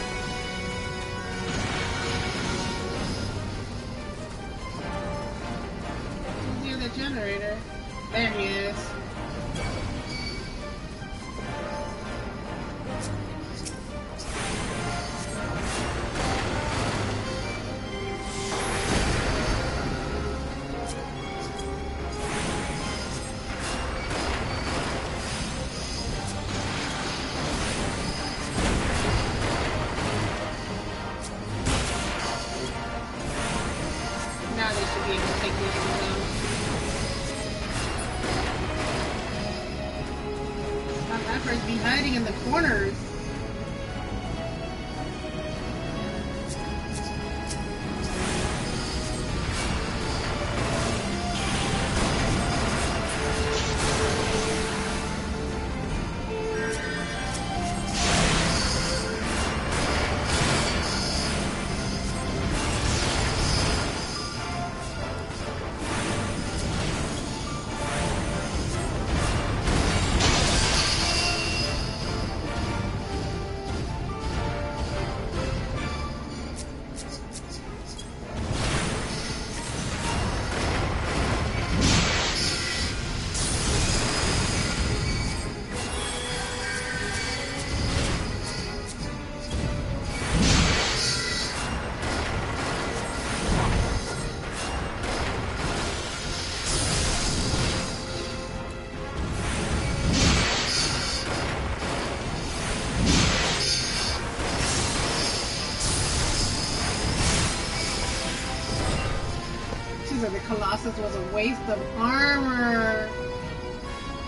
Where's the other generator? There he is. Be hiding in the corners. The Colossus was a waste of armor.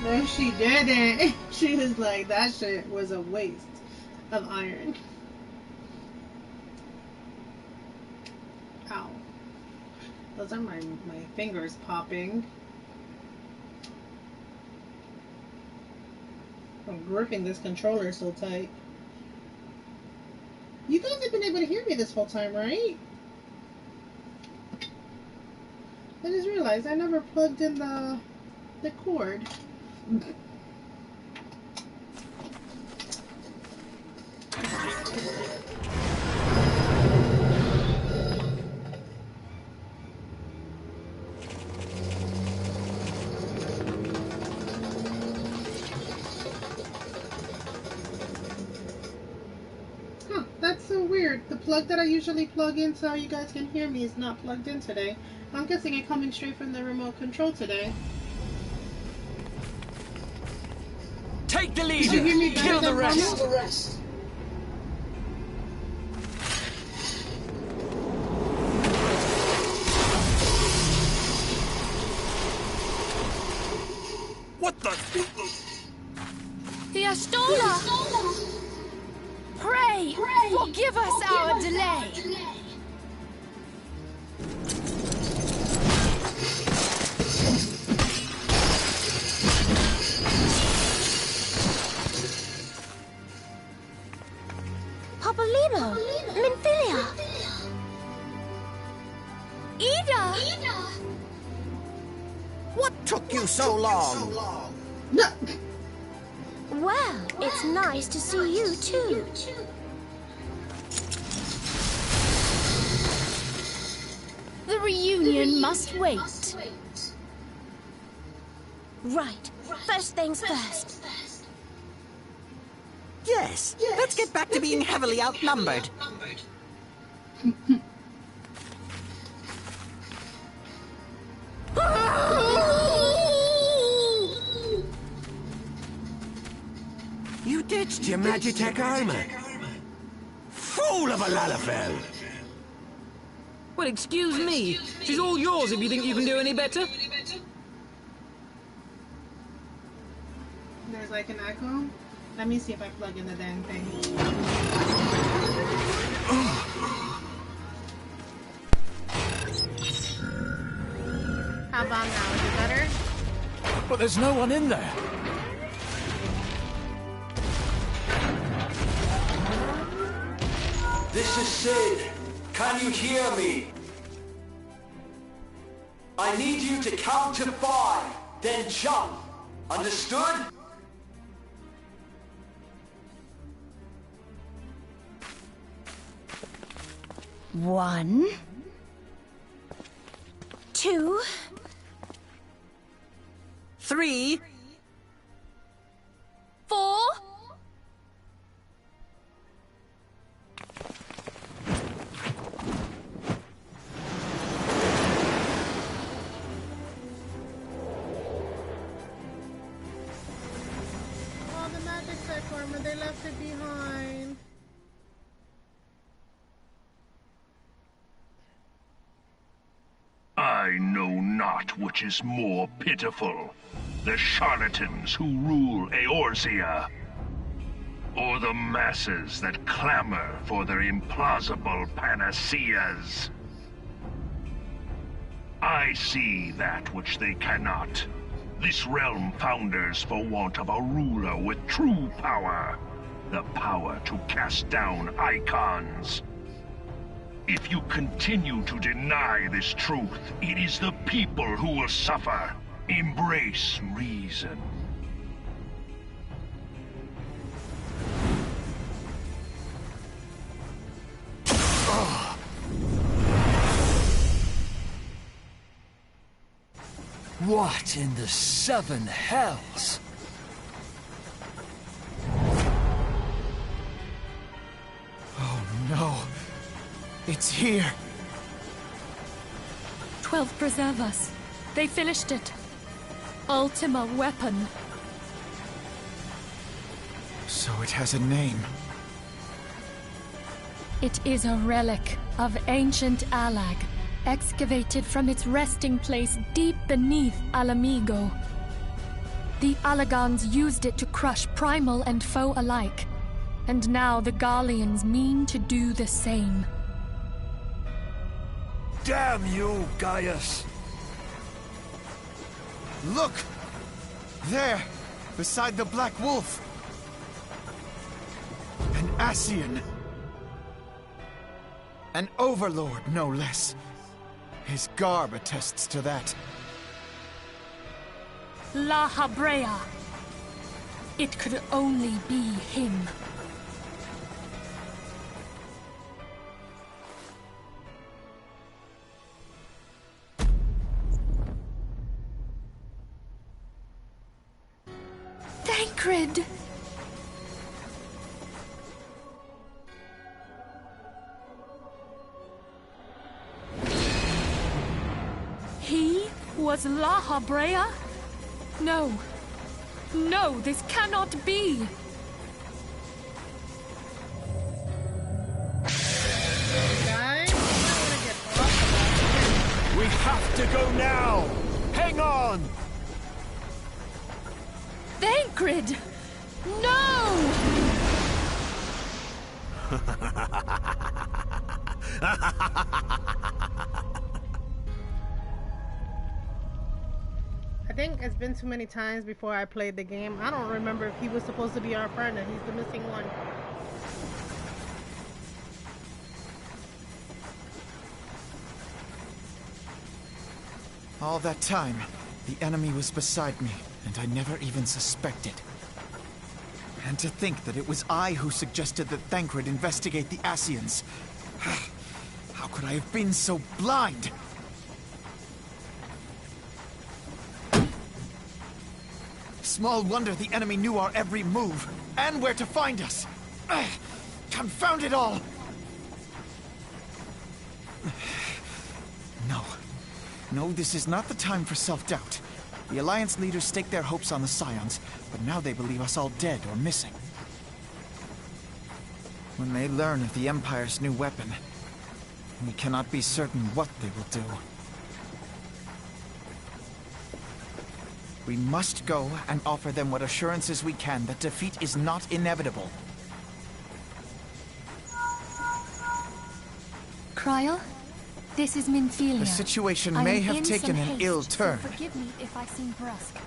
No, she didn't. She was like, that shit was a waste of iron. Ow. Those are my fingers popping. I'm gripping this controller so tight. You guys have been able to hear me this whole time, right? I just realized I never plugged in the cord. Huh, that's so weird. The plug that I usually plug in so you guys can hear me is not plugged in today. I'm guessing it's coming straight from the remote control today. Take the lead! Kill the rest! What the? The Astola! Pray, forgive us our delay! Papolino! Minfilia! Ida! What took you so long? No. Well, it's nice to see you too. The reunion must wait. Right. First things first. Yes, let's get back to being heavily outnumbered. You ditched your Magitech armor. Fool of a Lalafell! Well, excuse me. She's all yours if you think you can do any better. There's like an echo. Let me see if I plug in the dang thing. How about now? Is it better? But there's no one in there. This is Sid. Can you hear me? I need you to count to 5, then jump. Understood? One, 2, 3. 4. Oh, the magic tech armor, they left it behind. I know not which is more pitiful, the charlatans who rule Eorzea, or the masses that clamor for their implausible panaceas. I see that which they cannot. This realm founders for want of a ruler with true power, the power to cast down icons. If you continue to deny this truth, it is the people who will suffer. Embrace reason. What in the 7 hells? Oh no. It's here. 12 preserve us. They finished it. Ultima weapon. So it has a name. It is a relic of ancient Alag, excavated from its resting place deep beneath Alamigo. The Alagons used it to crush primal and foe alike, and now the Garleans mean to do the same. Damn you, Gaius! Look! There! Beside the Black Wolf! An Ascian! An overlord, no less. His garb attests to that. La Habrea. It could only be him. Thancred! He was La Habrea? No. No, this cannot be! Guys, I want to get off of We have to go now! Hang on! Thancred! No! I think it's been too many times before I played the game. I don't remember if he was supposed to be our partner. He's the missing one. All that time, the enemy was beside me, and I never even suspected. And to think that it was I who suggested that Thancred investigate the Ascians. How could I have been so blind? Small wonder the enemy knew our every move, and where to find us. Confound it all! No. No, this is not the time for self-doubt. The Alliance leaders staked their hopes on the Scions, but now they believe us all dead or missing. When they learn of the Empire's new weapon, we cannot be certain what they will do. We must go and offer them what assurances we can that defeat is not inevitable. Cryle, this is Minfilia. The situation I may am have in taken some an haste, ill so turn. forgive me if I seem brusque.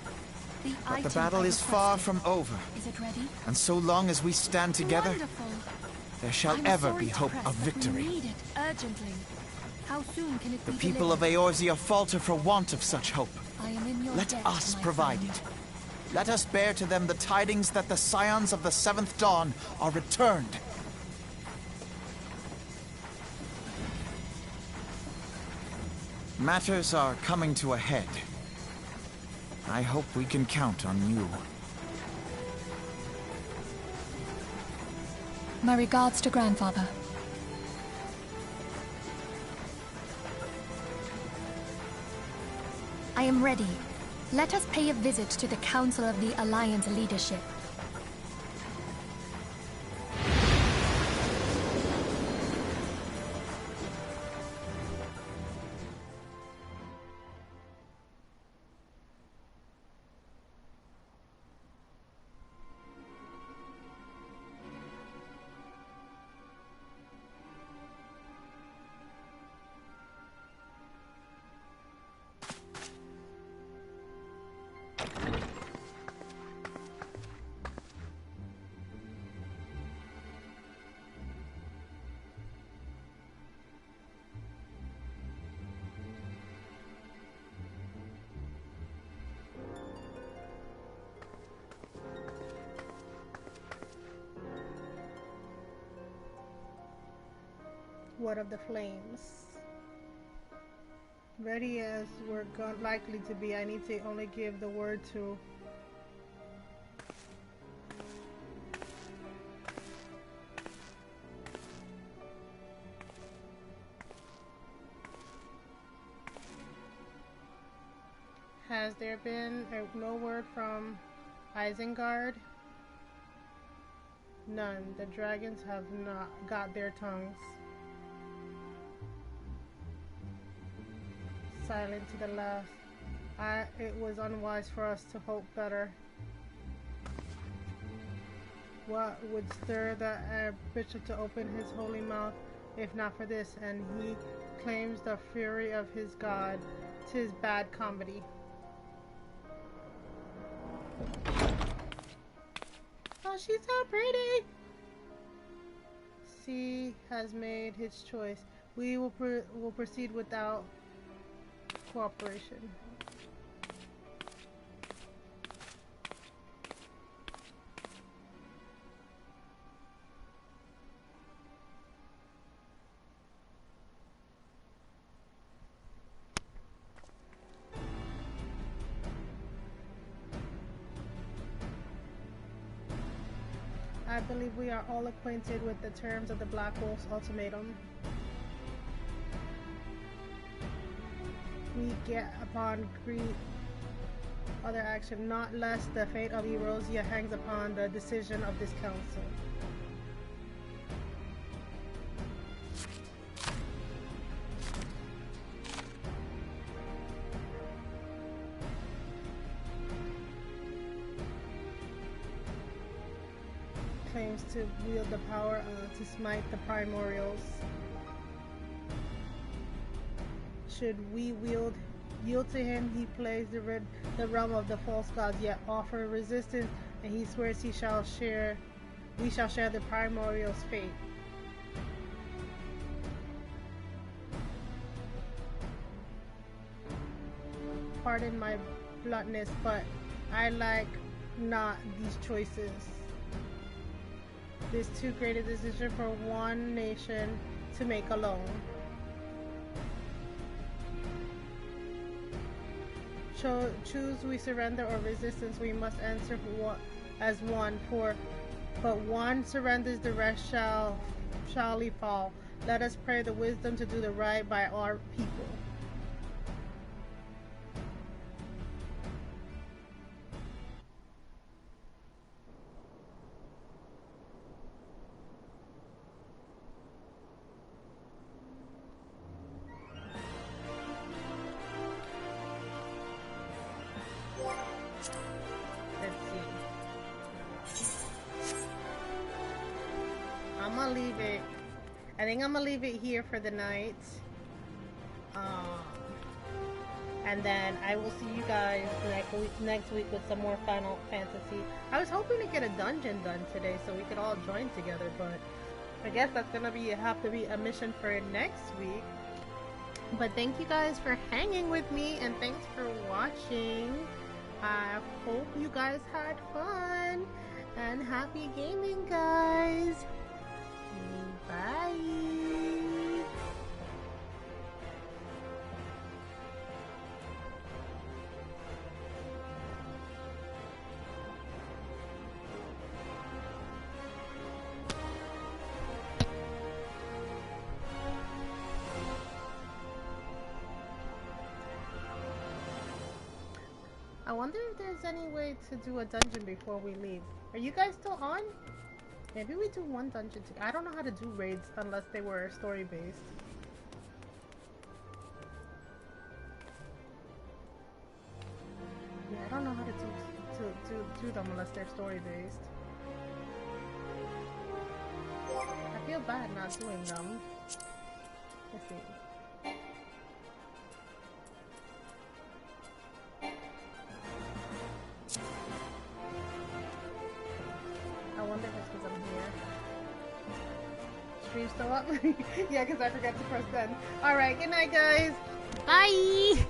The But the item battle I is far requested. from over. Is it ready? And so long as we stand together, Wonderful. there shall I'm ever sorry be to hope press, of but we victory. need it urgently. How soon can it The be people of delivered? Eorzea falter for want of such hope. I am in your Let debt, us my provide friend. it. Let us bear to them the tidings that the Scions of the Seventh Dawn are returned. Matters are coming to a head. I hope we can count on you. My regards to Grandfather. I am ready. Let us pay a visit to the Council of the Alliance leadership. Word of the Flames. Ready as we're likely to be, I need to only give the word to... Has there been no word from Isengard? None. The dragons have not got their tongues. Silent to the last. It was unwise for us to hope better. What would stir the bishop to open his holy mouth if not for this? And he claims the fury of his god. 'Tis bad comedy. Oh, she's so pretty! C has made his choice. We will proceed without cooperation. I believe we are all acquainted with the terms of the Black Wolf's ultimatum. We get upon greed other action, not less the fate of Erosia hangs upon the decision of this council. Claims to wield the power to smite the primordials. Should we yield to him, he plays the realm of the false gods, yet offer resistance, and he swears we shall share the primordials' fate. Pardon my bluntness, but I like not these choices. It is too great a decision for one nation to make alone. Choose we surrender or resistance, we must answer as one, but one surrenders, the rest shall fall. Let us pray the wisdom to do the right by our people. I think I'm gonna leave it here for the night. And then I will see you guys next week with some more Final Fantasy. I was hoping to get a dungeon done today so we could all join together, but I guess that's gonna have to be a mission for next week. But thank you guys for hanging with me, and thanks for watching. I hope you guys had fun, and happy gaming, guys. Bye. I wonder if there's any way to do a dungeon before we leave. Are you guys still on? Maybe we do one dungeon together. I don't know how to do raids unless they were story based. Yeah, I don't know how to do them unless they're story based. I feel bad not doing them. Let's see. I wonder if it's because I'm here. Stream still up? Yeah, because I forgot to press send. Alright, good night, guys. Bye!